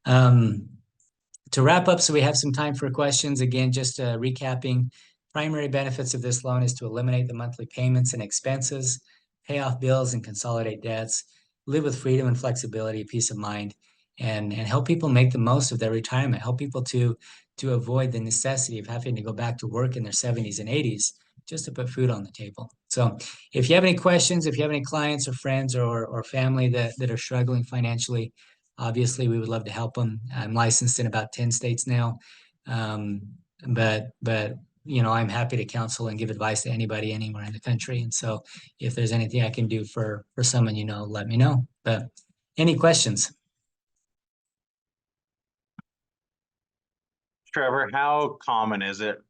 To wrap up, so we have some time for questions. Again, just recapping, primary benefits of this loan is to eliminate the monthly payments and expenses, pay off bills and consolidate debts, live with freedom and flexibility, peace of mind, and help people make the most of their retirement, help people to avoid the necessity of having to go back to work in their 70s and 80s just to put food on the table. So if you have any questions, if you have any clients or friends or family that are struggling financially, obviously we would love to help them. I'm licensed in about 10 states now. But you know, I'm happy to counsel and give advice to anybody anywhere in the country. And so if there's anything I can do for someone, you know, let me know. But any questions? Trevor, how common is it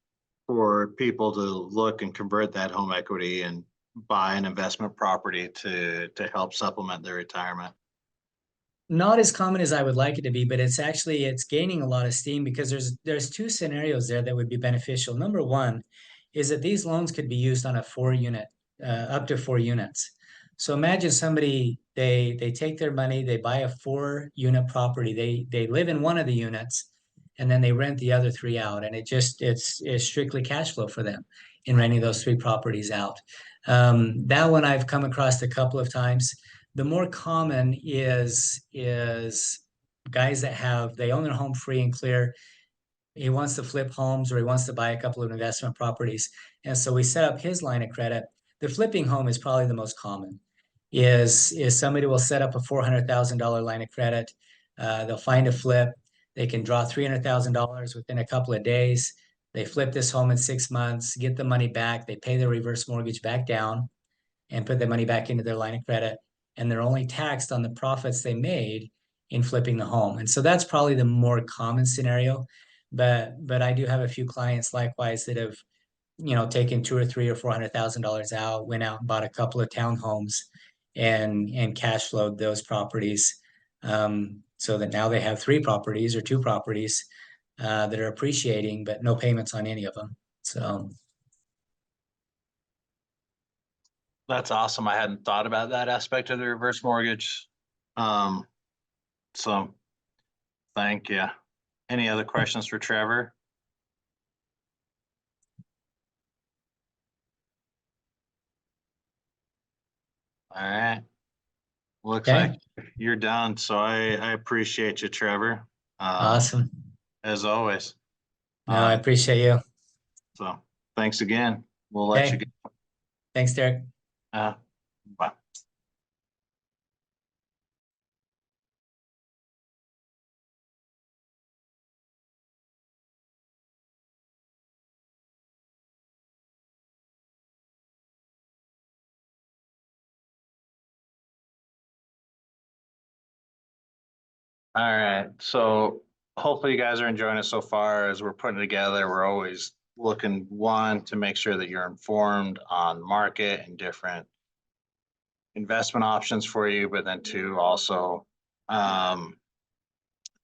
for people to look and convert that home equity and buy an investment property to help supplement their retirement? Not as common as I would like it to be, but it's gaining a lot of steam because there's two scenarios there that would be beneficial. Number one is that these loans could be used on a 4-unit, up to 4 units. So imagine somebody, they take their money, they buy a 4-unit property, they live in one of the units, and then they rent the other 3 out, and it's strictly cash flow for them in renting those 3 properties out. That one I've come across a couple of times. The more common is guys that they own their home free and clear. He wants to flip homes or he wants to buy a couple of investment properties. And so we set up his line of credit. The flipping home is probably the most common. Is somebody will set up a $400,000 line of credit. They'll find a flip. They can draw $300,000 within a couple of days. They flip this home in 6 months, get the money back. They pay their reverse mortgage back down and put the money back into their line of credit. And they're only taxed on the profits they made in flipping the home. And so that's probably the more common scenario. But I do have a few clients likewise that have, you know, taken $200,000 or $300,000 or $400,000 out, went out and bought a couple of townhomes and cash flowed those properties. So that now they have 3 properties or 2 properties that are appreciating, but no payments on any of them. So That's awesome. I hadn't thought about that aspect of the reverse mortgage. So thank you. Any other questions for Trevor? All right. Looks Okay. like you're done. So I appreciate you, Trevor. Awesome. As always. No, I appreciate you. So thanks again. We'll let you Okay. go. Thanks, Derek. Bye. All right, so hopefully you guys are enjoying it so far as we're putting it together. We're always looking, one, to make sure that you're informed on market and different investment options for you, but then two, also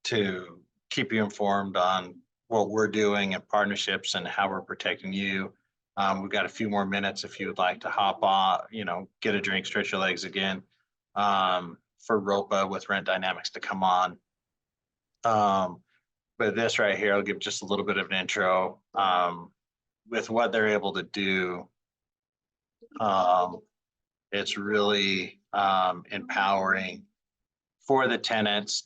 to keep you informed on what we're doing and partnerships and how we're protecting you. We've got a few more minutes if you would like to hop on, you know, get a drink, stretch your legs again, for Ropa with Rent Dynamics to come on. But this right here, I'll give just a little bit of an intro. With what they're able to do, it's really empowering for the tenants,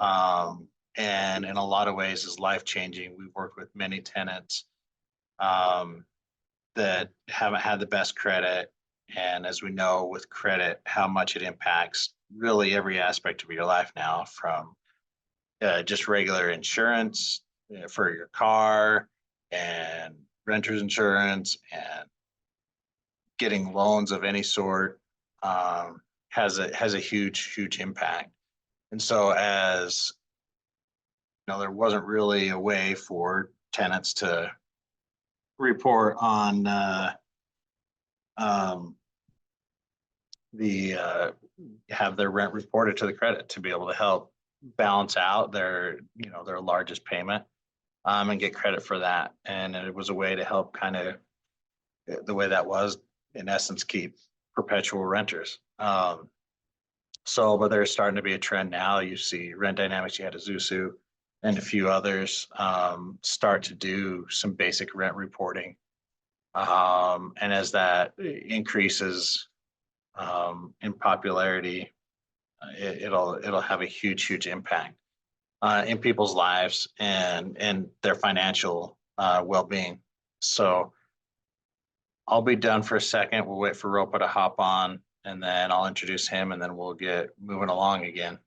and in a lot of ways is life-changing. We've worked with many tenants that haven't had the best credit, And as we know with credit, how much it impacts really every aspect of your life now, from just regular insurance for your car and renter's insurance and getting loans of any sort, has a huge impact. And so as there wasn't really a way for tenants to report on the have their rent reported to the credit to be able to help balance out their their largest payment, and get credit for that. And it was a way to help kind of, the way that was in essence, keep perpetual renters. But there's starting to be a trend now. You see Rent Dynamics, you had Azusu, and a few others start to do some basic rent reporting. And as that increases in popularity, it'll have a huge impact in people's lives and their financial well-being. So I'll be done for a second. We'll wait for Ropa to hop on, and then I'll introduce him, and then we'll get moving along again.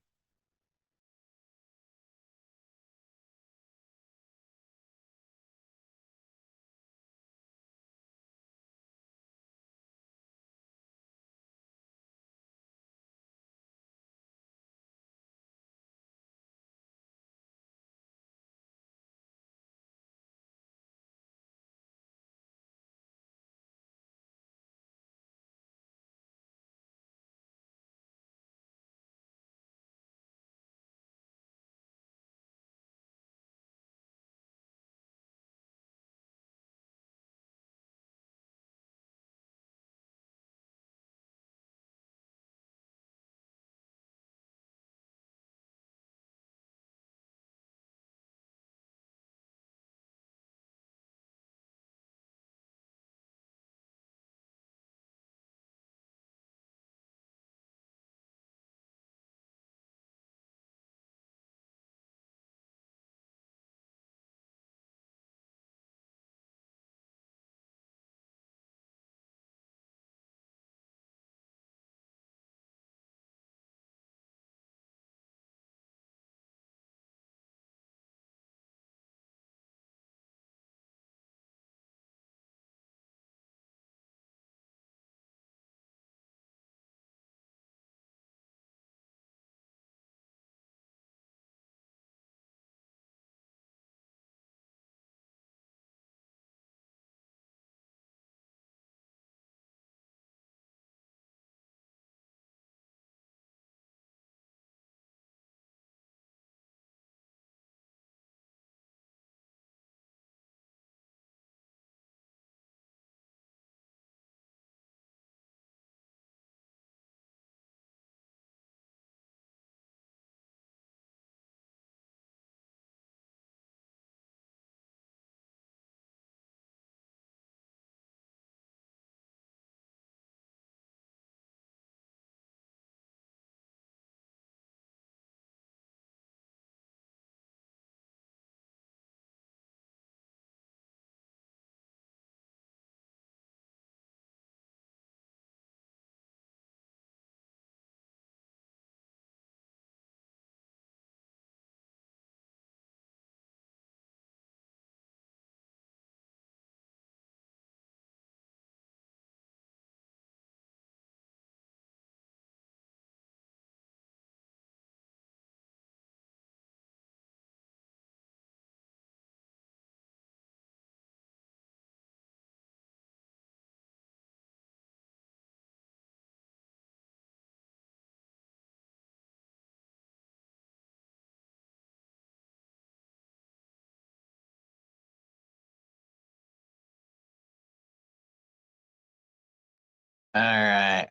All right.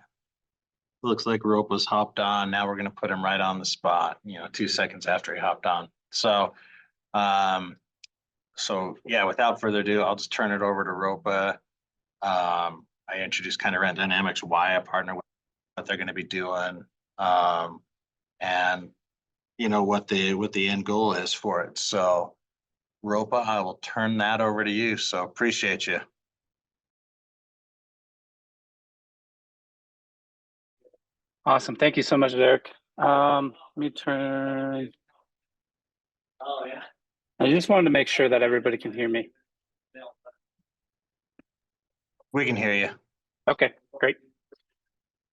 Looks like Ropa's hopped on. Now we're going to put him right on the spot, 2 seconds after he hopped on. Um, so yeah, without further ado, I'll just turn it over to Ropa. I introduced kind of Rent Dynamics, why I partner with what they're going to be doing, and what the end goal is for it. So Ropa, I will turn that over to you. So appreciate you. Awesome. Thank you so much, Derek. Let me turn. Oh, yeah. I just wanted to make sure that everybody can hear me. We can hear you. Okay, great.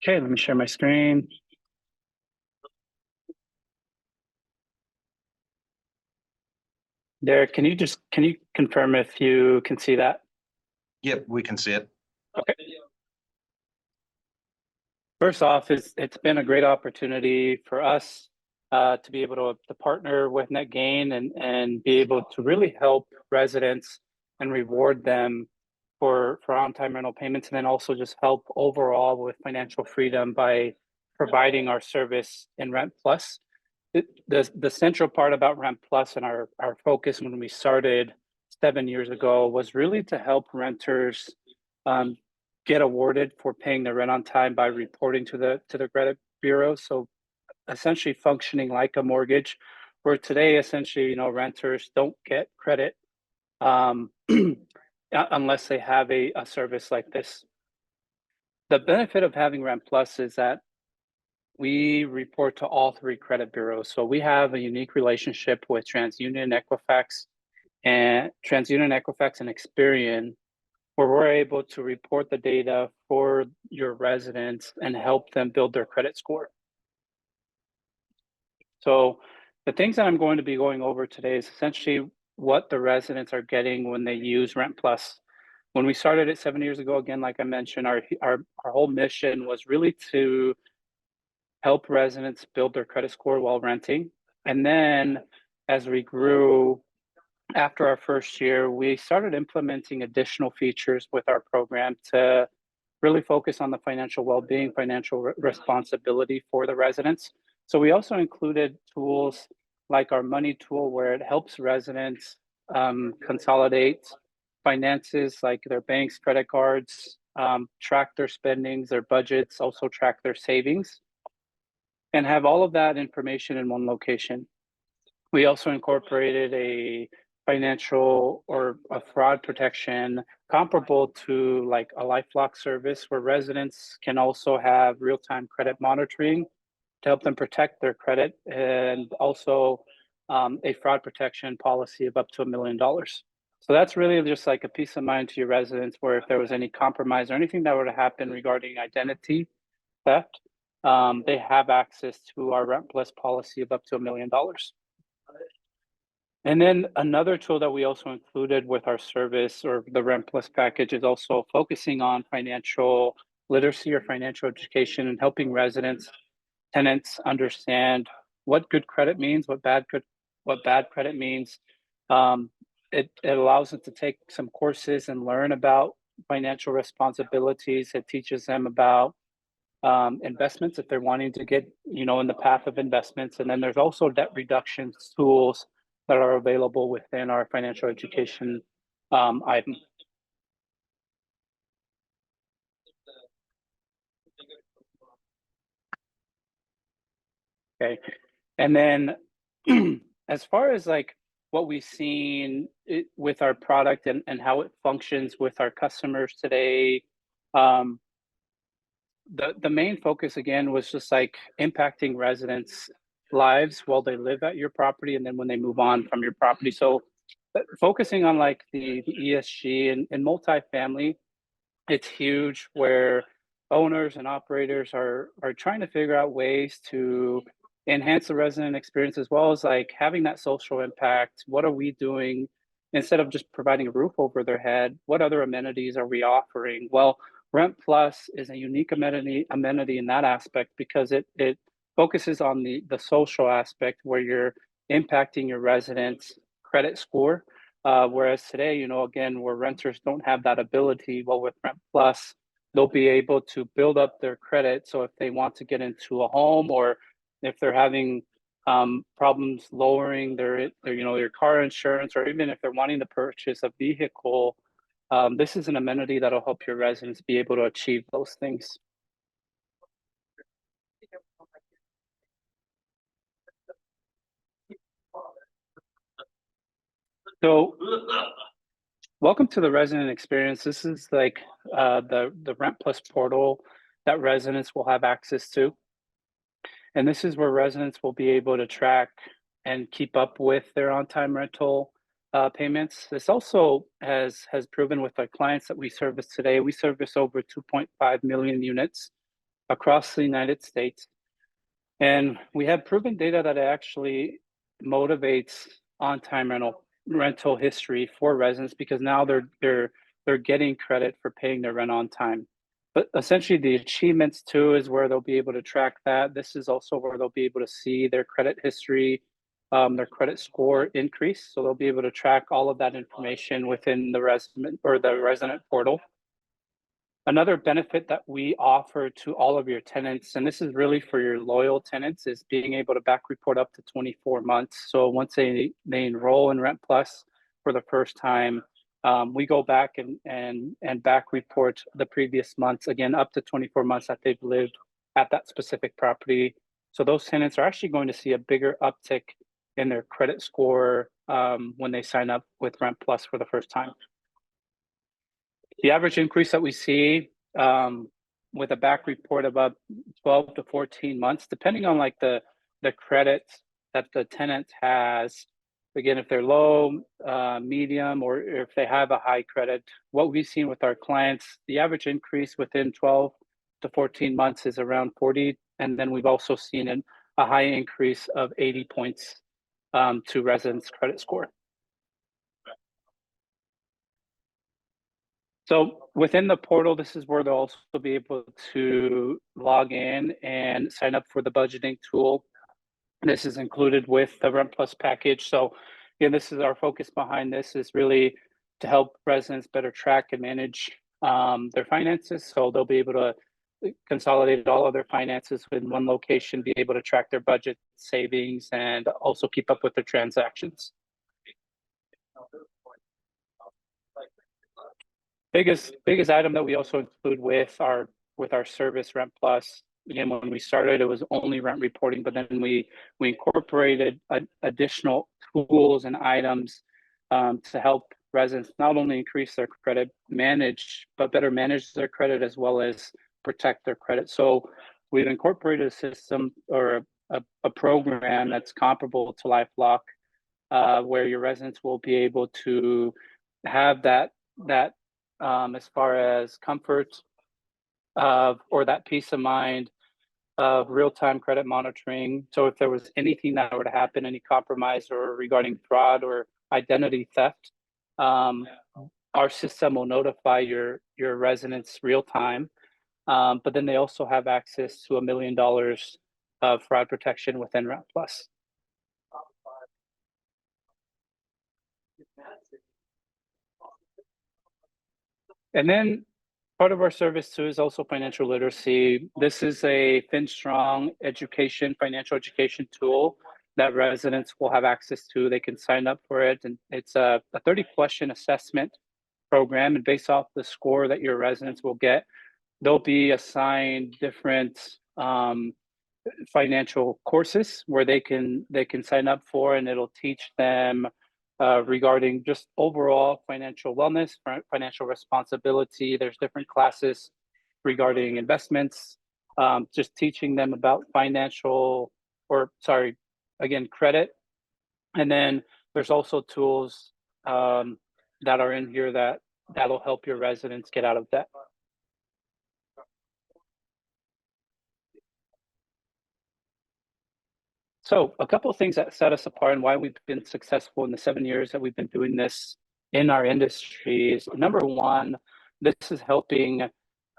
Okay, let me share my screen. Derek, can you confirm if you can see that? Yep, we can see it. Okay. First off, it's been a great opportunity for us to be able to partner with Netgain and be able to really help residents and reward them for on-time rental payments, and then also just help overall with financial freedom by providing our service in Rent Plus. The central part about Rent Plus and our focus when we started 7 years ago was really to help renters get awarded for paying their rent on time by reporting to the credit bureau. So essentially functioning like a mortgage, where today essentially renters don't get credit unless they have a service like this. The benefit of having Rent Plus is that we report to all 3 credit bureaus. So we have a unique relationship with TransUnion, Equifax, and Experian, where we're able to report the data for your residents and help them build their credit score. So the things that I'm going to be going over today is essentially what the residents are getting when they use Rent Plus. When we started it 7 years ago, again, like I mentioned, our whole mission was really to help residents build their credit score while renting. And then as we grew, after our first year, we started implementing additional features with our program to really focus on the financial well-being, financial responsibility for the residents. So we also included tools like our money tool, where it helps residents consolidate finances like their banks, credit cards, track their spendings, their budgets, also track their savings, and have all of that information in one location. We also incorporated a financial or a fraud protection comparable to like a LifeLock service, where residents can also have real-time credit monitoring to help them protect their credit, and also a fraud protection policy of up to $1 million. So that's really just like a peace of mind to your residents, where if there was any compromise or anything that were to happen regarding identity theft, they have access to our Rent Plus policy of up to $1 million. And then another tool that we also included with our service or the Rent Plus package is also focusing on financial literacy or financial education, and helping residents, tenants understand what good credit means, what bad credit means. It allows them to take some courses and learn about financial responsibilities. It teaches them about investments if they're wanting to get in the path of investments. And then there's also debt reduction tools that are available within our financial education item. Okay, and then as far as like what we've seen with our product and how it functions with our customers today, the main focus again was just like impacting residents' lives while they live at your property, and then when they move on from your property. So focusing on like the ESG and multifamily, it's huge, where owners and operators are trying to figure out ways to enhance the resident experience, as well as like having that social impact. What are we doing instead of just providing a roof over their head? What other amenities are we offering? Well, Rent Plus is a unique amenity in that aspect, because it focuses on the social aspect, where you're impacting your residents' credit score. Whereas today, again, where renters don't have that ability, well, with Rent Plus, they'll be able to build up their credit. So if they want to get into a home, or if they're having problems lowering their car insurance, or even if they're wanting to purchase a vehicle, this is an amenity that'll help your residents be able to achieve those things. So welcome to the resident experience. This is like the Rent Plus portal that residents will have access to. And this is where residents will be able to track and keep up with their on-time rental payments. This also has proven with our clients that we service today. We service over 2.5 million units across the United States. And we have proven data that it actually motivates on-time rental history for residents, because now they're getting credit for paying their rent on time. But essentially the achievements too is where they'll be able to track that. This is also where they'll be able to see their credit history, their credit score increase. So they'll be able to track all of that information within the resident portal. Another benefit that we offer to all of your tenants, and this is really for your loyal tenants, is being able to back report up to 24 months. So once they enroll in Rent Plus for the first time, we go back and back report the previous months, again, up to 24 months that they've lived at that specific property. So those tenants are actually going to see a bigger uptick in their credit score when they sign up with Rent Plus for the first time. The average increase that we see with a back report of about 12 to 14 months, depending on like the credit that the tenant has. Again, if they're low, medium, or if they have a high credit, what we've seen with our clients, the average increase within 12 to 14 months is around 40. And then we've also seen a high increase of 80 points to residents' credit score. So within the portal, this is where they'll also be able to log in and sign up for the budgeting tool. This is included with the Rent Plus package. So again, this is our focus behind this, is really to help residents better track and manage their finances. So they'll be able to consolidate all of their finances in one location, be able to track their budget, savings, and also keep up with their transactions. Biggest item that we also include with our service Rent Plus. Again, when we started, it was only rent reporting, but then we incorporated additional tools and items to help residents not only increase their credit, but better manage their credit as well as protect their credit. So we've incorporated a system or a program that's comparable to LifeLock, where your residents will be able to have that as far as comfort or that peace of mind of real-time credit monitoring. So if there was anything that were to happen, any compromise or regarding fraud or identity theft, our system will notify your residents real time. But then they also have access to $1 million of fraud protection within Rent Plus. And then part of our service too is also financial literacy. This is a FinStrong financial education tool that residents will have access to. They can sign up for it, and it's a 30-question assessment program. And based off the score that your residents will get, they'll be assigned different financial courses where they can sign up for, and it'll teach them regarding just overall financial wellness, financial responsibility. There's different classes regarding investments, just teaching them about credit. And then there's also tools that are in here that'll help your residents get out of debt. So a couple of things that set us apart and why we've been successful in the 7 years that we've been doing this in our industry is, number one, this is helping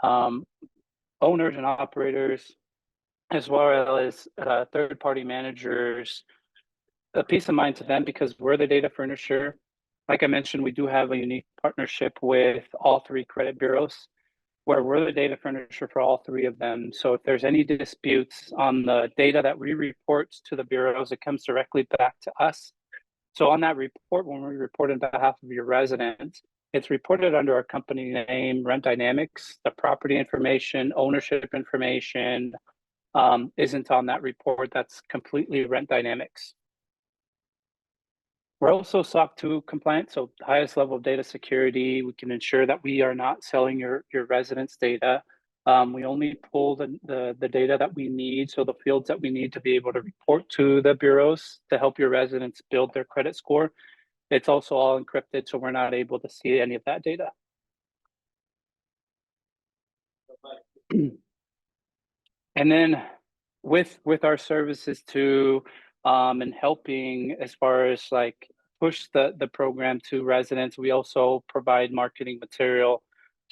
owners and operators, as well as third-party managers, a peace of mind to them, because we're the data furnisher. Like I mentioned, we do have a unique partnership with all three credit bureaus, where we're the data furnisher for all three of them. So if there's any disputes on the data that we report to the bureaus, it comes directly back to us. So on that report, when we report on behalf of your residents, it's reported under our company name, Rent Dynamics. The property information, ownership information isn't on that report. That's completely Rent Dynamics. We're also SOC 2 compliant, so the highest level of data security. We can ensure that we are not selling your residents' data. We only pull the data that we need, so the fields that we need to be able to report to the bureaus to help your residents build their credit score. It's also all encrypted, so we're not able to see any of that data. And then with our services too, and helping as far as like push the program to residents, we also provide marketing material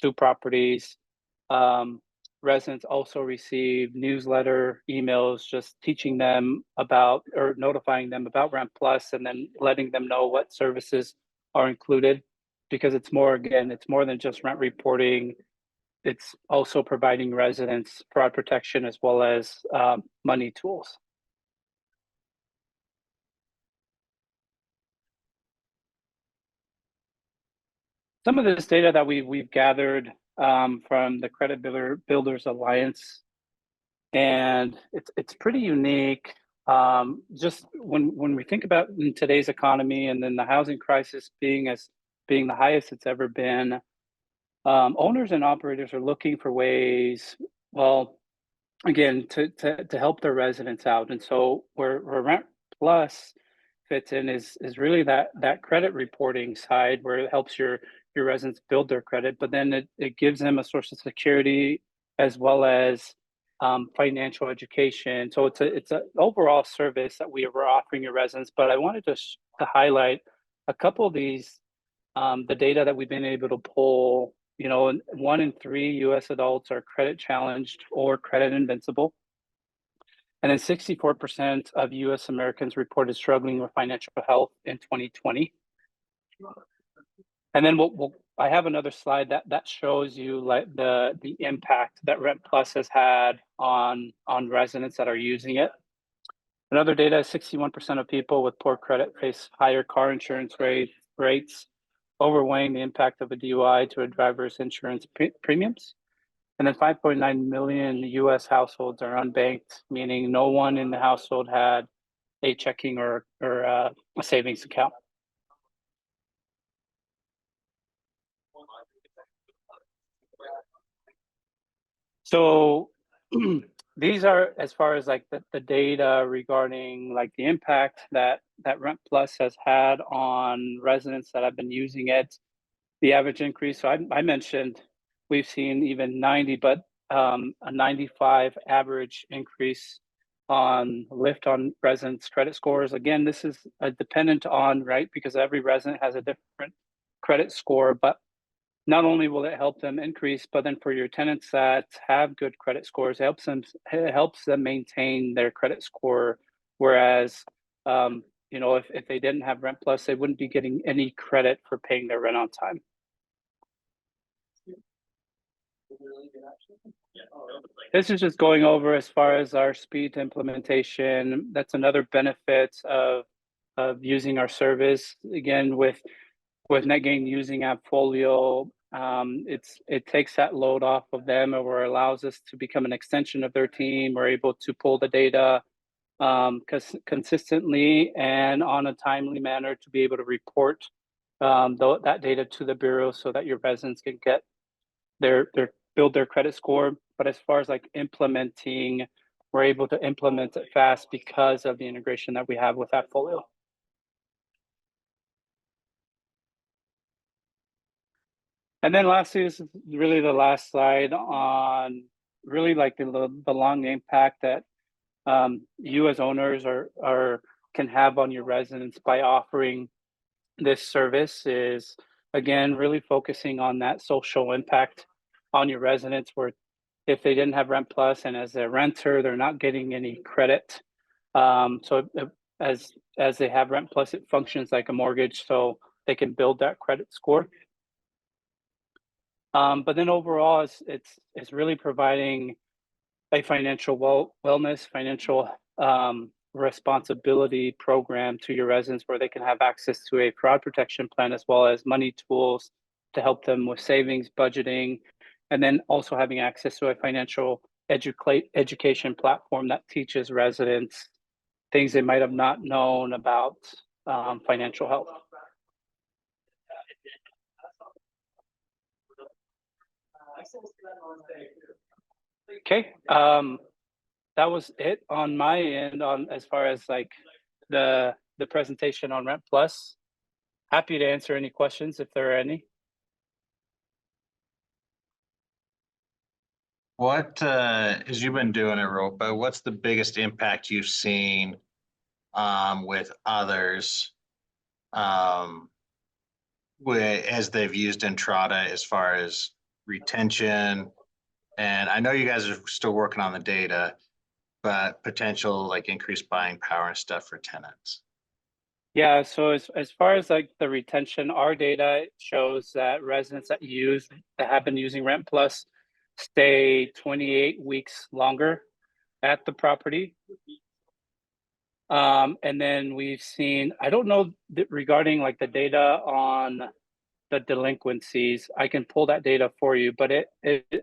to properties. Residents also receive newsletter emails just teaching them about or notifying them about Rent Plus, and then letting them know what services are included, because it's more, again, it's more than just rent reporting. It's also providing residents fraud protection as well as money tools. Some of this data that we've gathered from the Credit Builders Alliance, and it's pretty unique. Just when we think about in today's economy, and then the housing crisis being the highest it's ever been, owners and operators are looking for ways, well, again, to help their residents out. And so where Rent Plus fits in is really that credit reporting side, where it helps your residents build their credit, but then it gives them a source of security as well as financial education. So it's an overall service that we are offering your residents. But I wanted to highlight a couple of these, the data that we've been able to pull. 1 in 3 U.S. adults are credit challenged or credit invincible. And then 64% of U.S. Americans reported struggling with financial health in 2020. And then I have another slide that shows you like the impact that Rent Plus has had on residents that are using it. Another data is 61% of people with poor credit face higher car insurance rates, overweighing the impact of a DUI to a driver's insurance premiums. And then 5.9 million U.S. households are unbanked, meaning no one in the household had a checking or a savings account. So these are as far as like the data regarding like the impact that Rent Plus has had on residents that have been using it. The average increase, so I mentioned we've seen even 90, but a 95 average increase on lift on residents' credit scores. Again, this is dependent on, right, because every resident has a different credit score, but not only will it help them increase, but then for your tenants that have good credit scores, it helps them maintain their credit score. Whereas, if they didn't have Rent Plus, they wouldn't be getting any credit for paying their rent on time. This is just going over as far as our speed to implementation. That's another benefit of using our service. Again, with Netgain using AppFolio, it takes that load off of them, or allows us to become an extension of their team. We're able to pull the data consistently and on a timely manner to be able to report that data to the bureau, so that your residents can get build their credit score. But as far as like implementing, we're able to implement it fast because of the integration that we have with AppFolio. And then lastly, this is really the last slide on really like the long impact that you as owners can have on your residents by offering this service. Is again really focusing on that social impact on your residents, where if they didn't have Rent Plus and as a renter, they're not getting any credit. So as they have Rent Plus, it functions like a mortgage, so they can build that credit score. But then overall, it's really providing a financial wellness, financial responsibility program to your residents, where they can have access to a fraud protection plan as well as money tools to help them with savings, budgeting, and then also having access to a financial education platform that teaches residents things they might have not known about financial health. Okay, that was it on my end on as far as like the presentation on Rent Plus. Happy to answer any questions if there are any. What, as you've been doing at Ropa, what's the biggest impact you've seen with others as they've used Entrada as far as retention? And I know you guys are still working on the data, but potential like increased buying power and stuff for tenants. Yeah, so as far as like the retention, our data shows that residents that have been using Rent Plus stay 28 weeks longer at the property. And then we've seen, I don't know regarding like the data on the delinquencies, I can pull that data for you, but it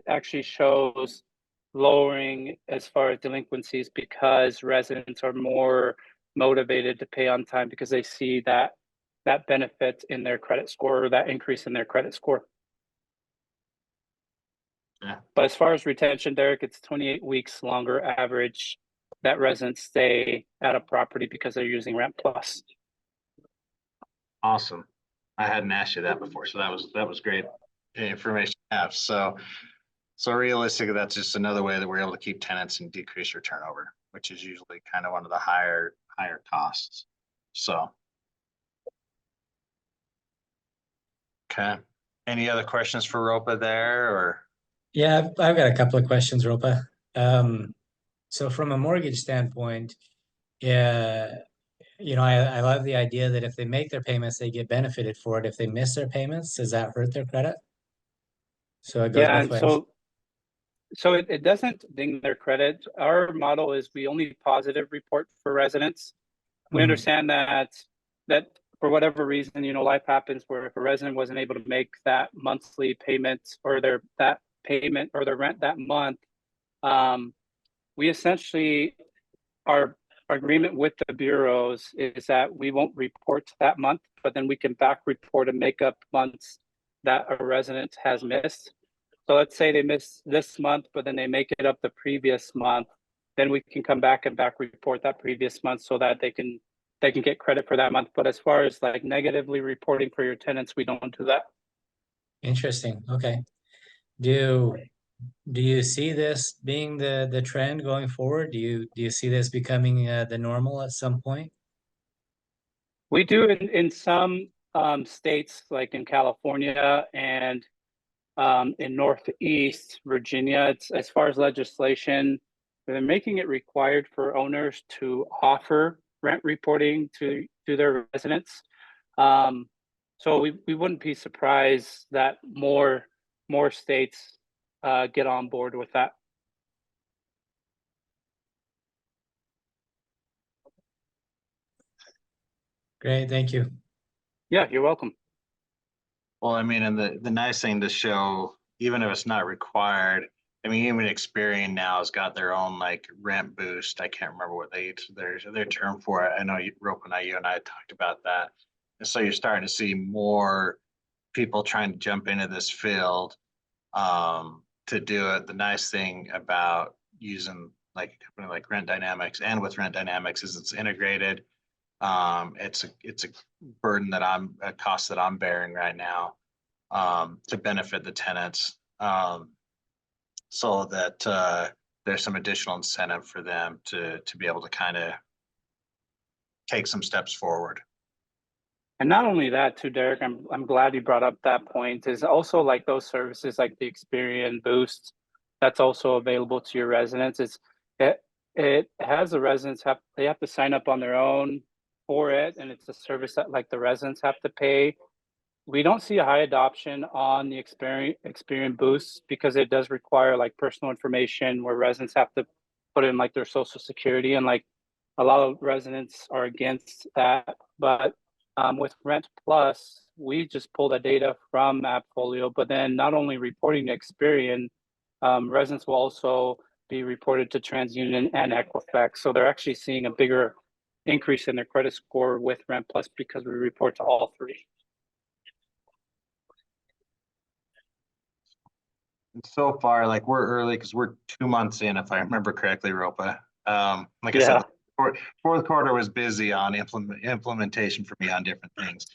actually shows lowering as far as delinquencies because residents are more motivated to pay on time because they see that benefit in their credit score or that increase in their credit score. Yeah. But as far as retention, Derek, it's 28 weeks longer average that residents stay at a property because they're using Rent Plus. Awesome. I hadn't asked you that before, so that was great information to have. So realistically, that's just another way that we're able to keep tenants and decrease your turnover, which is usually kind of one of the higher costs. So. Okay. Any other questions for Ropa there or? Yeah, I've got a couple of questions, Ropa. So from a mortgage standpoint, yeah, I love the idea that if they make their payments, they get benefited for it. If they miss their payments, does that hurt their credit? So it goes Yeah, both and ways. so it doesn't ding their credit. Our model is we only positive report for residents. We Mhm. understand that for whatever reason, life happens where if a resident wasn't able to make that monthly payment or their rent that month, we essentially our agreement with the bureaus is that we won't report that month, but then we can back report and make up months that a resident has missed. So let's say they miss this month, but then they make it up the previous month, then we can come back and back report that previous month so that they can get credit for that month. But as far as like negatively reporting for your tenants, we don't do that. Interesting. Okay. Do you see this being the trend going forward? Do you see this becoming the normal at some point? We do in some states, like in California and in Northeast Virginia. It's as far as legislation, they're making it required for owners to offer rent reporting to their residents. So we wouldn't be surprised that more states get on board with that. Great, thank you. Yeah, you're welcome. Well, I mean, and the nice thing to show, even if it's not required, I mean, even Experian now has got their own like rent boost. I can't remember what their term for it. I know Rope and you and I talked about that. And so you're starting to see more people trying to jump into this field to do it. The nice thing about using like a company like Rent Dynamics and with Rent Dynamics is it's integrated. It's a burden a cost that I'm bearing right now to benefit the tenants, so that there's some additional incentive for them to be able to kind of take some steps forward. And not only that, too, Derek, I'm glad you brought up that point. Is also like those services like the Experian Boost that's also available to your residents. It has the residents have to sign up on their own for it, and it's a service that like the residents have to pay. We don't see a high adoption on the Experian Boost because it does require like personal information where residents have to put in like their social security, and like a lot of residents are against that. But with Rent Plus, we just pull the data from AppFolio, but then not only reporting to Experian, residents will also be reported to TransUnion and Equifax. So they're actually seeing a bigger increase in their credit score with Rent Plus because we report to all 3. And so far, like we're early because we're 2 months in, if I remember correctly, Ropa. Like I Yeah. said, fourth quarter was busy on implementation for me on different things.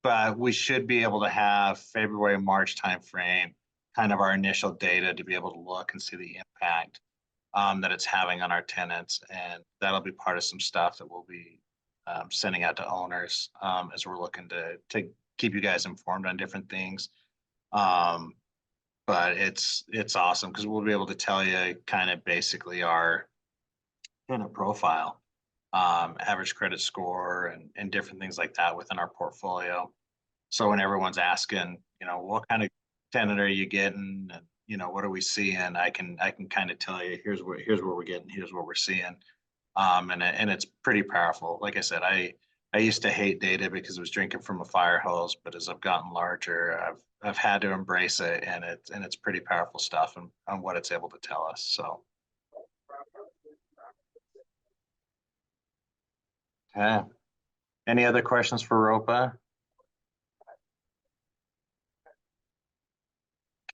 But we should be able to have February, March timeframe, kind of our initial data to be able to look and see the impact that it's having on our tenants. And that'll be part of some stuff that we'll be sending out to owners as we're looking to keep you guys informed on different things. But it's awesome because we'll be able to tell you kind of basically our tenant profile, average credit score and different things like that within our portfolio. So when everyone's asking, what kind of tenant are you getting, and what are we seeing, I can kind of tell you here's what we're getting, here's what we're seeing, and it's pretty powerful. Like I said, I used to hate data because it was drinking from a fire hose, but as I've gotten larger, I've had to embrace it, and it's pretty powerful stuff on what it's able to tell us. So. Okay. Any other questions for Ropa?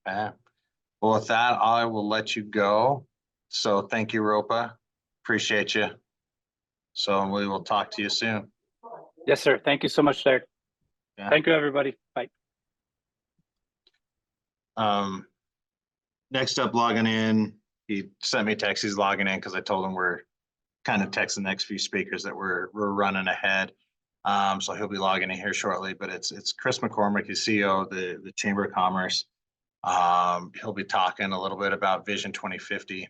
Okay. Well, with that, I will let you go. So thank you, Ropa. Appreciate you. So we will talk to you soon. Yes, sir. Thank you so much, Derek. Yeah. Thank you, everybody. Bye. Next up, logging in. He sent me a text. He's logging in because I told him we're kind of texting the next few speakers that we're running ahead. So he'll be logging in here shortly. But it's Chris McCormick, he's CEO of the Chamber of Commerce. He'll be talking a little bit about Vision 2050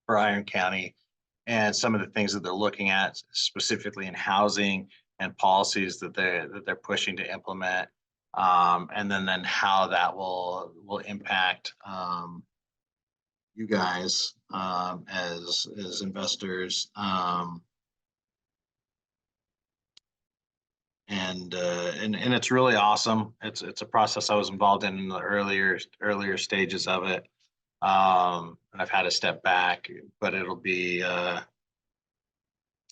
for Iron County and some of the things that they're looking at specifically in housing and policies that they're pushing to implement, and then how that will impact you guys as investors, and it's really awesome. It's a process I was involved in the earlier stages of it. I've had to step back, but it'll be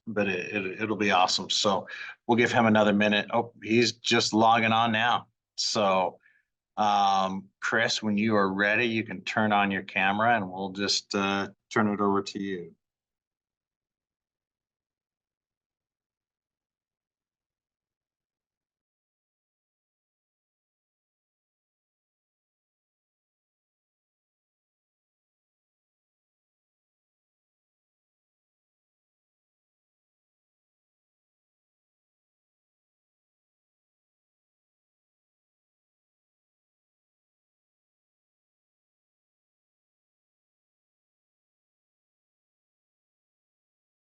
it'll be awesome. So we'll give him another minute. Oh, he's just logging on now. So Chris, when you are ready, you can turn on your camera and we'll just turn it over to you.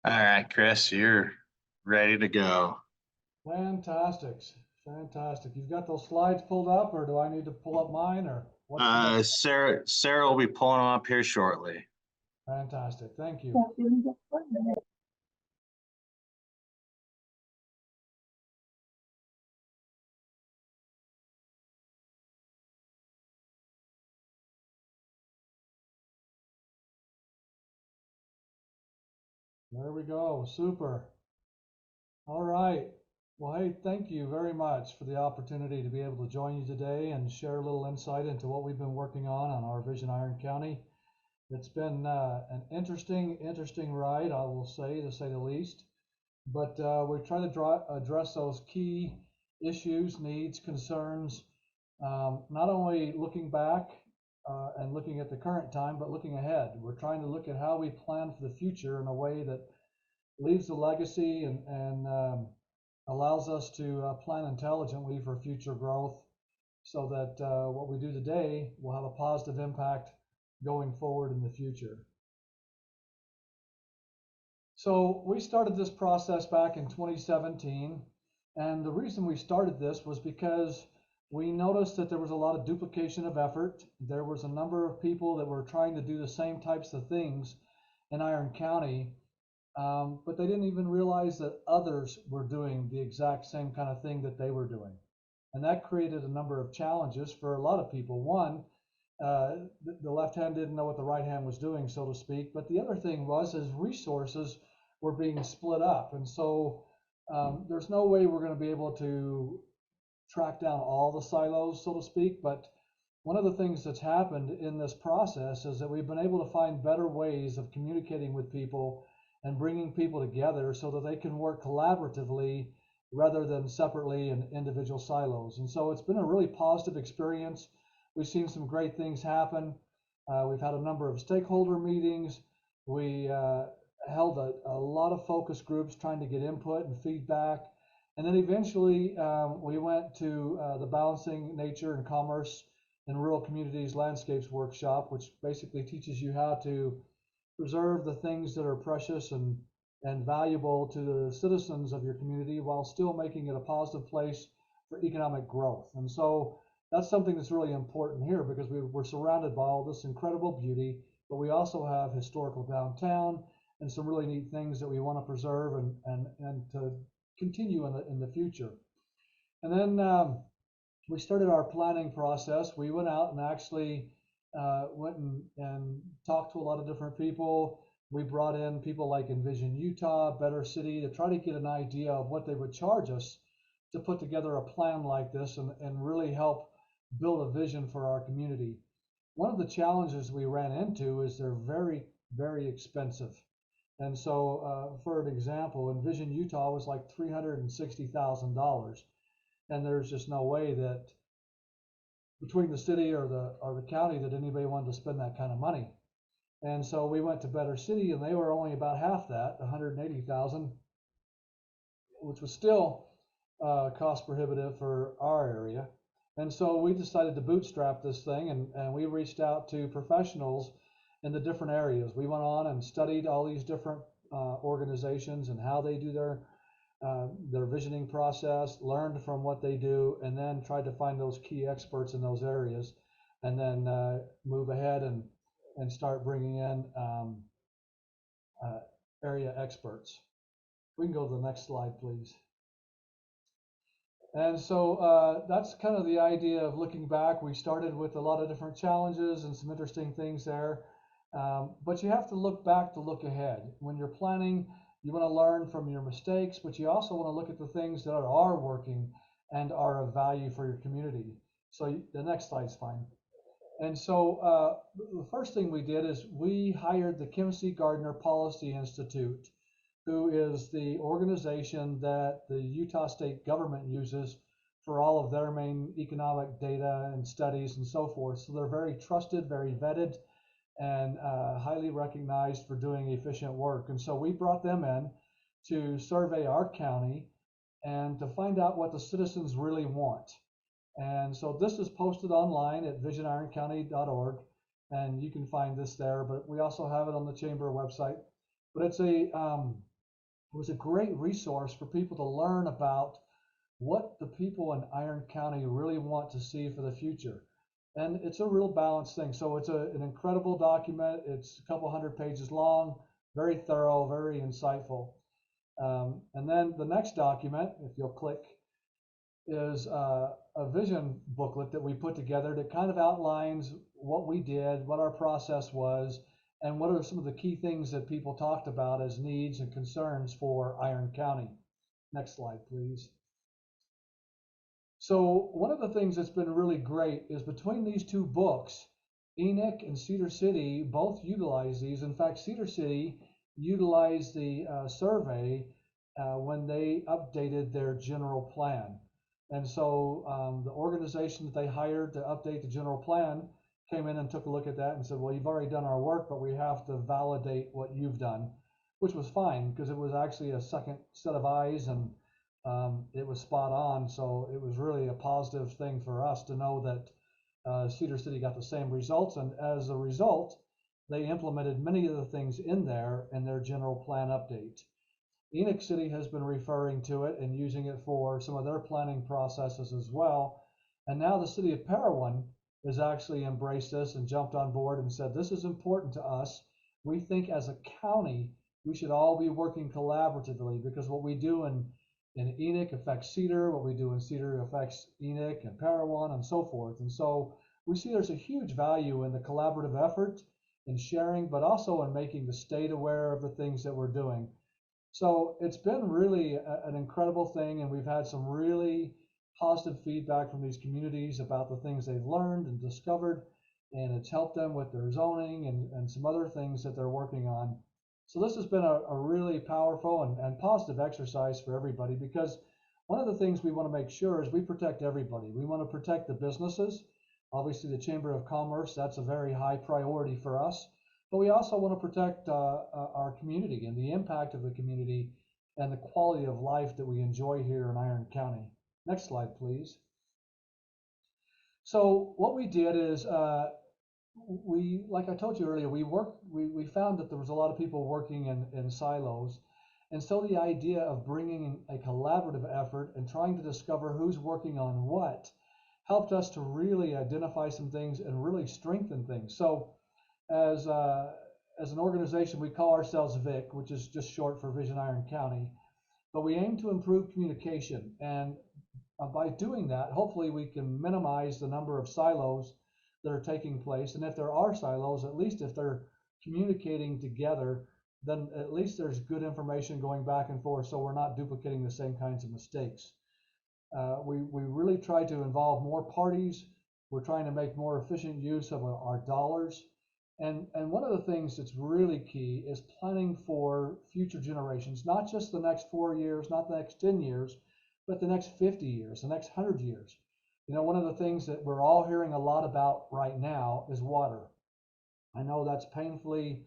All right, Chris, you're ready to go. Fantastic. Fantastic. You've got those slides pulled up, or do I need to pull up mine, or what's the next? Sarah will be pulling them up here shortly. Fantastic. Thank you. Yeah, give me just 1 minute. There we go. Super. All right. Well, hey, thank you very much for the opportunity to be able to join you today and share a little insight into what we've been working on our Vision Iron County. It's been an interesting ride, I will say, to say the least. But we're trying to address those key issues, needs, concerns, not only looking back and looking at the current time, but looking ahead. We're trying to look at how we plan for the future in a way that leaves a legacy and allows us to plan intelligently for future growth so that what we do today will have a positive impact going forward in the future. So we started this process back in 2017, and the reason we started this was because we noticed that there was a lot of duplication of effort. There was a number of people that were trying to do the same types of things in Iron County, but they didn't even realize that others were doing the exact same kind of thing that they were doing. And that created a number of challenges for a lot of people. One, the left hand didn't know what the right hand was doing, so to speak. But the other thing was resources were being split up. And so there's no way we're going to be able to track down all the silos, so to speak. But one of the things that's happened in this process is that we've been able to find better ways of communicating with people and bringing people together so that they can work collaboratively rather than separately in individual silos. And so it's been a really positive experience. We've seen some great things happen. We've had a number of stakeholder meetings. We held a lot of focus groups trying to get input and feedback. And then eventually we went to the Balancing Nature and Commerce in Rural Communities Landscapes workshop, which basically teaches you how to preserve the things that are precious and valuable to the citizens of your community while still making it a positive place for economic growth. And so that's something that's really important here, because we're surrounded by all this incredible beauty, but we also have historical downtown and some really neat things that we want to preserve and to continue in the future. And then we started our planning process. We went out and actually went and talked to a lot of different people. We brought in people like Envision Utah, Better City, to try to get an idea of what they would charge us to put together a plan like this and really help build a vision for our community. One of the challenges we ran into is they're very, very expensive. And so for an example, Envision Utah was like $360,000. And there's just no way that between the city or the county that anybody wanted to spend that kind of money. And so we went to Better City, and they were only about half that, 180,000, which was still cost prohibitive for our area. And so we decided to bootstrap this thing, and we reached out to professionals in the different areas. We went on and studied all these different organizations and how they do their visioning process, learned from what they do, and then tried to find those key experts in those areas, and then move ahead and start bringing in area experts. We can go to the next slide, please. And so that's kind of the idea of looking back. We started with a lot of different challenges and some interesting things there. But you have to look back to look ahead. When you're planning, you want to learn from your mistakes, but you also want to look at the things that are working and are of value for your community. So the next slide's fine. And so the first thing we did is we hired the Kim C. Gardner Policy Institute, who is the organization that the Utah state government uses for all of their main economic data and studies and so forth. So they're very trusted, very vetted, and highly recognized for doing efficient work. And so we brought them in to survey our county and to find out what the citizens really want. And so this is posted online at visioниroncounty.org, and you can find this there, but we also have it on the chamber website. But it's it was a great resource for people to learn about what the people in Iron County really want to see for the future. And it's a real balanced thing. So it's an incredible document. It's a couple hundred pages long, very thorough, very insightful. And then the next document, if you'll click, is a vision booklet that we put together that kind of outlines what we did, what our process was, and what are some of the key things that people talked about as needs and concerns for Iron County. Next slide, please. So one of the things that's been really great is between these two books, Enoch and Cedar City both utilize these. In fact, Cedar City utilized the survey when they updated their general plan. And so the organization that they hired to update the general plan came in and took a look at that and said, well, you've already done our work, but we have to validate what you've done, which was fine because it was actually a second set of eyes, and it was spot on. So it was really a positive thing for us to know that Cedar City got the same results. And as a result, they implemented many of the things in there in their general plan update. Enoch City has been referring to it and using it for some of their planning processes as well. And now the city of Parowan has actually embraced this and jumped on board and said, this is important to us. We think as a county, we should all be working collaboratively, because what we do in Enoch affects Cedar, what we do in Cedar affects Enoch and Parowan and so forth. And so we see there's a huge value in the collaborative effort in sharing, but also in making the state aware of the things that we're doing. So it's been really an incredible thing, and we've had some really positive feedback from these communities about the things they've learned and discovered, and it's helped them with their zoning and some other things that they're working on. So this has been a really powerful and positive exercise for everybody, because one of the things we want to make sure is we protect everybody. We want to protect the businesses. Obviously, the Chamber of Commerce, that's a very high priority for us. But we also want to protect our community and the impact of the community and the quality of life that we enjoy here in Iron County. Next slide, please. So what we did is, like I told you earlier, we found that there was a lot of people working in silos. And so the idea of bringing a collaborative effort and trying to discover who's working on what helped us to really identify some things and really strengthen things. So as an organization, we call ourselves VIC, which is just short for Vision Iron County, but we aim to improve communication. And by doing that, hopefully we can minimize the number of silos that are taking place. And if there are silos, at least if they're communicating together, then at least there's good information going back and forth, so we're not duplicating the same kinds of mistakes. We really try to involve more parties. We're trying to make more efficient use of our dollars. And one of the things that's really key is planning for future generations, not just the next 4 years, not the next 10 years, but the next 50 years, the next 100 years. You know, one of the things that we're all hearing a lot about right now is water. I know that's painfully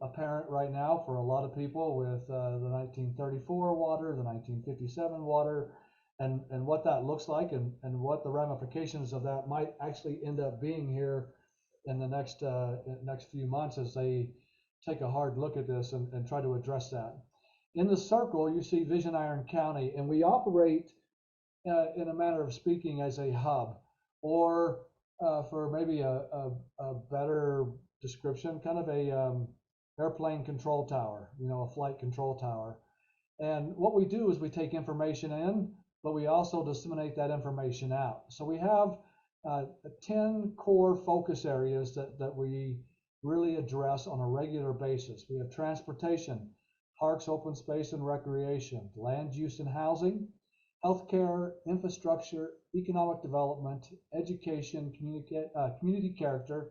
apparent right now for a lot of people with the 1934 water, the 1957 water, and what that looks like, and what the ramifications of that might actually end up being here in the next few months as they take a hard look at this and try to address that. In the circle, you see Vision Iron County, and we operate in a manner of speaking as a hub, or for maybe a better description, kind of a airplane control tower, you know, a flight control tower. And what we do is we take information in, but we also disseminate that information out. So we have 10 core focus areas that we really address on a regular basis. We have transportation, parks, open space and recreation, land use and housing, healthcare, infrastructure, economic development, education, community character,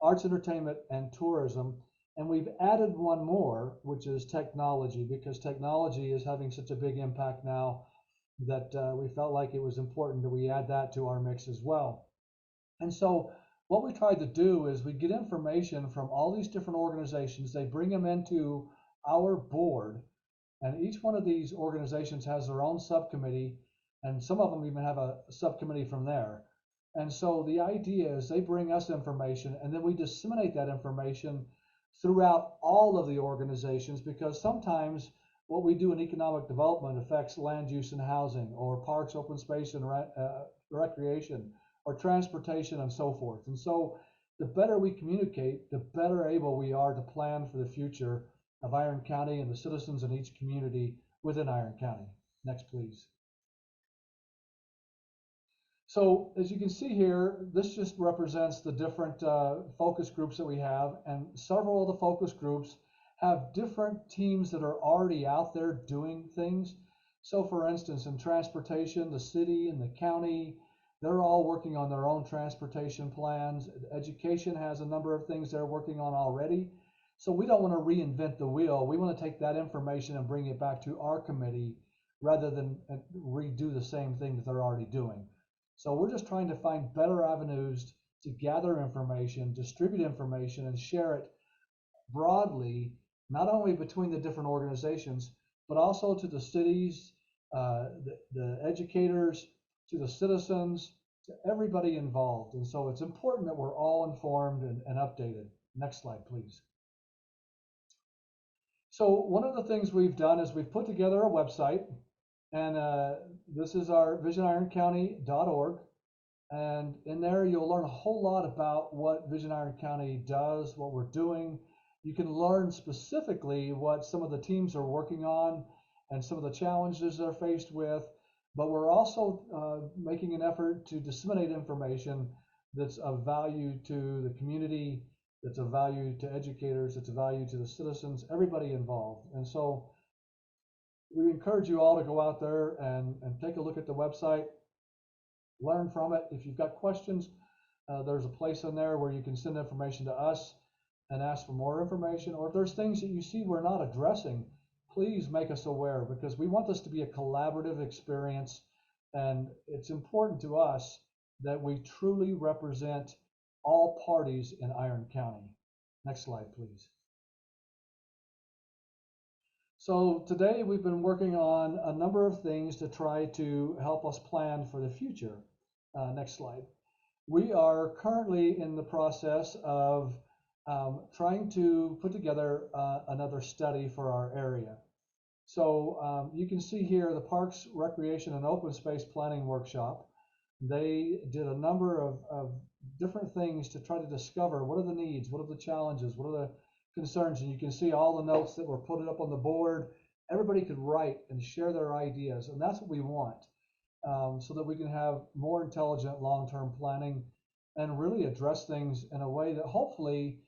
arts, entertainment, and tourism. And we've added one more, which is technology, because technology is having such a big impact now that we felt like it was important that we add that to our mix as well. And so what we tried to do is we get information from all these different organizations, they bring them into our board, and each one of these organizations has their own subcommittee, and some of them even have a subcommittee from there. And so the idea is they bring us information, and then we disseminate that information throughout all of the organizations, because sometimes what we do in economic development affects land use and housing, or parks, open space and recreation, or transportation, and so forth. And so the better we communicate, the better able we are to plan for the future of Iron County and the citizens in each community within Iron County. Next, please. So as you can see here, this just represents the different focus groups that we have, and several of the focus groups have different teams that are already out there doing things. So for instance, in transportation, the city and the county, they're all working on their own transportation plans. Education has a number of things they're working on already. So we don't want to reinvent the wheel. We want to take that information and bring it back to our committee rather than redo the same thing that they're already doing. So we're just trying to find better avenues to gather information, distribute information, and share it broadly, not only between the different organizations, but also to the cities, the educators, to the citizens, to everybody involved. And so it's important that we're all informed and updated. Next slide, please. So one of the things we've done is we've put together a website, and this is our visioниroncounty.org. And in there, you'll learn a whole lot about what Vision Iron County does, what we're doing. You can learn specifically what some of the teams are working on and some of the challenges they're faced with. But we're also making an effort to disseminate information that's of value to the community, that's of value to educators, that's of value to the citizens, everybody involved. And so we encourage you all to go out there and take a look at the website, learn from it. If you've got questions, there's a place in there where you can send information to us and ask for more information. Or if there's things that you see we're not addressing, please make us aware, because we want this to be a collaborative experience. And it's important to us that we truly represent all parties in Iron County. Next slide, please. So today we've been working on a number of things to try to help us plan for the future. Next slide. We are currently in the process of trying to put together another study for our area. So you can see here the Parks, Recreation, and Open Space Planning Workshop. They did a number of different things to try to discover what are the needs, what are the challenges, what are the concerns, and you can see all the notes that were put up on the board. Everybody could write and share their ideas, and that's what we want, so that we can have more intelligent long-term planning and really address things in a way that hopefully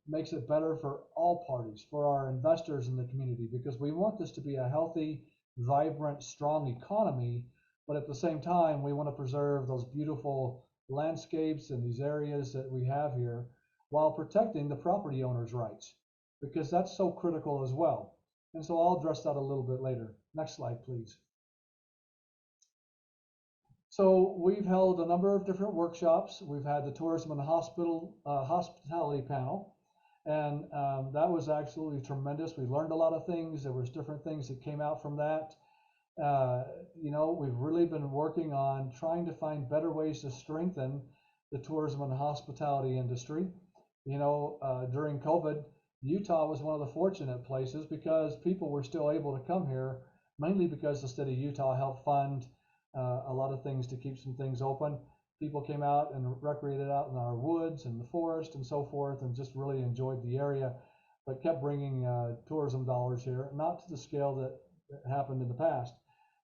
makes it better for all parties, for our investors in the community, because we want this to be a healthy, vibrant, strong economy, but at the same time, we want to preserve those beautiful landscapes and these areas that we have here, while protecting the property owner's rights, because that's so critical as well. And so I'll address that a little bit later. Next slide, please. So we've held a number of different workshops. We've had the Tourism and Hospitality panel, and that was absolutely tremendous. We learned a lot of things. There was different things that came out from that. You know, we've really been working on trying to find better ways to strengthen the tourism and hospitality industry. You know, during COVID, Utah was one of the fortunate places because people were still able to come here, mainly because the state of Utah helped fund a lot of things to keep some things open. People came out and recreated out in our woods and the forest and so forth, and just really enjoyed the area, but kept bringing tourism dollars here, not to the scale that happened in the past.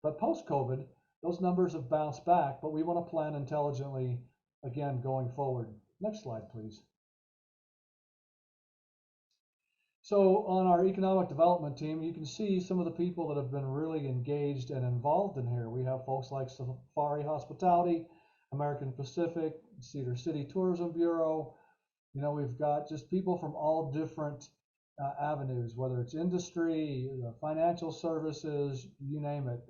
But post-COVID, those numbers have bounced back, but we want to plan intelligently again going forward. Next slide, please. So on our economic development team, you can see some of the people that have been really engaged and involved in here. We have folks like Safari Hospitality, American Pacific, Cedar City Tourism Bureau. You know, we've got just people from all different avenues, whether it's industry, financial services, you name it.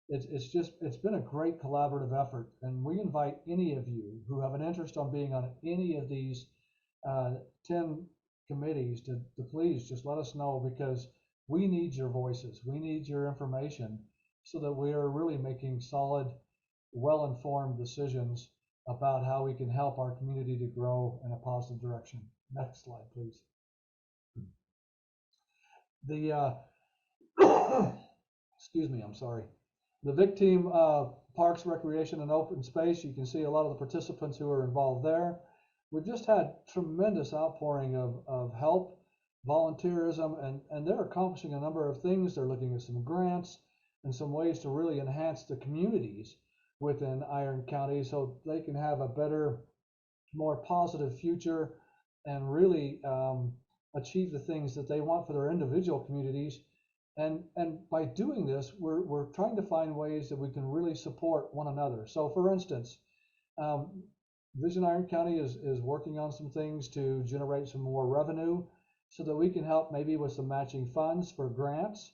It's been a great collaborative effort, and we invite any of you who have an interest on being on any of these 10 committees to please just let us know, because we need your voices, we need your information, so that we are really making solid, well-informed decisions about how we can help our community to grow in a positive direction. Next slide, please. The excuse me, I'm sorry. The VIC team, Parks, Recreation, and Open Space, you can see a lot of the participants who are involved there. We've just had tremendous outpouring of help, volunteerism, and they're accomplishing a number of things. They're looking at some grants and some ways to really enhance the communities within Iron County so they can have a better, more positive future and really achieve the things that they want for their individual communities. And by doing this, we're trying to find ways that we can really support one another. So for instance, Vision Iron County is working on some things to generate some more revenue so that we can help maybe with some matching funds for grants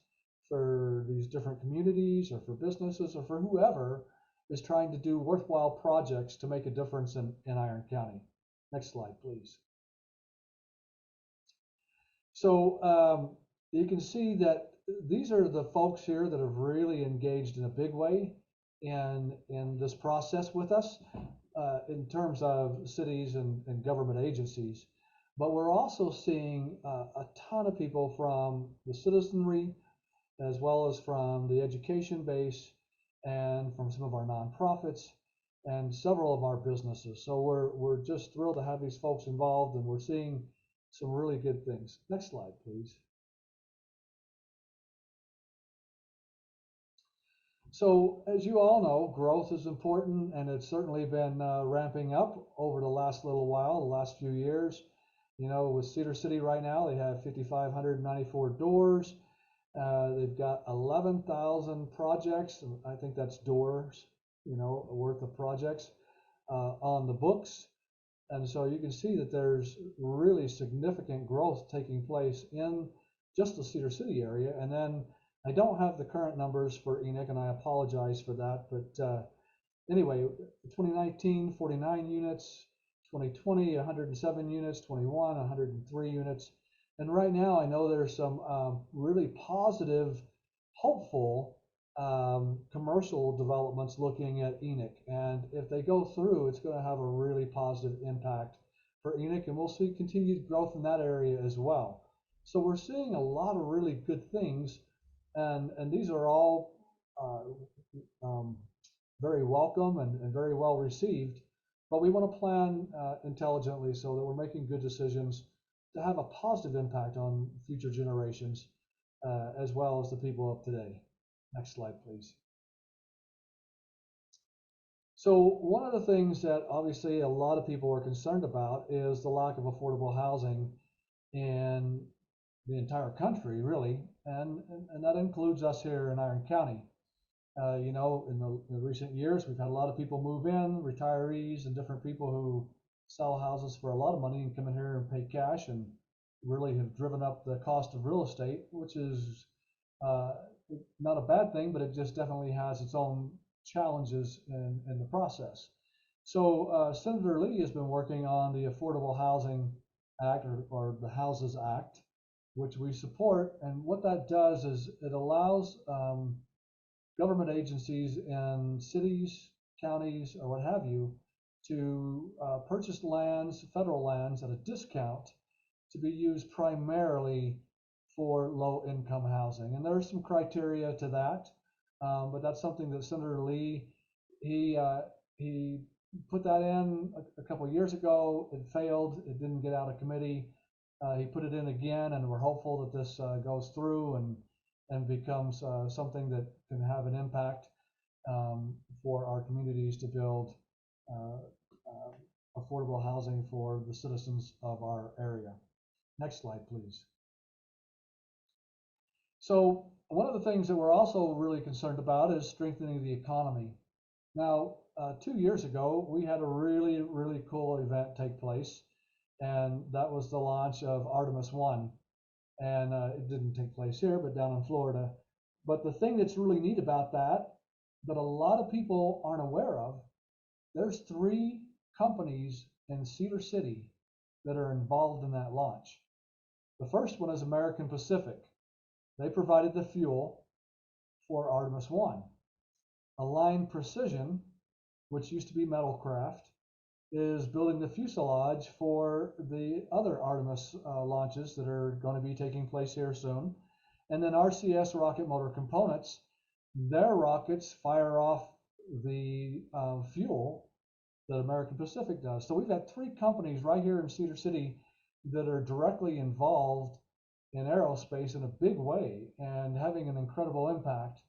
for these different communities or for businesses or for whoever is trying to do worthwhile projects to make a difference in Iron County. Next slide, please. So you can see that these are the folks here that have really engaged in a big way in this process with us. In terms of cities and government agencies, but we're also seeing a ton of people from the citizenry, as well as from the education base, and from some of our nonprofits, and several of our businesses. So we're just thrilled to have these folks involved, and we're seeing some really good things. Next slide, please. So as you all know, growth is important, and it's certainly been ramping up over the last little while, the last few years. You know, with Cedar City right now, they have 5,594 doors. They've got 11,000 projects. I think that's doors, worth of projects on the books. And so you can see that there's really significant growth taking place in just the Cedar City area. And then I don't have the current numbers for Enoch, and I apologize for that. But anyway, 2019, 49 units, 2020, 107 units, 21, 103 units. And right now I know there's some really positive, hopeful commercial developments looking at Enoch, and if they go through, it's going to have a really positive impact for Enoch, and we'll see continued growth in that area as well. So we're seeing a lot of really good things, and these are all very welcome and very well received, but we want to plan intelligently so that we're making good decisions to have a positive impact on future generations as well as the people of today. Next slide, please. So one of the things that obviously a lot of people are concerned about is the lack of affordable housing in the entire country, really, and that includes us here in Iron County. In the recent years, we've had a lot of people move in, retirees and different people who sell houses for a lot of money and come in here and pay cash, and really have driven up the cost of real estate, which is not a bad thing, but it just definitely has its own challenges in the process. So Senator Lee has been working on the Affordable Housing Act, or the Houses Act, which we support. And what that does is it allows government agencies in cities, counties, or what have you, to purchase lands, federal lands, at a discount to be used primarily for low-income housing. And there's some criteria to that, but that's something that Senator Lee, he put that in a couple of years ago. It failed. It didn't get out of committee. He put it in again, and we're hopeful that this goes through and becomes something that can have an impact for our communities to build affordable housing for the citizens of our area. Next slide, please. So one of the things that we're also really concerned about is strengthening the economy. Now, 2 years ago, we had a really, really cool event take place, and that was the launch of Artemis 1. And it didn't take place here, but down in Florida. But the thing that's really neat about that a lot of people aren't aware of, there's 3 companies in Cedar City that are involved in that launch. The first one is American Pacific. They provided the fuel for Artemis 1. Align Precision, which used to be Metalcraft, is building the fuselage for the other Artemis launches that are going to be taking place here soon. And then RCS Rocket Motor Components, their rockets fire off the fuel that American Pacific does. So we've got 3 companies right here in Cedar City that are directly involved in aerospace in a big way and having an incredible impact.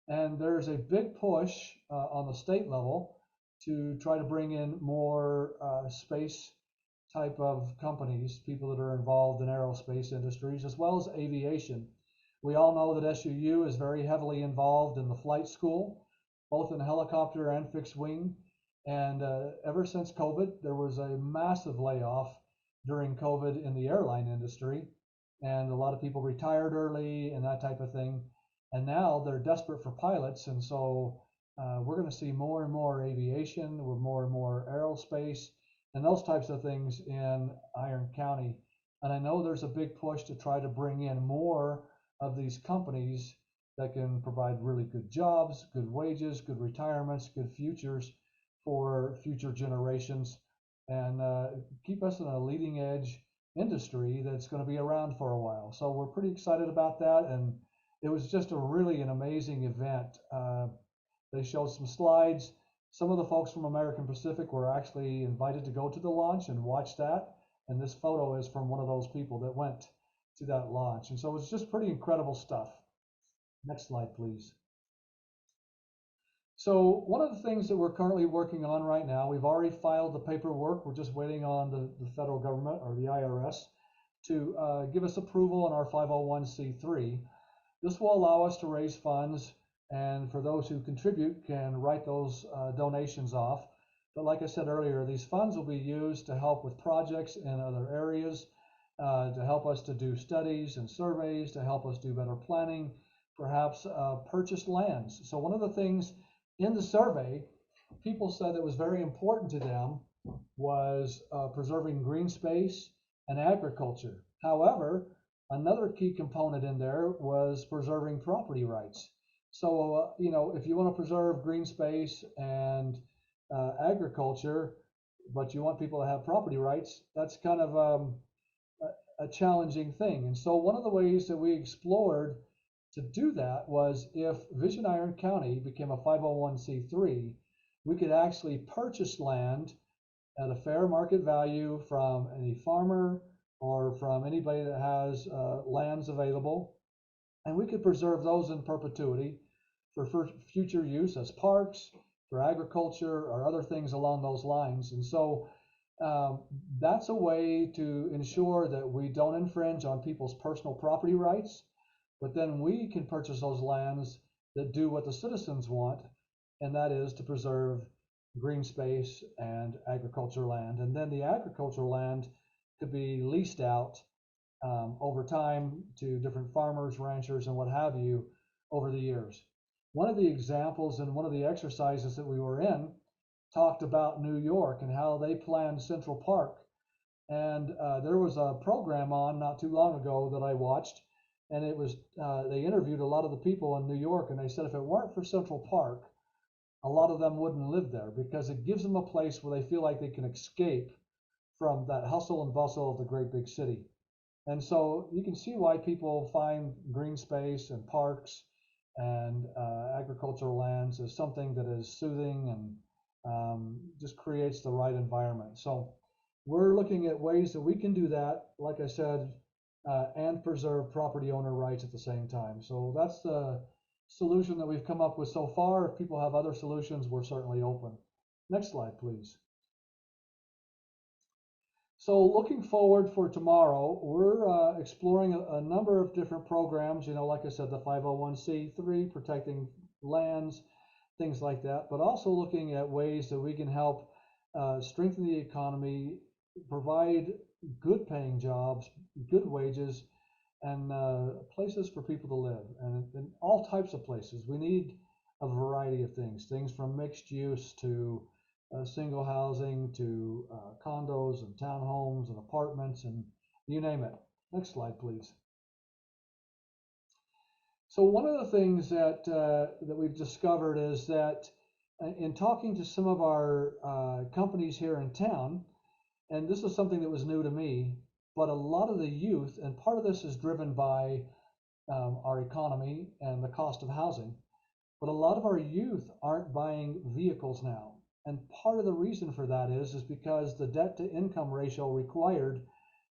And there's a big push on the state level to try to bring in more space type of companies, people that are involved in aerospace industries, as well as aviation. We all know that SUU is very heavily involved in the flight school, both in helicopter and fixed wing. And ever since COVID, there was a massive layoff during COVID in the airline industry. And a lot of people retired early and that type of thing. And now they're desperate for pilots. And so we're going to see more and more aviation, with more and more aerospace, and those types of things in Iron County. And I know there's a big push to try to bring in more of these companies that can provide really good jobs, good wages, good retirements, good futures for future generations, and keep us in a leading edge industry that's going to be around for a while. So we're pretty excited about that, and it was just an amazing event. They showed some slides. Some of the folks from American Pacific were actually invited to go to the launch and watch that, and this photo is from one of those people that went to that launch. And so it's just pretty incredible stuff. Next slide, please. So one of the things that we're currently working on right now, we've already filed the paperwork. We're just waiting on the federal government, or the IRS, to give us approval on our 501c3. This will allow us to raise funds, and for those who contribute can write those donations off. But like I said earlier, these funds will be used to help with projects in other areas, to help us to do studies and surveys, to help us do better planning, perhaps purchase lands. So one of the things in the survey, people said that was very important to them was preserving green space and agriculture. However, another key component in there was preserving property rights. So, you know, if you want to preserve green space and agriculture, but you want people to have property rights, that's kind of a challenging thing. And so one of the ways that we explored to do that was if Vision Iron County became a 501c3, we could actually purchase land at a fair market value from any farmer or from anybody that has lands available. And we could preserve those in perpetuity for future use as parks, for agriculture, or other things along those lines. And so that's a way to ensure that we don't infringe on people's personal property rights, but then we can purchase those lands that do what the citizens want, and that is to preserve green space and agriculture land. And then the agriculture land could be leased out over time to different farmers, ranchers, and what have you over the years. One of the examples and one of the exercises that we were in talked about New York and how they planned Central Park. And there was a program on not too long ago that I watched, and it was they interviewed a lot of the people in New York, and they said if it weren't for Central Park, a lot of them wouldn't live there because it gives them a place where they feel like they can escape from that hustle and bustle of the great big city. And so you can see why people find green space and parks and agricultural lands as something that is soothing and just creates the right environment. So we're looking at ways that we can do that, like I said, and preserve property owner rights at the same time. So that's the solution that we've come up with so far. If people have other solutions, we're certainly open. Next slide, please. So looking forward for tomorrow, we're exploring a number of different programs, you know, like I said, the 501c3, protecting lands, things like that, but also looking at ways that we can help strengthen the economy, provide good paying jobs, good wages, and places for people to live, and all types of places. We need a variety of things from mixed use to single housing to condos and townhomes and apartments and you name it. Next slide, please. So one of the things that that we've discovered is that in talking to some of our companies here in town, and this is something that was new to me, but a lot of the youth, and part of this is driven by our economy and the cost of housing, but a lot of our youth aren't buying vehicles now. And part of the reason for that is because the debt to income ratio required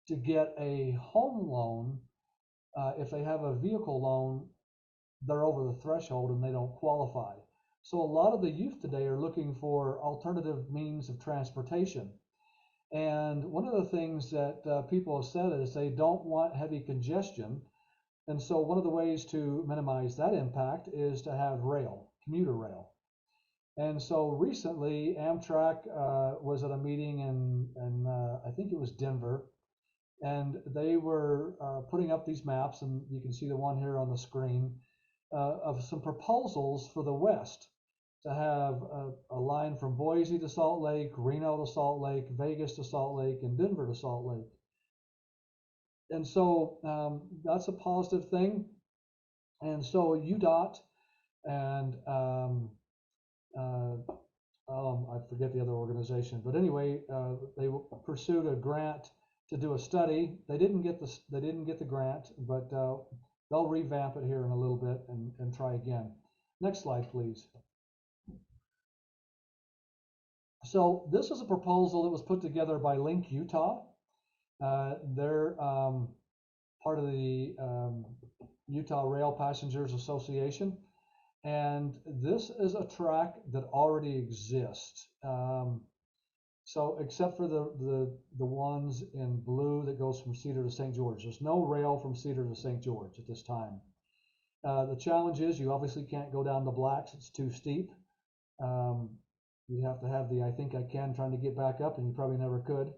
to get a home loan, if they have a vehicle loan, they're over the threshold and they don't qualify. So a lot of the youth today are looking for alternative means of transportation. And one of the things that people have said is they don't want heavy congestion. And so one of the ways to minimize that impact is to have rail, commuter rail. And so recently Amtrak was at a meeting in I think it was Denver, and they were putting up these maps, and you can see the one here on the screen, of some proposals for the West to have a line from Boise to Salt Lake, Reno to Salt Lake, Vegas to Salt Lake, and Denver to Salt Lake. And so that's a positive thing. And so UDOT and I forget the other organization, but anyway, they pursued a grant to do a study. They didn't get the grant, but they'll revamp it here in a little bit and try again. Next slide, please. So this is a proposal that was put together by Link Utah. They're part of the Utah Rail Passengers Association. And this is a track that already exists. So except for the ones in blue that goes from Cedar to St. George, there's no rail from Cedar to St. George at this time. The challenge is you obviously can't go down the blacks, it's too steep. You'd have to have the I think I can trying to get back up, and you probably never could.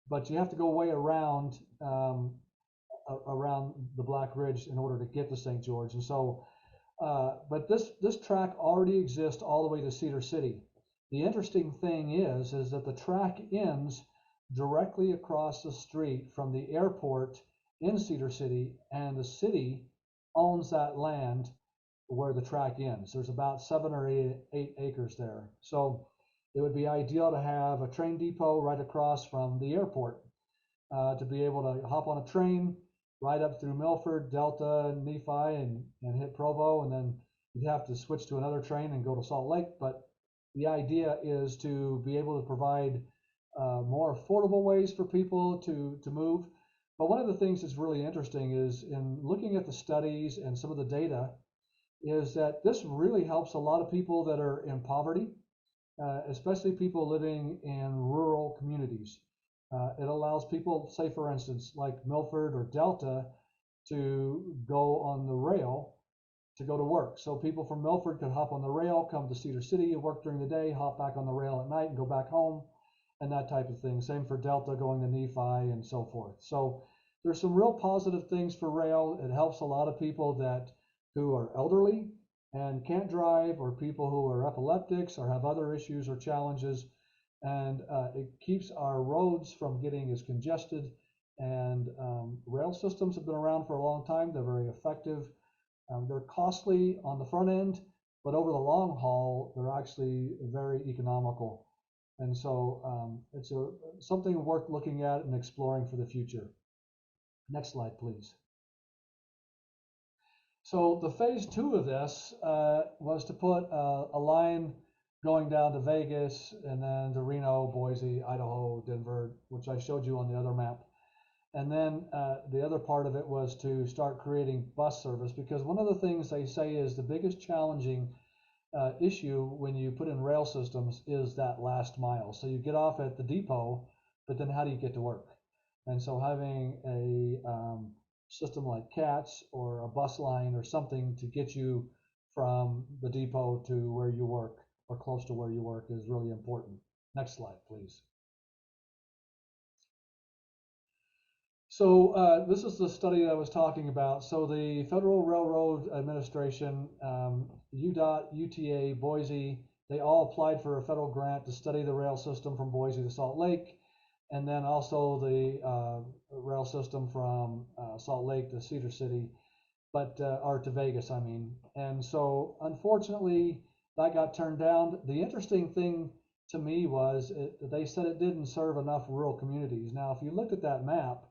But you have to go way around around the Black Ridge in order to get to St. George. And so, but this track already exists all the way to Cedar City. The interesting thing is that the track ends directly across the street from the airport in Cedar City, and the city owns that land where the track ends. There's about 7 or 8 acres there. So it would be ideal to have a train depot right across from the airport to be able to hop on a train right up through Milford, Delta, Nephi, and hit Provo, and then you'd have to switch to another train and go to Salt Lake. But the idea is to be able to provide more affordable ways for people to move. But one of the things that's really interesting is in looking at the studies and some of the data is that this really helps a lot of people that are in poverty, especially people living in rural communities. It allows people, say for instance, like Milford or Delta, to go on the rail to go to work. So people from Milford could hop on the rail, come to Cedar City, work during the day, hop back on the rail at night and go back home, and that type of thing. Same for Delta going to Nephi and so forth. So there's some real positive things for rail. It helps a lot of people who are elderly and can't drive, or people who are epileptics or have other issues or challenges. And it keeps our roads from getting as congested. And rail systems have been around for a long time. They're very effective. They're costly on the front end, but over the long haul, they're actually very economical. And so it's something worth looking at and exploring for the future. Next slide, please. So the phase 2 of this was to put a line going down to Vegas and then to Reno, Boise, Idaho, Denver, which I showed you on the other map. And then the other part of it was to start creating bus service, because one of the things they say is the biggest challenging issue when you put in rail systems is that last mile. So you get off at the depot, but then how do you get to work? And so having a system like CATS or a bus line or something to get you from the depot to where you work or close to where you work is really important. Next slide, please. So this is the study that I was talking about. So the Federal Railroad Administration, UDOT, UTA, Boise, they all applied for a federal grant to study the rail system from Boise to Salt Lake, and then also the rail system from Salt Lake to Cedar City, or to Vegas, I mean. And so unfortunately, that got turned down. The interesting thing to me was they said it didn't serve enough rural communities. Now, if you look at that map,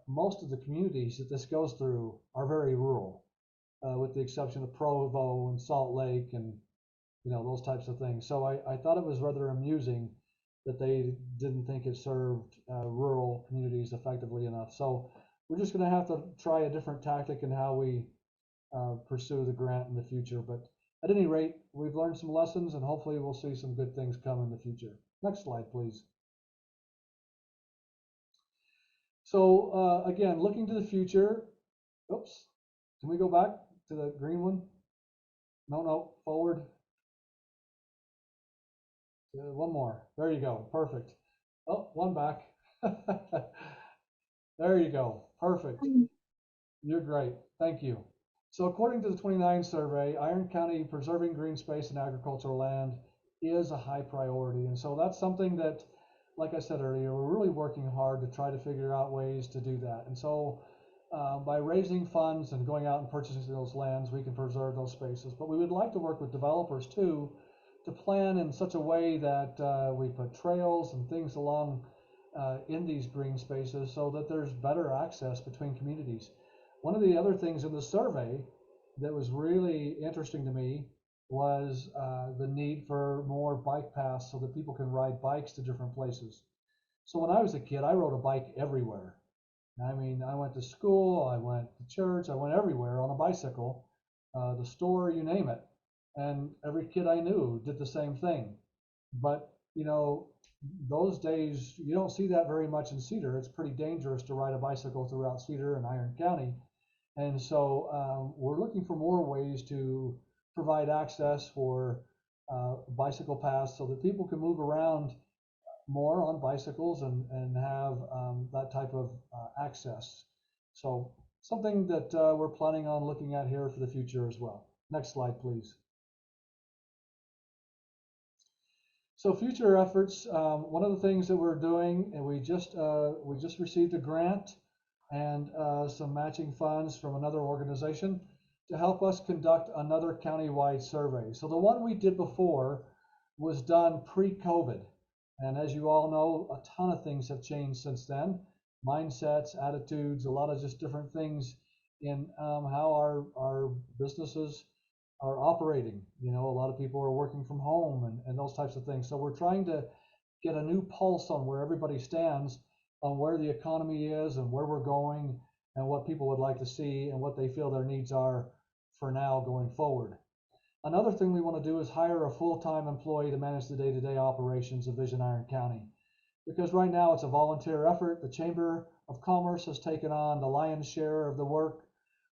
most of the communities that this goes through are very rural, with the exception of Provo and Salt Lake and those types of things. So I thought it was rather amusing that they didn't think it served rural communities effectively enough. So we're just going to have to try a different tactic in how we pursue the grant in the future. But at any rate, we've learned some lessons, and hopefully we'll see some good things come in the future. Next slide, please. So again, looking to the future. Oops, can we go back to the green one? No, forward. One more. There you go. Perfect. Oh, one back. There you go. Perfect. You're great. Thank you. So according to the 29 survey, Iron County preserving green space and agricultural land is a high priority. And so that's something that, like I said earlier, we're really working hard to try to figure out ways to do that. And so by raising funds and going out and purchasing those lands, we can preserve those spaces. But we would like to work with developers too, to plan in such a way that we put trails and things along in these green spaces so that there's better access between communities. One of the other things in the survey that was really interesting to me was the need for more bike paths so that people can ride bikes to different places. So when I was a kid, I rode a bike everywhere. I mean, I went to school, I went to church, I went everywhere on a bicycle, the store, you name it. And every kid I knew did the same thing. But, those days, you don't see that very much in Cedar. It's pretty dangerous to ride a bicycle throughout Cedar and Iron County. And so we're looking for more ways to provide access for bicycle paths so that people can move around more on bicycles and have that type of access. So something that we're planning on looking at here for the future as well. Next slide, please. So future efforts, one of the things that we're doing, and we just received a grant and some matching funds from another organization to help us conduct another county-wide survey. So the one we did before was done pre-COVID. And as you all know, a ton of things have changed since then. Mindsets, attitudes, a lot of just different things in how our businesses are operating. You know, a lot of people are working from home and those types of things. So we're trying to get a new pulse on where everybody stands, on where the economy is and where we're going and what people would like to see and what they feel their needs are for now going forward. Another thing we want to do is hire a full-time employee to manage the day-to-day operations of Vision Iron County. Because right now it's a volunteer effort. The Chamber of Commerce has taken on the lion's share of the work.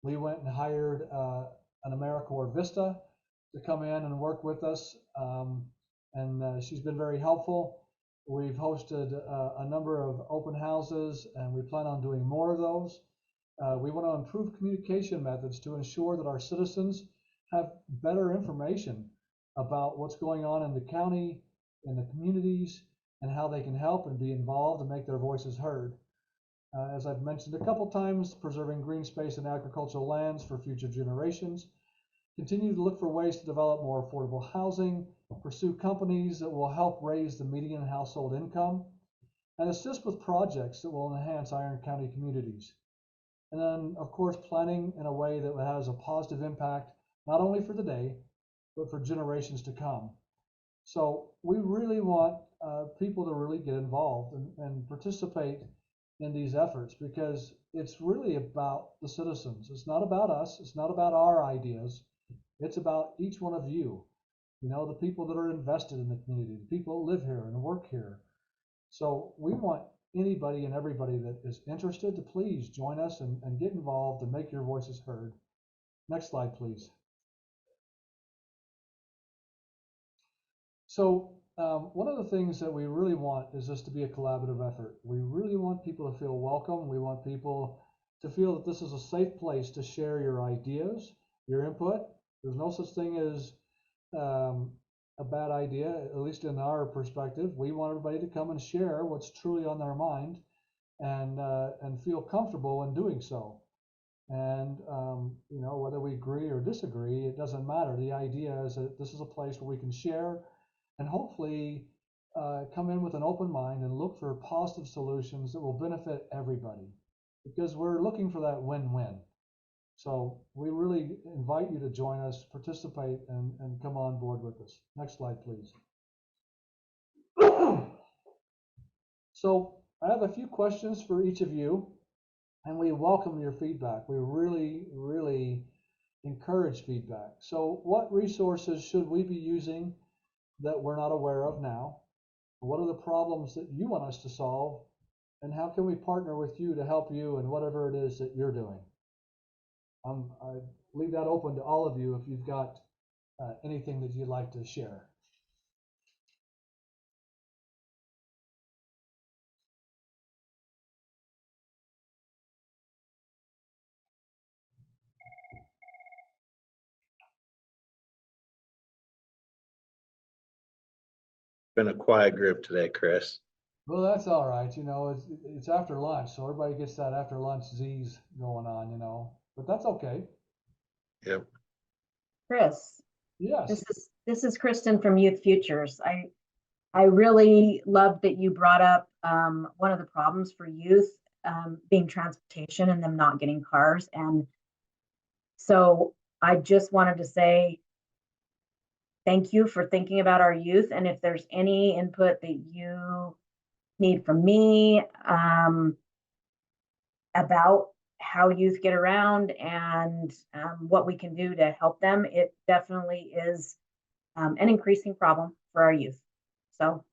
We went and hired an AmeriCorps Vista to come in and work with us. And she's been very helpful. We've hosted a number of open houses and we plan on doing more of those. We want to improve communication methods to ensure that our citizens have better information about what's going on in the county, in the communities, and how they can help and be involved and make their voices heard. As I've mentioned a couple times, preserving green space and agricultural lands for future generations. Continue to look for ways to develop more affordable housing, pursue companies that will help raise the median household income, and assist with projects that will enhance Iron County communities. And then, of course, planning in a way that has a positive impact, not only for the day, but for generations to come. So we really want people to really get involved and participate in these efforts, because it's really about the citizens. It's not about us. It's not about our ideas. It's about each one of you, you know, the people that are invested in the community, the people that live here and work here. So we want anybody and everybody that is interested to please join us and get involved and make your voices heard. Next slide, please. So one of the things that we really want is this to be a collaborative effort. We really want people to feel welcome. We want people to feel that this is a safe place to share your ideas, your input. There's no such thing as a bad idea, at least in our perspective. We want everybody to come and share what's truly on their mind and feel comfortable in doing so. And you know, whether we agree or disagree, it doesn't matter. The idea is that this is a place where we can share and hopefully come in with an open mind and look for positive solutions that will benefit everybody, because we're looking for that win-win. So we really invite you to join us, participate, and come on board with us. Next slide, please. So I have a few questions for each of you, and we welcome your feedback. We really, really encourage feedback. So what resources should we be using that we're not aware of now? What are the problems that you want us to solve? And how can we partner with you to help you in whatever it is that you're doing? I leave that open to all of you if you've got anything that you'd like to share. Been a quiet group today, Chris. Well, that's all right. You know, it's after lunch, so everybody gets that after lunch Z's going on, you know, but that's okay. Yep. Chris, Yes. this is Kristen from Youth Futures. I really love that you brought up one of the problems for youth being transportation and them not getting cars. And so I just wanted to say thank you for thinking about our youth. And if there's any input that you need from me about how youth get around and what we can do to help them, it definitely is an increasing problem for our youth. So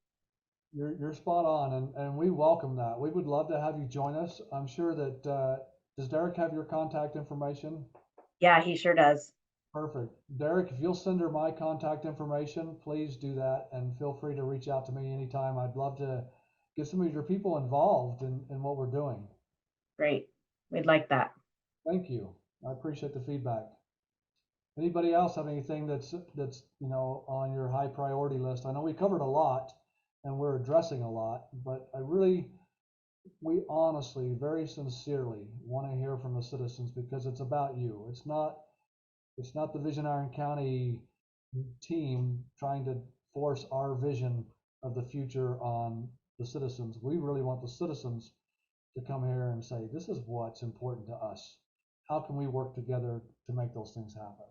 You're spot on, and we welcome that. We would love to have you join us. I'm sure that Does Derek have your contact information? Yeah, he sure does. Perfect. Derek, if you'll send her my contact information, please do that, and feel free to reach out to me anytime. I'd love to get some of your people involved in what we're doing. Great. We'd like that. Thank you. I appreciate the feedback. Anybody else have anything that's you know, on your high priority list? I know we covered a lot and we're addressing a lot, but we honestly, very sincerely want to hear from the citizens, because it's about you. It's not the Vision Iron County team trying to force our vision of the future on the citizens. We really want the citizens to come here and say, this is what's important to us. How can we work together to make those things happen?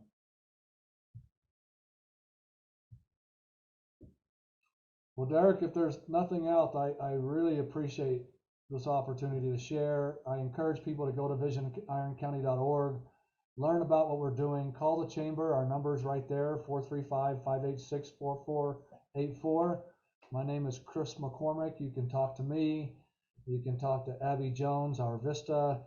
Well, Derek, if there's nothing else, I really appreciate this opportunity to share. I encourage people to go to visionironcounty.org, learn about what we're doing, call the chamber. Our number is right there, 435-586-4484. My name is Chris McCormick. You can talk to me. You can talk to Abby Jones, our Vista.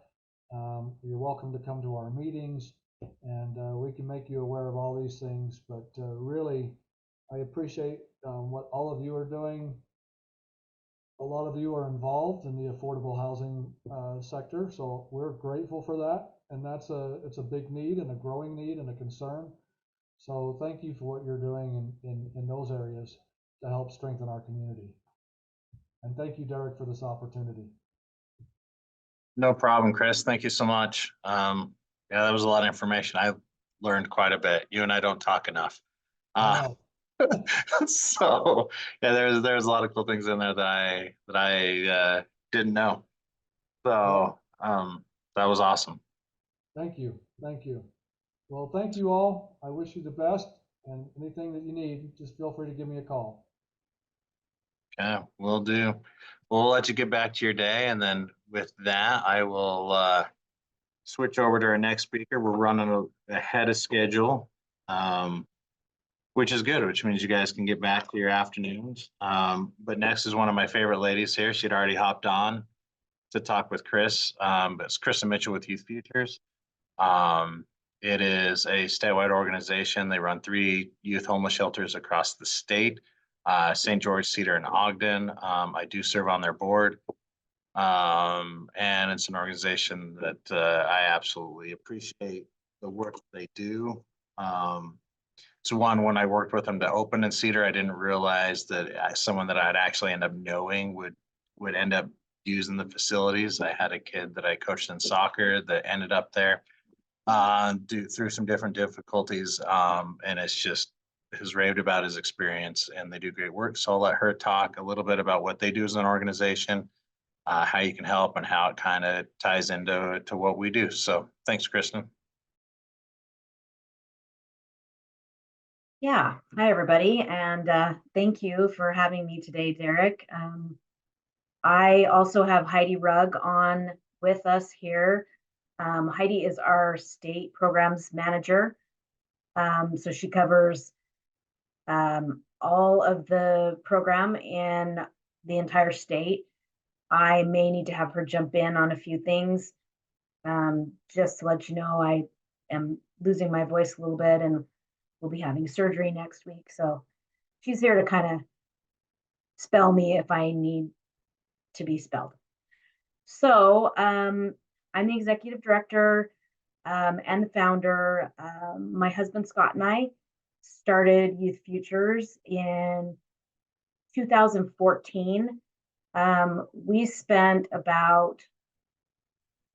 You're welcome to come to our meetings, and we can make you aware of all these things. But really, I appreciate what all of you are doing. A lot of you are involved in the affordable housing sector, so we're grateful for that. And it's a big need and a growing need and a concern. So thank you for what you're doing in those areas to help strengthen our community. And thank you, Derek, for this opportunity. No problem, Chris. Thank you so much. Yeah, that was a lot of information. I learned quite a bit. You and I don't talk enough. So yeah, there's a lot of cool things in there that I didn't know. So that was awesome. Thank you. Thank you. Well, thank you all. I wish you the best, and anything that you need, just feel free to give me a call. Yeah, we'll do. We'll let you get back to your day, and then with that, I will switch over to our next speaker. We're running ahead of schedule, which is good, which means you guys can get back to your afternoons. But next is one of my favorite ladies here. She'd already hopped on to talk with Chris, but it's Kristen Mitchell with Youth Futures. It is a statewide organization. They run 3 youth homeless shelters across the state, St. George, Cedar, and Ogden. I do serve on their board. And it's an organization that I absolutely appreciate the work that they do. So when I worked with them to open in Cedar, I didn't realize that someone that I'd actually end up knowing would end up using the facilities. I had a kid that I coached in soccer that ended up there through some different difficulties, and it's just has raved about his experience, and they do great work. So I'll let her talk a little bit about what they do as an organization, how you can help, and how it kind of ties into what we do. So thanks, Kristen. Yeah. Hi, everybody. And thank you for having me today, Derek. I also have Heidi Rugg on with us here. Heidi is our state programs manager. So she covers all of the program in the entire state. I may need to have her jump in on a few things. Just to let you know, I am losing my voice a little bit and we'll be having surgery next week. So she's here to kind of spell me if I need to be spelled. So I'm the executive director and the founder. My husband Scott and I started Youth Futures in 2014. We spent about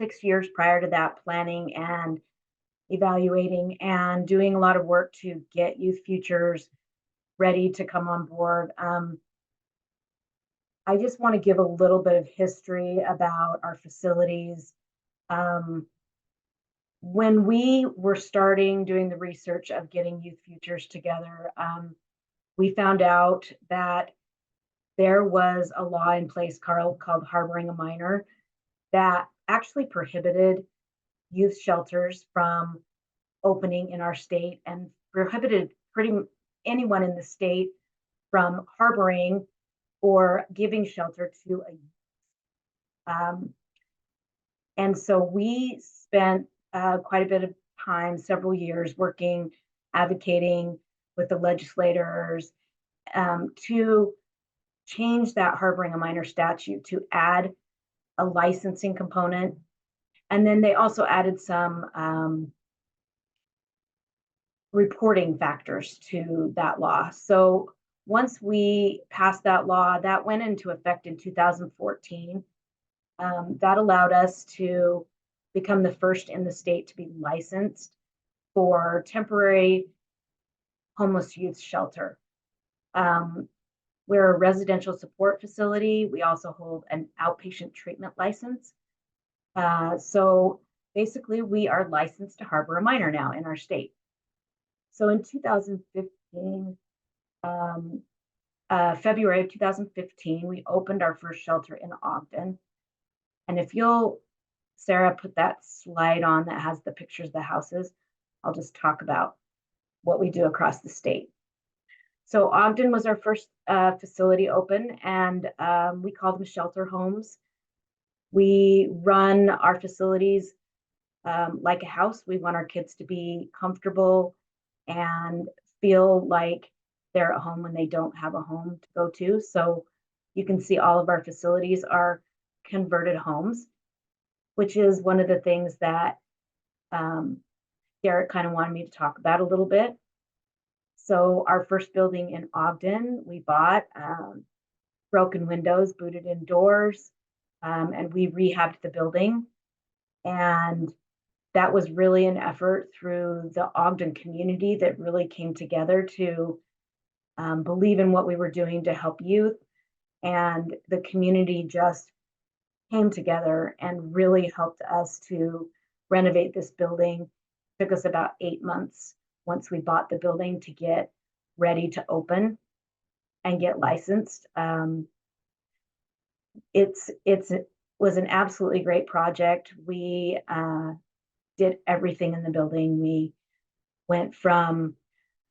6 years prior to that planning and evaluating and doing a lot of work to get Youth Futures ready to come on board. I just want to give a little bit of history about our facilities. When we were starting doing the research of getting Youth Futures together, we found out that there was a law in place called harboring a minor that actually prohibited youth shelters from opening in our state and prohibited anyone in the state from harboring or giving shelter to a youth. And so we spent quite a bit of time, several years, working, advocating with the legislators to change that harboring a minor statute to add a licensing component. And then they also added some reporting factors to that law. So once we passed that law, that went into effect in 2014. That allowed us to become the first in the state to be licensed for temporary homeless youth shelter. We're a residential support facility. We also hold an outpatient treatment license. So basically, we are licensed to harbor a minor now in our state. So in 2015, February of 2015, we opened our first shelter in Ogden. And if you'll, Sarah, put that slide on that has the pictures of the houses, I'll just talk about what we do across the state. So Ogden was our first facility open, and we call them shelter homes. We run our facilities like a house. We want our kids to be comfortable and feel like they're at home when they don't have a home to go to. So you can see all of our facilities are converted homes, which is one of the things that Derek kind of wanted me to talk about a little bit. So our first building in Ogden, we bought broken windows, booted in doors, and we rehabbed the building. And that was really an effort through the Ogden community that really came together to believe in what we were doing to help youth. And the community just came together and really helped us to renovate this building. It took us about 8 months once we bought the building to get ready to open and get licensed. It was an absolutely great project. We did everything in the building. We went from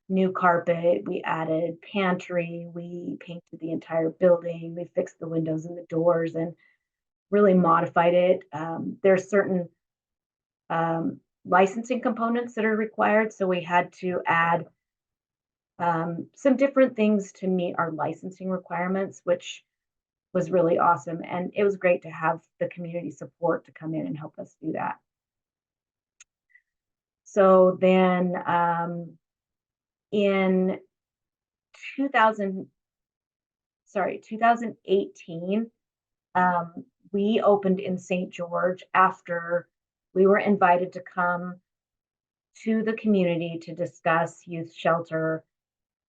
new carpet, we added pantry, we painted the entire building, we fixed the windows and the doors and really modified it. There's certain licensing components that are required, so we had to add some different things to meet our licensing requirements, which was really awesome. And it was great to have the community support to come in and help us do that. So then in 2018, we opened in St. George after we were invited to come to the community to discuss youth shelter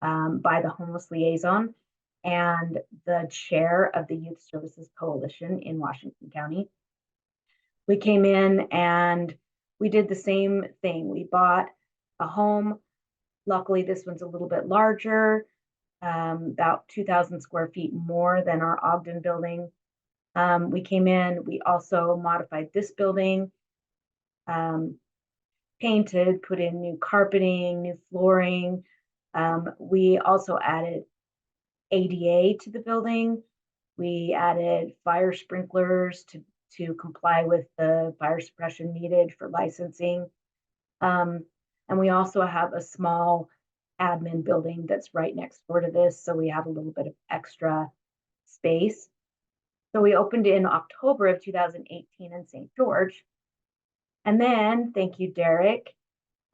by the homeless liaison and the chair of the Youth Services Coalition in Washington County. We came in and we did the same thing. We bought a home. Luckily, this one's a little bit larger, about 2,000 square feet more than our Ogden building. We came in, we also modified this building, painted, put in new carpeting, new flooring. We also added ADA to the building. We added fire sprinklers to comply with the fire suppression needed for licensing. And we also have a small admin building that's right next door to this, so we have a little bit of extra space. So we opened in October of 2018 in St. George. And then, thank you, Derek.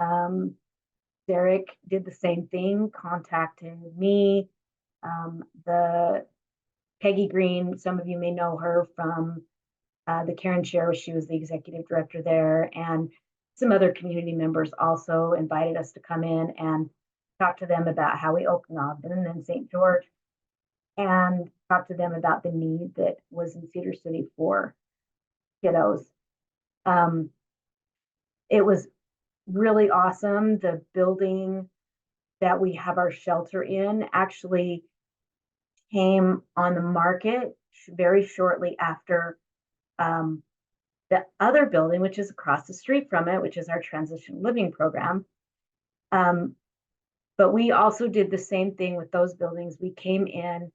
Derek did the same thing, contacted me. The Peggy Green, some of you may know her from the Karen Share. She was the executive director there, and some other community members also invited us to come in and talk to them about how we opened Ogden and then St. George, and talk to them about the need that was in Cedar City for kiddos. It was really awesome. The building that we have our shelter in actually came on the market very shortly after the other building, which is across the street from it, which is our transition living program. But we also did the same thing with those buildings. We came in,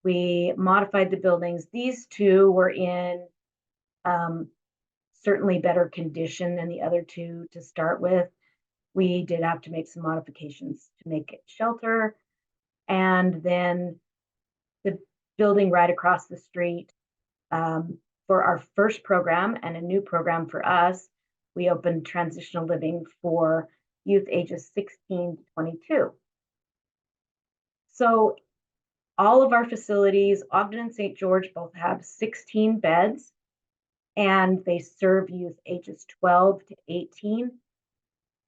we modified the buildings. These two were in certainly better condition than the other two to start with. We did have to make some modifications to make it shelter. And then the building right across the street, for our first program and a new program for us, we opened transitional living for youth ages 16 to 22. So all of our facilities, Ogden and St. George, both have 16 beds, and they serve youth ages 12 to 18.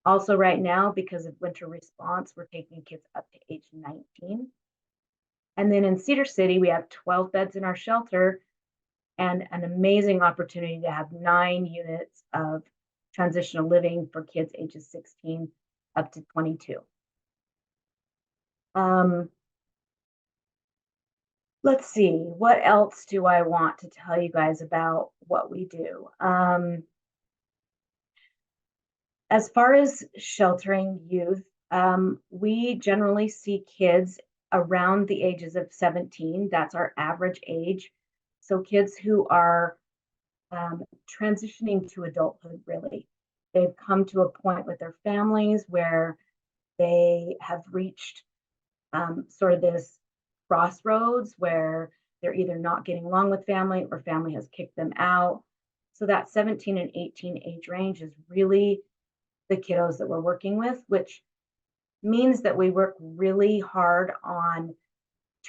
Also right now, because of winter response, we're taking kids up to age 19. And then in Cedar City, we have 12 beds in our shelter and an amazing opportunity to have 9 units of transitional living for kids ages 16 up to 22. Let's see, what else do I want to tell you guys about what we do? As far as sheltering youth, we generally see kids around the ages of 17. That's our average age. So kids who are transitioning to adulthood, really. They've come to a point with their families where they have reached sort of this crossroads where they're either not getting along with family or family has kicked them out. So that 17 and 18 age range is really the kiddos that we're working with, which means that we work really hard on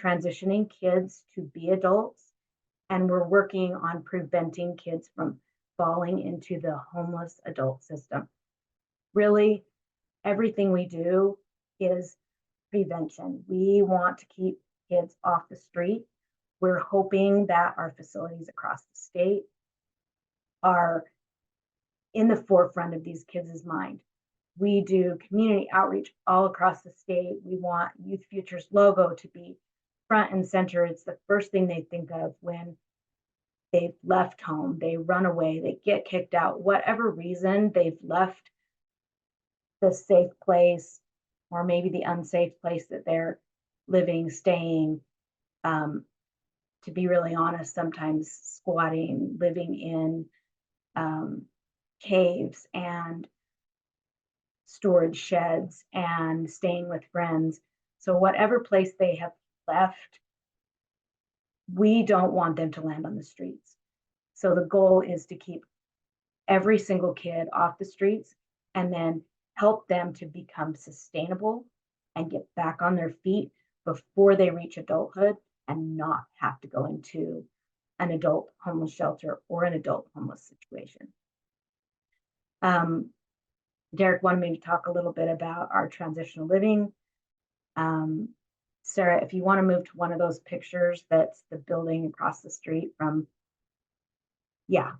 transitioning kids to be adults, and we're working on preventing kids from falling into the homeless adult system. Really, everything we do is prevention. We want to keep kids off the street. We're hoping that our facilities across the state are in the forefront of these kids' mind. We do community outreach all across the state. We want Youth Futures logo to be front and center. It's the first thing they think of when they've left home, they run away, they get kicked out, whatever reason they've left the safe place or maybe the unsafe place that they're living, staying. To be really honest, sometimes squatting, living in caves and storage sheds and staying with friends. So whatever place they have left, we don't want them to land on the streets. So the goal is to keep every single kid off the streets and then help them to become sustainable and get back on their feet before they reach adulthood and not have to go into an adult homeless shelter or an adult homeless situation. Derek wanted me to talk a little bit about our transitional living. Sarah, if you want to move to one of those pictures, that's the building across the street from, yeah.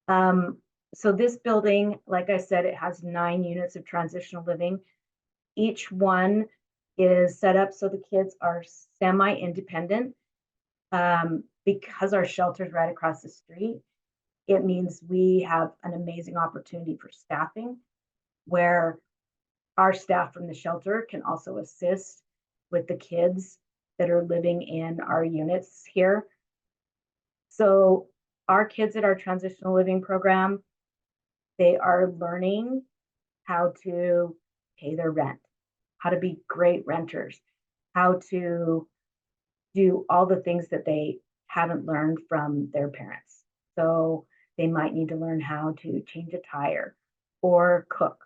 So this building, like I said, it has 9 units of transitional living. Each one is set up so the kids are semi-independent. Because our shelter is right across the street, it means we have an amazing opportunity for staffing where our staff from the shelter can also assist with the kids that are living in our units here. So our kids at our transitional living program, they are learning how to pay their rent, how to be great renters, how to do all the things that they haven't learned from their parents. So they might need to learn how to change a tire or cook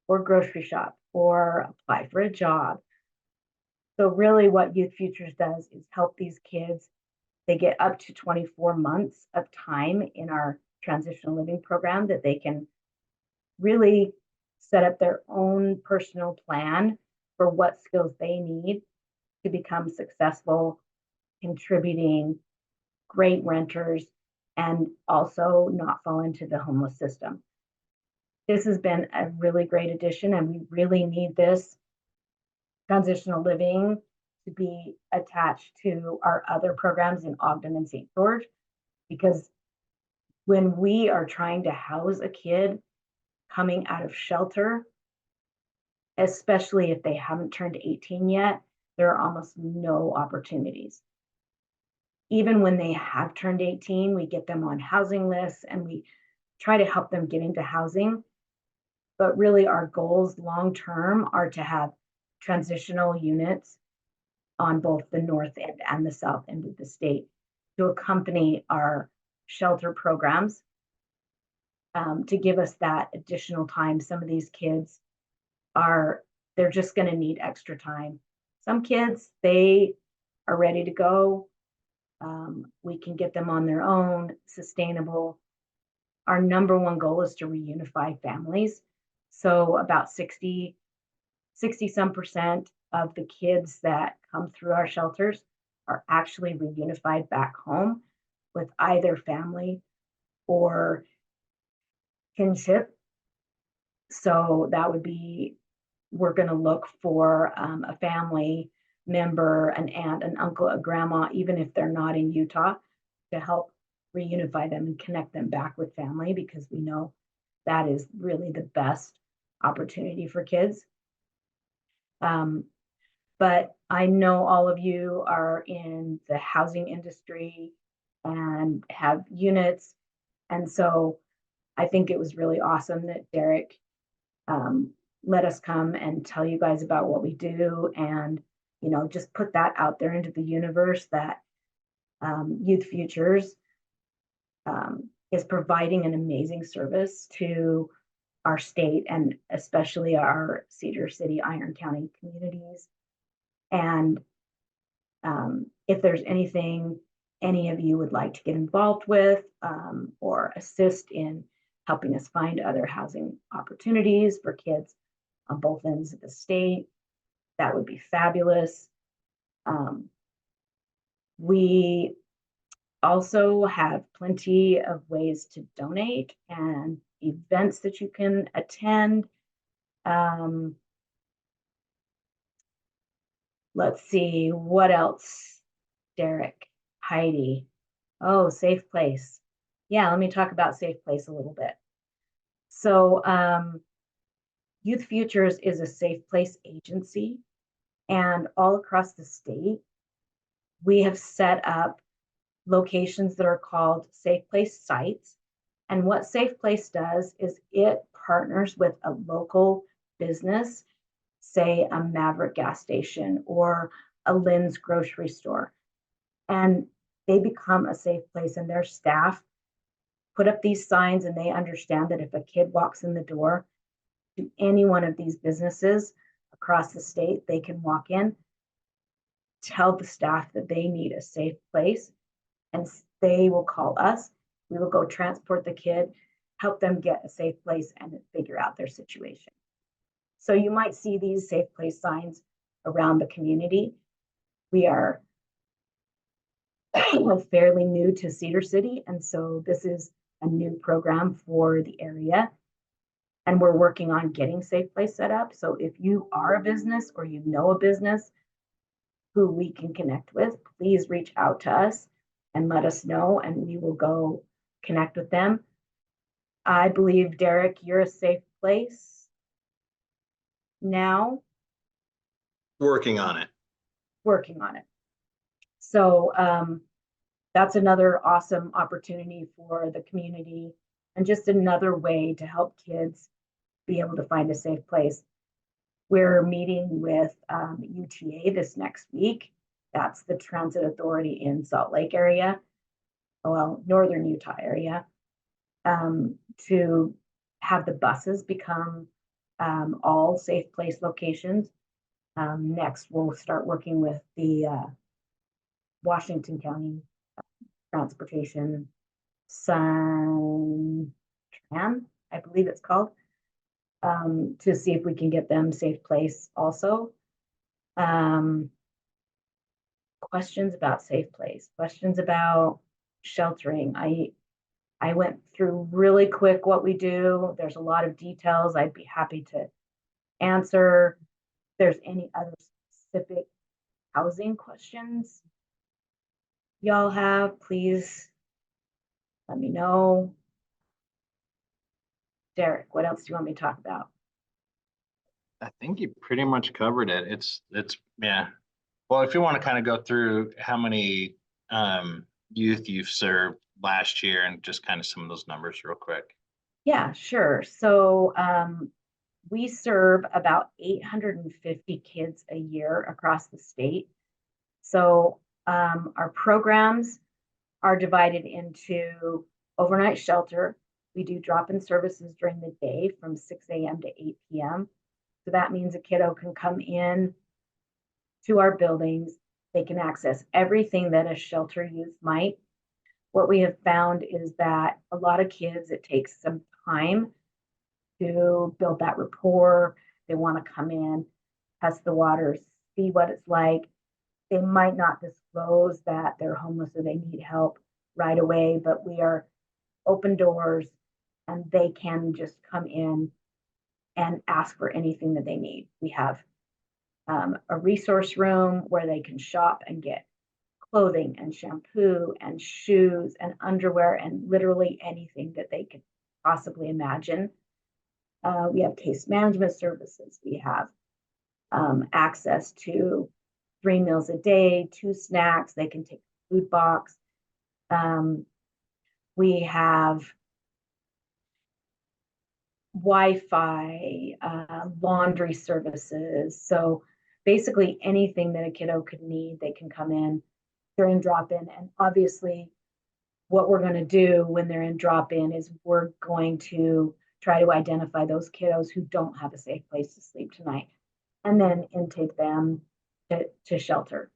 or grocery shop or apply for a job. So really what Youth Futures does is help these kids. They get up to 24 months of time in our transitional living program that they can really set up their own personal plan for what skills they need to become successful, contributing, great renters, and also not fall into the homeless system. This has been a really great addition, and we really need this transitional living to be attached to our other programs in Ogden and St. George, because when we are trying to house a kid coming out of shelter, especially if they haven't turned 18 yet, there are almost no opportunities. Even when they have turned 18, we get them on housing lists and we try to help them get into housing. But really our goals long-term are to have transitional units on both the north end and the south end of the state to accompany our shelter programs, to give us that additional time. Some of these kids they're just going to need extra time. Some kids, they are ready to go. We can get them on their own, sustainable. Our number one goal is to reunify families. So about 60 some percent of the kids that come through our shelters are actually reunified back home with either family or kinship. So that would be, we're going to look for a family member, an aunt, an uncle, a grandma, even if they're not in Utah, to help reunify them and connect them back with family, because we know that is really the best opportunity for kids. But I know all of you are in the housing industry and have units. And so I think it was really awesome that Derek let us come and tell you guys about what we do, and, you know, just put that out there into the universe that Youth Futures is providing an amazing service to our state and especially our Cedar City, Iron County communities. And if there's anything any of you would like to get involved with or assist in helping us find other housing opportunities for kids on both ends of the state, that would be fabulous. We also have plenty of ways to donate and events that you can attend. Let's see, what else, Derek, Heidi? Oh, Safe Place. Yeah, let me talk about Safe Place a little bit. So Youth Futures is a Safe Place agency, and all across the state, we have set up locations that are called Safe Place sites. And what Safe Place does is it partners with a local business, say a Maverick gas station or a Lynn's grocery store, and they become a safe place, and their staff put up these signs, and they understand that if a kid walks in the door to any one of these businesses across the state, they can walk in, tell the staff that they need a safe place, and they will call us. We will go transport the kid, help them get a safe place, and figure out their situation. So you might see these safe place signs around the community. We are fairly new to Cedar City, and so this is a new program for the area. And we're working on getting Safe Place set up. So if you are a business or you know a business who we can connect with, please reach out to us and let us know, and we will go connect with them. I believe, Derek, you're a Safe Place now. Working on it. Working on it. So that's another awesome opportunity for the community, and just another way to help kids be able to find a safe place. We're meeting with UTA this next week. That's the Transit Authority in Salt Lake area, well, northern Utah area, to have the buses become all safe place locations. Next, we'll start working with the Washington County Transportation Sun Tran, I believe it's called, to see if we can get them safe place also. Questions about safe place, questions about sheltering. I went through really quick what we do. There's a lot of details I'd be happy to answer. If there's any other specific housing questions y'all have, please let me know. Derek, what else do you want me to talk about? I think you pretty much covered it. It's yeah. Well, if you want to kind of go through how many youth you've served last year and just kind of some of those numbers real quick. Yeah, sure. So we serve about 850 kids a year across the state. So our programs are divided into overnight shelter. We do drop-in services during the day from 6 a.m. to 8 p.m. So that means a kiddo can come in to our buildings. They can access everything that a shelter youth might. What we have found is that a lot of kids, it takes some time to build that rapport. They want to come in, test the waters, see what it's like. They might not disclose that they're homeless or they need help right away, but we are open doors and they can just come in and ask for anything that they need. We have a resource room where they can shop and get clothing and shampoo and shoes and underwear and literally anything that they could possibly imagine. We have case management services. We have access to 3 meals a day, 2 snacks. They can take a food box. We have Wi-Fi, laundry services. So basically anything that a kiddo could need, they can come in during drop-in. And obviously what we're going to do when they're in drop-in is we're going to try to identify those kiddos who don't have a safe place to sleep tonight and then intake them to shelter.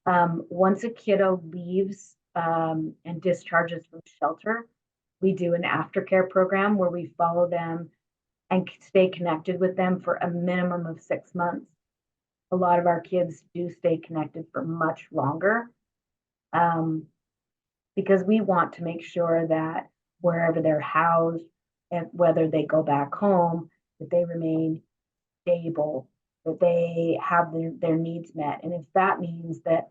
Once a kiddo leaves and discharges from shelter, we do an aftercare program where we follow them and stay connected with them for a minimum of 6 months. A lot of our kids do stay connected for much longer because we want to make sure that wherever they're housed and whether they go back home, that they remain stable, that they have their needs met. And if that means that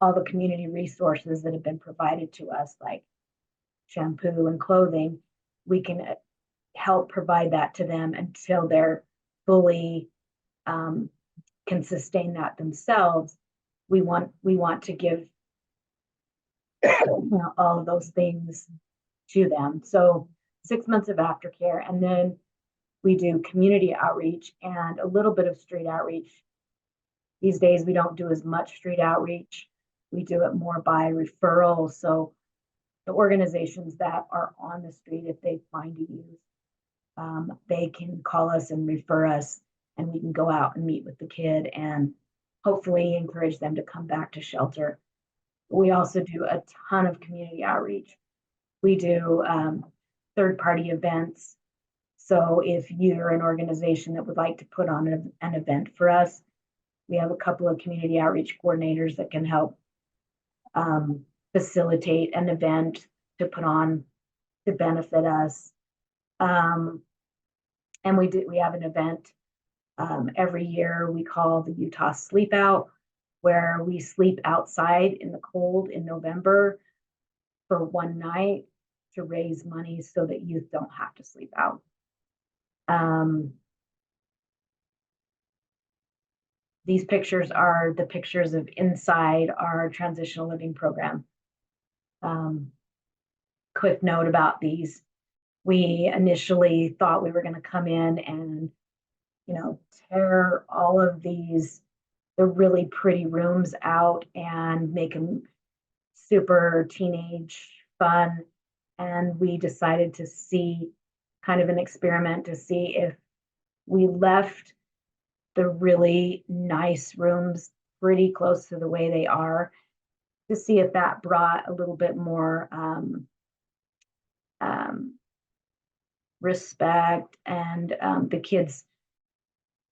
all the community resources that have been provided to us, like shampoo and clothing, we can help provide that to them until they're fully can sustain that themselves. We want to give all of those things to them. So 6 months of aftercare, and then we do community outreach and a little bit of street outreach. These days we don't do as much street outreach. We do it more by referral. So the organizations that are on the street, if they find a youth, they can call us and refer us, and we can go out and meet with the kid and hopefully encourage them to come back to shelter. We also do a ton of community outreach. We do third-party events. So if you're an organization that would like to put on an event for us, we have a couple of community outreach coordinators that can help facilitate an event to put on to benefit us. And we have an event every year we call the Utah Sleep Out, where we sleep outside in the cold in November for one night to raise money so that youth don't have to sleep out. These pictures are the pictures of inside our transitional living program. Quick note about these. We initially thought we were going to come in and, tear all of the really pretty rooms out and make them super teenage fun. And we decided to see kind of an experiment to see if we left the really nice rooms pretty close to the way they are, to see if that brought a little bit more respect, and the kids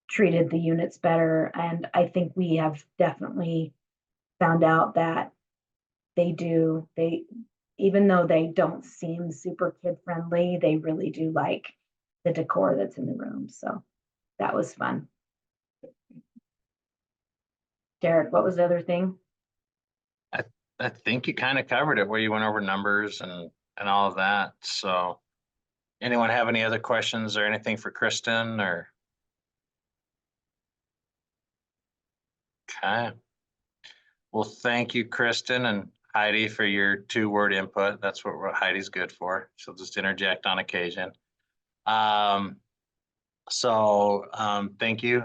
treated the units better. And I think we have definitely found out that they do. Even though they don't seem super kid friendly, they really do like the decor that's in the room. So that was fun. Derek, what was the other thing? I think you kind of covered it where you went over numbers and all of that. So anyone have any other questions or anything for Kristen or? Okay. Well, thank you, Kristen, and Heidi for your 2-word input. That's what Heidi's good for. She'll just interject on occasion. Thank you.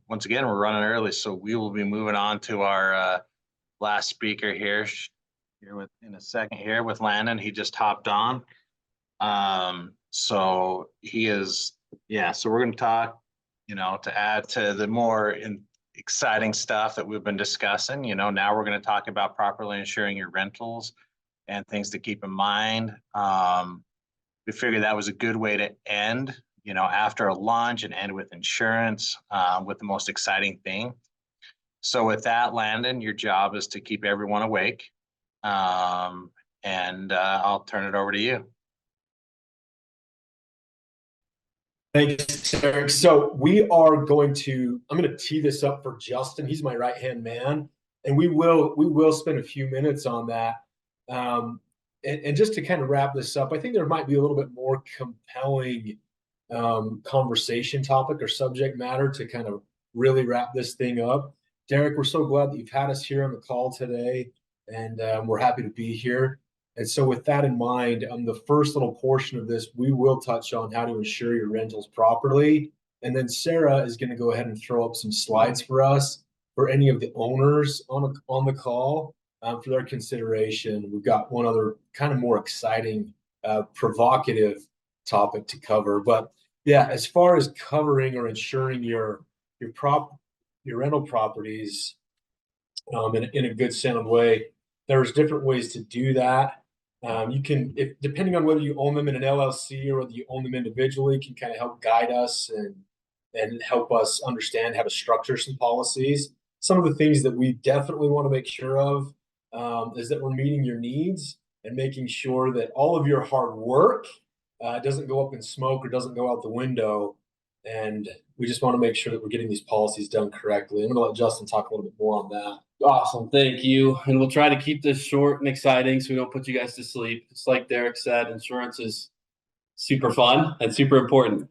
Once again, we're running early, so we will be moving on to our last speaker here in a second here with Landon. He just hopped on. So we're going to talk, to add to the more exciting stuff that we've been discussing. Now we're going to talk about properly insuring your rentals and things to keep in mind. We figured that was a good way to end, after a lunch, and end with insurance, with the most exciting thing. So with that, Landon, your job is to keep everyone awake. And I'll turn it over to you. Thanks, Derek. So I'm going to tee this up for Justin. He's my right-hand man, and we will spend a few minutes on that. And just to kind of wrap this up, I think there might be a little bit more compelling conversation topic or subject matter to kind of really wrap this thing up. Derek, we're so glad that you've had us here on the call today, and we're happy to be here. And so with that in mind, the first little portion of this, we will touch on how to insure your rentals properly. And then Sarah is going to go ahead and throw up some slides for us, for any of the owners on the call, for their consideration. We've got one other kind of more exciting, provocative topic to cover. But yeah, as far as covering or insuring your rental properties in a good sound way, there's different ways to do that. You can, depending on whether you own them in an LLC or whether you own them individually, can kind of help guide us and help us understand how to structure some policies. Some of the things that we definitely want to make sure of is that we're meeting your needs and making sure that all of your hard work doesn't go up in smoke or doesn't go out the window. And we just want to make sure that we're getting these policies done correctly. I'm going to let Justin talk a little bit more on that. Awesome. Thank you. And we'll try to keep this short and exciting so we don't put you guys to sleep. It's like Derek said, insurance is super fun and super important.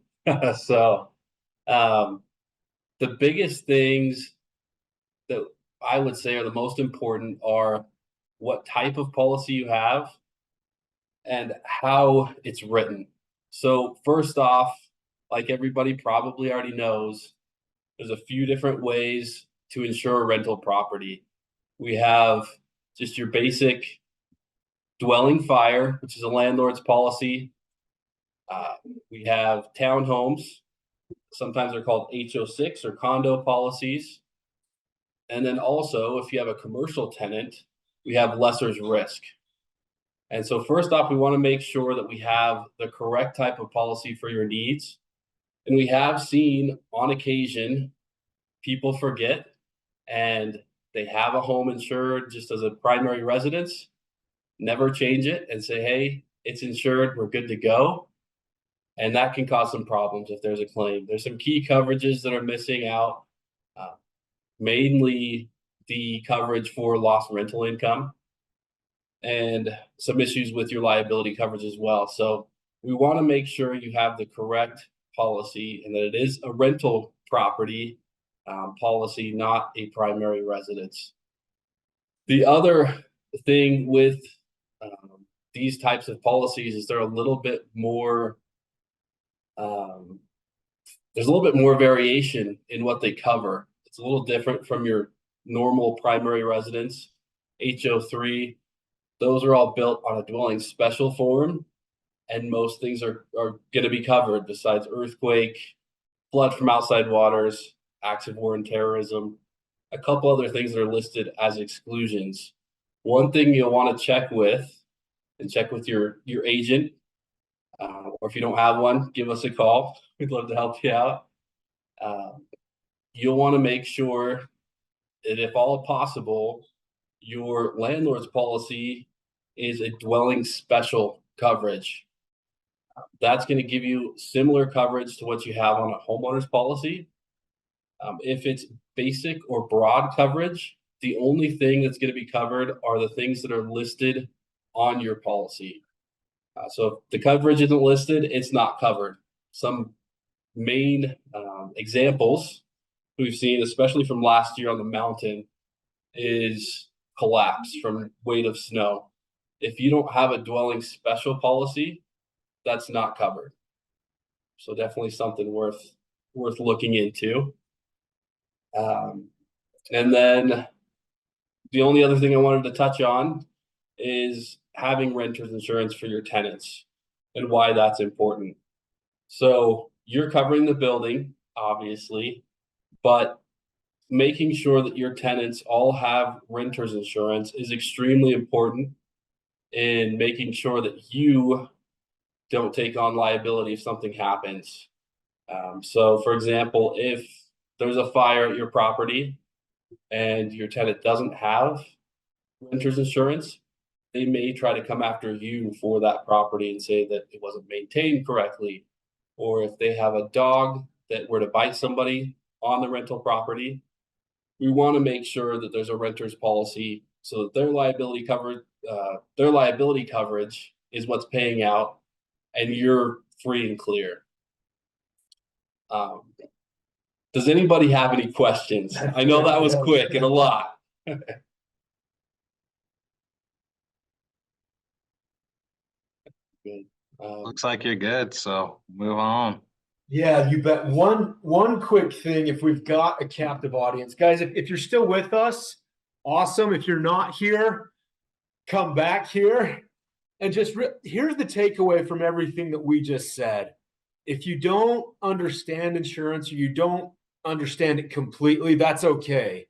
So the biggest things that I would say are the most important are what type of policy you have and how it's written. So first off, like everybody probably already knows, there's a few different ways to insure a rental property. We have just your basic dwelling fire, which is a landlord's policy. We have townhomes. Sometimes they're called HO6 or condo policies. And then also, if you have a commercial tenant, we have lesser's risk. And so first off, we want to make sure that we have the correct type of policy for your needs. And we have seen on occasion, people forget and they have a home insured just as a primary residence, never change it and say, hey, it's insured, we're good to go. And that can cause some problems if there's a claim. There's some key coverages that are missing out, mainly the coverage for lost rental income and some issues with your liability coverage as well. So we want to make sure you have the correct policy and that it is a rental property policy, not a primary residence. The other thing with these types of policies is they're a little bit more, there's a little bit more variation in what they cover. It's a little different from your normal primary residence. HO3, those are all built on a dwelling special form, and most things are going to be covered besides earthquake, flood from outside waters, acts of war and terrorism, a couple other things that are listed as exclusions. One thing you'll want to check with your agent, or if you don't have one, give us a call. We'd love to help you out. You'll want to make sure that if all possible, your landlord's policy is a dwelling special coverage. That's going to give you similar coverage to what you have on a homeowner's policy. If it's basic or broad coverage, the only thing that's going to be covered are the things that are listed on your policy. So if the coverage isn't listed, it's not covered. Some main examples we've seen, especially from last year on the mountain, is collapse from weight of snow. If you don't have a dwelling special policy, that's not covered. So definitely something worth looking into. And then the only other thing I wanted to touch on is having renter's insurance for your tenants and why that's important. So you're covering the building, obviously, but making sure that your tenants all have renter's insurance is extremely important in making sure that you don't take on liability if something happens. So for example, if there's a fire at your property and your tenant doesn't have renter's insurance, they may try to come after you for that property and say that it wasn't maintained correctly. Or if they have a dog that were to bite somebody on the rental property, we want to make sure that there's a renter's policy so that their liability coverage is what's paying out and you're free and clear. Does anybody have any questions? I know that was quick and a lot. Good. Looks like you're good, so move on. Yeah, you bet. One quick thing, if we've got a captive audience, guys, if you're still with us, awesome. If you're not here, come back here. And just here's the takeaway from everything that we just said. If you don't understand insurance or you don't understand it completely, that's okay.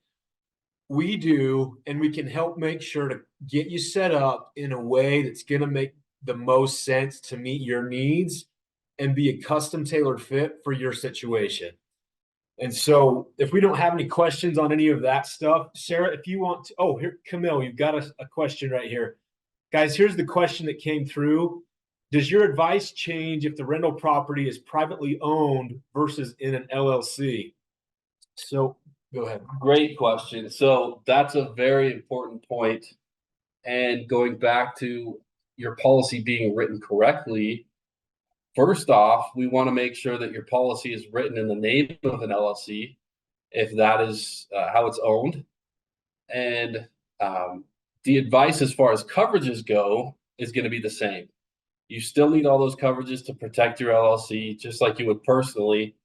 We do, and we can help make sure to get you set up in a way that's going to make the most sense to meet your needs and be a custom tailored fit for your situation. And so if we don't have any questions on any of that stuff, Sarah, if you want to, oh, here, Camille, you've got a question right here. Guys, here's the question that came through. Does your advice change if the rental property is privately owned versus in an LLC? So go ahead. Great question. So that's a very important point. And going back to your policy being written correctly, first off, we want to make sure that your policy is written in the name of an LLC, if that is how it's owned. And the advice as far as coverages go is going to be the same. You still need all those coverages to protect your LLC, just like you would personally.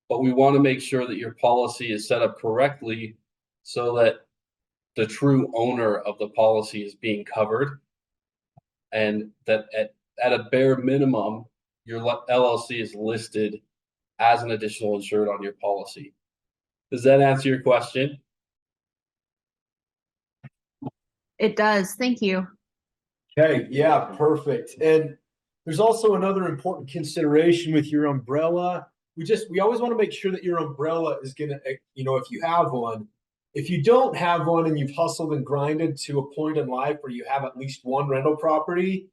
But we want to make sure that your policy is set up correctly so that the true owner of the policy is being covered. And that at a bare minimum, your LLC is listed as an additional insured on your policy. Does that answer your question? It does. Thank you. Okay, yeah, perfect. And there's also another important consideration with your umbrella. We always want to make sure that your umbrella is going to, if you have one. If you don't have one and you've hustled and grinded to a point in life where you have at least one rental property,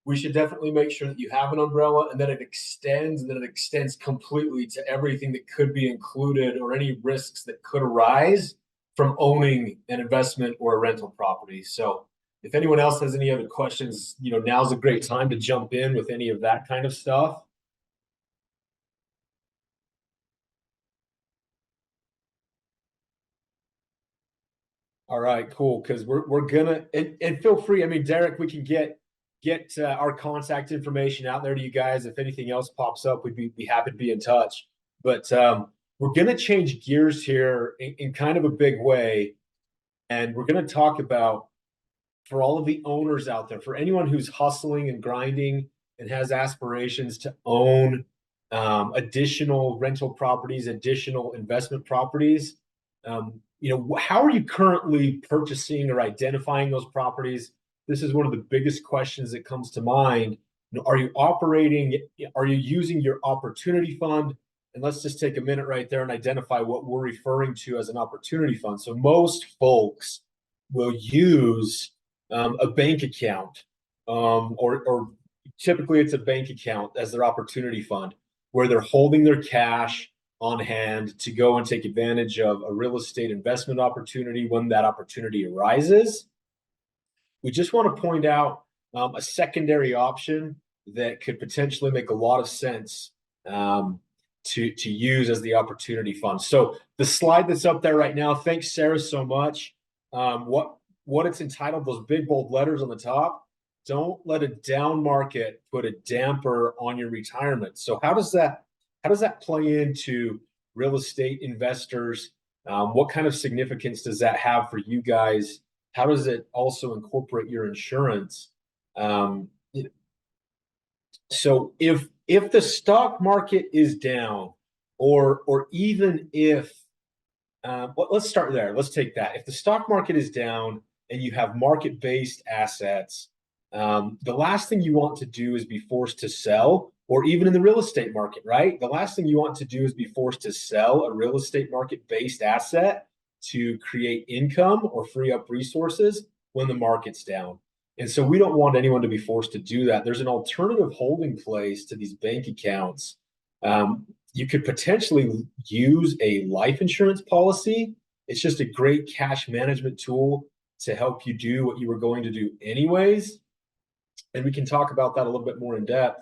we should definitely make sure that you have an umbrella and that it extends completely to everything that could be included or any risks that could arise from owning an investment or a rental property. So if anyone else has any other questions, now's a great time to jump in with any of that kind of stuff. All right, cool. Because we're gonna and feel free. I mean, Derek, we can get our contact information out there to you guys. If anything else pops up, we'd be happy to be in touch. But we're gonna change gears here in kind of a big way, and we're gonna talk about, for all of the owners out there, for anyone who's hustling and grinding and has aspirations to own additional rental properties, additional investment properties. How are you currently purchasing or identifying those properties? This is one of the biggest questions that comes to mind. Are you using your opportunity fund? And let's just take a minute right there and identify what we're referring to as an opportunity fund. So most folks will use a bank account, or typically it's a bank account as their opportunity fund, where they're holding their cash on hand to go and take advantage of a real estate investment opportunity when that opportunity arises. We just want to point out a secondary option that could potentially make a lot of sense to use as the opportunity fund. So the slide that's up there right now, thanks Sarah so much. what it's entitled, those big bold letters on the top. Don't let a down market put a damper on your retirement. So how does that play into real estate investors? What kind of significance does that have for you guys? How does it also incorporate your insurance? So if the stock market is down, or even if let's start there. Let's take that. If the stock market is down and you have market-based assets, the last thing you want to do is be forced to sell, or even in the real estate market, right? The last thing you want to do is be forced to sell a real estate market-based asset to create income or free up resources when the market's down. And so we don't want anyone to be forced to do that. There's an alternative holding place to these bank accounts. You could potentially use a life insurance policy. It's just a great cash management tool to help you do what you were going to do anyways. And we can talk about that a little bit more in depth.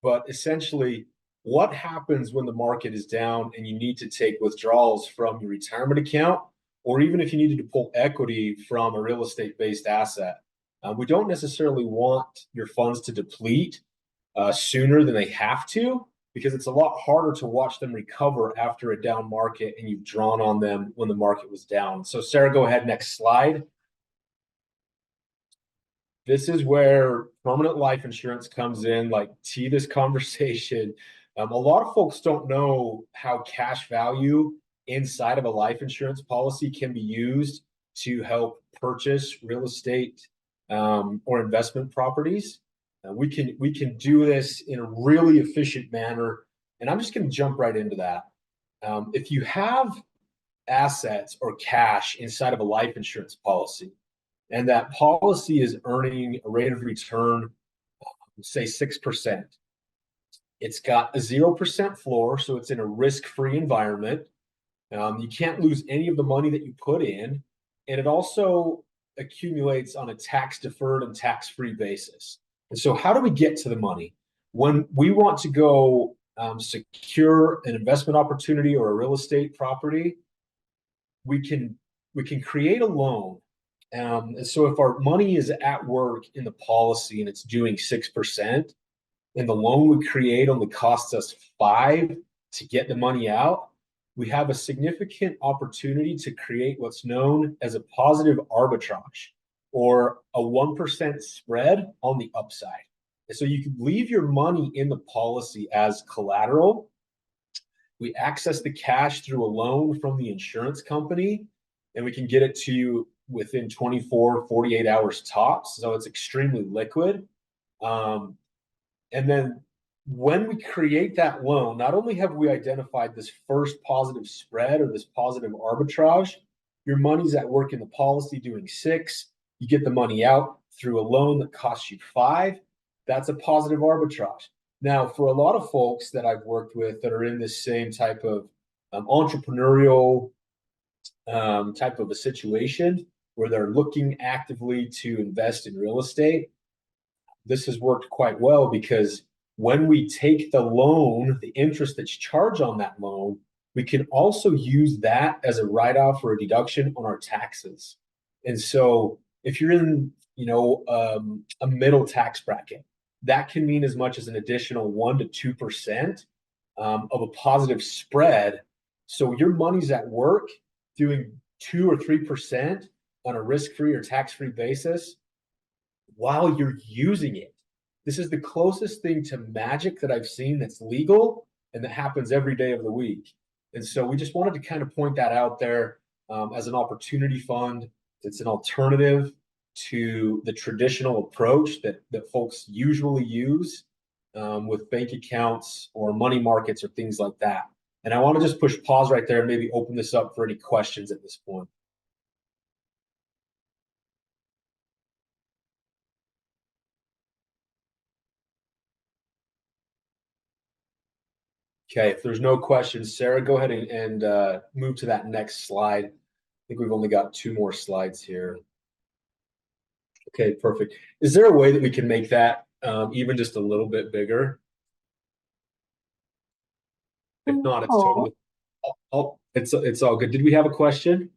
But essentially, what happens when the market is down and you need to take withdrawals from your retirement account, or even if you needed to pull equity from a real estate-based asset? We don't necessarily want your funds to deplete sooner than they have to, because it's a lot harder to watch them recover after a down market and you've drawn on them when the market was down. So Sarah, go ahead, next slide. This is where permanent life insurance comes in, like tee this conversation. A lot of folks don't know how cash value inside of a life insurance policy can be used to help purchase real estate or investment properties. We can do this in a really efficient manner, and I'm just going to jump right into that. If you have assets or cash inside of a life insurance policy, and that policy is earning a rate of return, say 6%, it's got a 0% floor, so it's in a risk-free environment. You can't lose any of the money that you put in, and it also accumulates on a tax-deferred and tax-free basis. And so how do we get to the money? When we want to go secure an investment opportunity or a real estate property, we can create a loan. And so if our money is at work in the policy and it's doing 6%, and the loan we create only costs us 5 to get the money out, we have a significant opportunity to create what's known as a positive arbitrage, or a 1% spread on the upside. And so you can leave your money in the policy as collateral. We access the cash through a loan from the insurance company, and we can get it to you within 24, 48 hours tops. So it's extremely liquid. And then when we create that loan, not only have we identified this first positive spread or this positive arbitrage, your money's at work in the policy doing 6, you get the money out through a loan that costs you 5, that's a positive arbitrage. Now, for a lot of folks that I've worked with that are in this same type of entrepreneurial type of a situation where they're looking actively to invest in real estate, this has worked quite well, because when we take the loan, the interest that's charged on that loan, we can also use that as a write-off or a deduction on our taxes. And so if you're in, a middle tax bracket, that can mean as much as an additional 1 to 2% of a positive spread. So your money's at work doing 2 or 3% on a risk-free or tax-free basis while you're using it. This is the closest thing to magic that I've seen that's legal and that happens every day of the week. And so we just wanted to kind of point that out there as an opportunity fund. It's an alternative to the traditional approach that folks usually use with bank accounts or money markets or things like that. And I want to just push pause right there and maybe open this up for any questions at this point. Okay, if there's no questions, Sarah, go ahead and move to that next slide. I think we've only got 2 more slides here. Okay, perfect. Is there a way that we can make that even just a little bit bigger? If not, it's totally. It's all good. Did we have a question?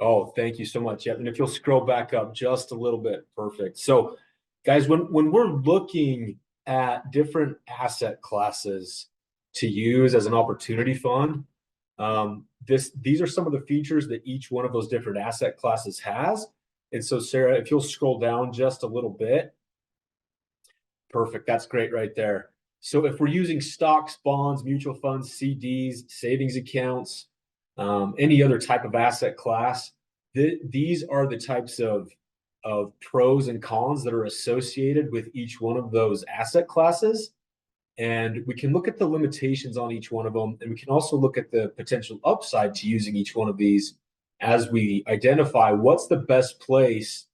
Oh, thank you so much. Yep. And if you'll scroll back up just a little bit, perfect. So guys, when we're looking at different asset classes to use as an opportunity fund, these are some of the features that each one of those different asset classes has. And so Sarah, if you'll scroll down just a little bit, perfect. That's great right there. So if we're using stocks, bonds, mutual funds, CDs, savings accounts, any other type of asset class, these are the types of pros and cons that are associated with each one of those asset classes. And we can look at the limitations on each one of them. And we can also look at the potential upside to using each one of these as we identify what's the best place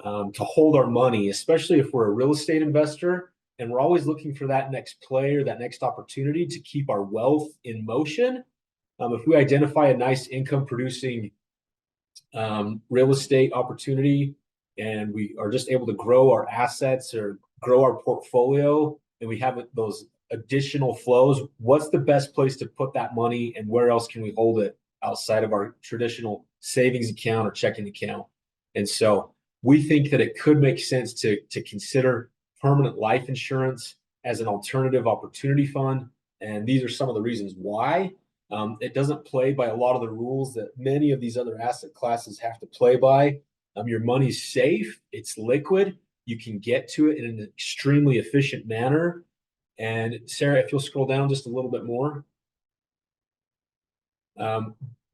to hold our money, especially if we're a real estate investor and we're always looking for that next play or that next opportunity to keep our wealth in motion. If we identify a nice income producing real estate opportunity and we are just able to grow our assets or grow our portfolio and we have those additional flows, what's the best place to put that money and where else can we hold it outside of our traditional savings account or checking account? And so we think that it could make sense to consider permanent life insurance as an alternative opportunity fund. And these are some of the reasons why. It doesn't play by a lot of the rules that many of these other asset classes have to play by. Your money's safe, it's liquid, you can get to it in an extremely efficient manner. And Sarah, if you'll scroll down just a little bit more.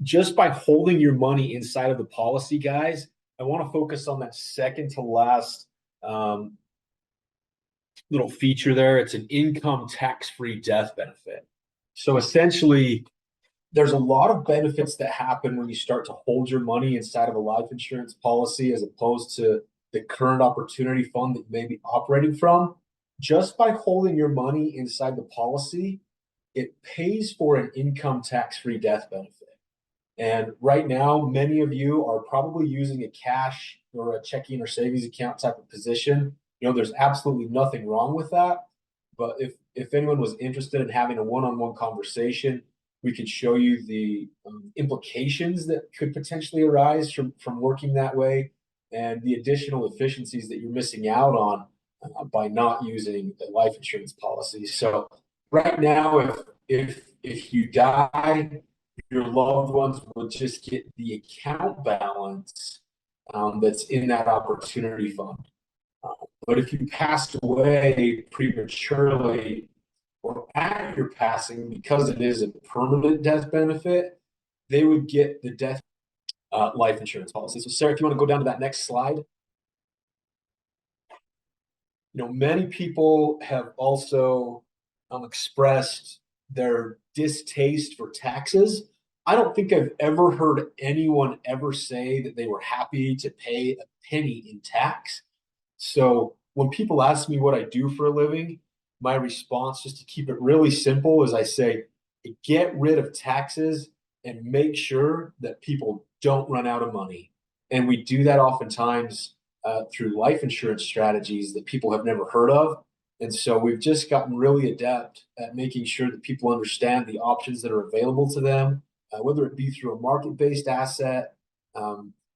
Just by holding your money inside of the policy, guys, I want to focus on that second to last little feature there. It's an income tax-free death benefit. So essentially, there's a lot of benefits that happen when you start to hold your money inside of a life insurance policy as opposed to the current opportunity fund that you may be operating from. Just by holding your money inside the policy, it pays for an income tax-free death benefit. And right now, many of you are probably using a cash or a checking or savings account type of position. You know, there's absolutely nothing wrong with that. But if anyone was interested in having a one-on-one conversation, we could show you the implications that could potentially arise from working that way and the additional efficiencies that you're missing out on by not using a life insurance policy. So right now, if you die, your loved ones will just get the account balance that's in that opportunity fund. But if you passed away prematurely or at your passing, because it is a permanent death benefit, they would get the death life insurance policy. So Sarah, if you want to go down to that next slide. You know, many people have also expressed their distaste for taxes. I don't think I've ever heard anyone ever say that they were happy to pay a penny in tax. So when people ask me what I do for a living, my response, just to keep it really simple, is I say, get rid of taxes and make sure that people don't run out of money. And we do that oftentimes through life insurance strategies that people have never heard of. And so we've just gotten really adept at making sure that people understand the options that are available to them, whether it be through a market-based asset,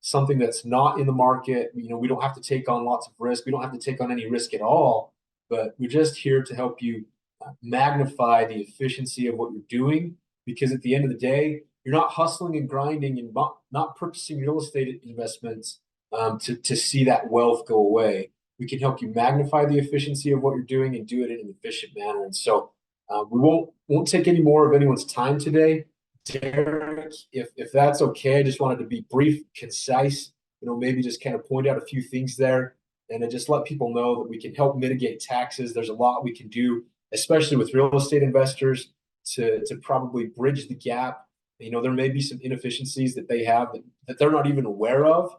something that's not in the market. You know, we don't have to take on lots of risk. We don't have to take on any risk at all, but we're just here to help you magnify the efficiency of what you're doing, because at the end of the day, you're not hustling and grinding and not purchasing real estate investments to see that wealth go away. We can help you magnify the efficiency of what you're doing and do it in an efficient manner. And so we won't take any more of anyone's time today. Derek, if that's okay, I just wanted to be brief, concise, you know, maybe just kind of point out a few things there and then just let people know that we can help mitigate taxes. There's a lot we can do, especially with real estate investors, to probably bridge the gap. You know, there may be some inefficiencies that they have that they're not even aware of.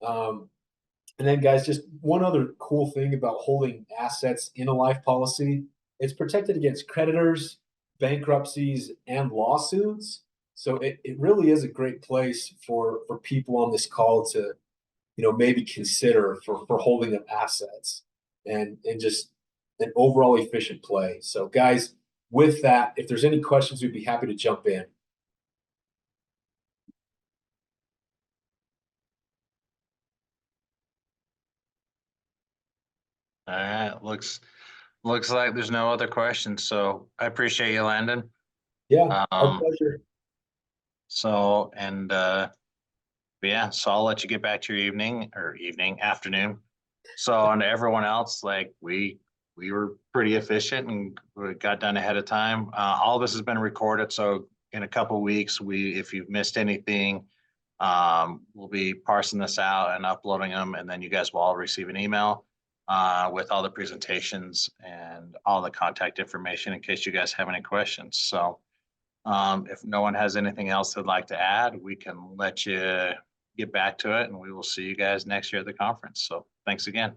And then guys, just one other cool thing about holding assets in a life policy, it's protected against creditors, bankruptcies, and lawsuits. So it really is a great place for people on this call to, you know, maybe consider for holding up assets and just an overall efficient play. So guys, with that, if there's any questions, we'd be happy to jump in. All right, looks like there's no other questions, so I appreciate you, Landon. Yeah, our Um, pleasure. so, yeah, so I'll let you get back to your afternoon. So, on to everyone else, like we were pretty efficient and we got done ahead of time. All of this has been recorded, so in a couple weeks, if you've missed anything, we'll be parsing this out and uploading them, and then you guys will all receive an email with all the presentations and all the contact information in case you guys have any questions. So if no one has anything else they'd like to add, we can let you get back to it, and we will see you guys next year at the conference. So thanks again.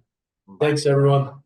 Bye. Thanks, everyone.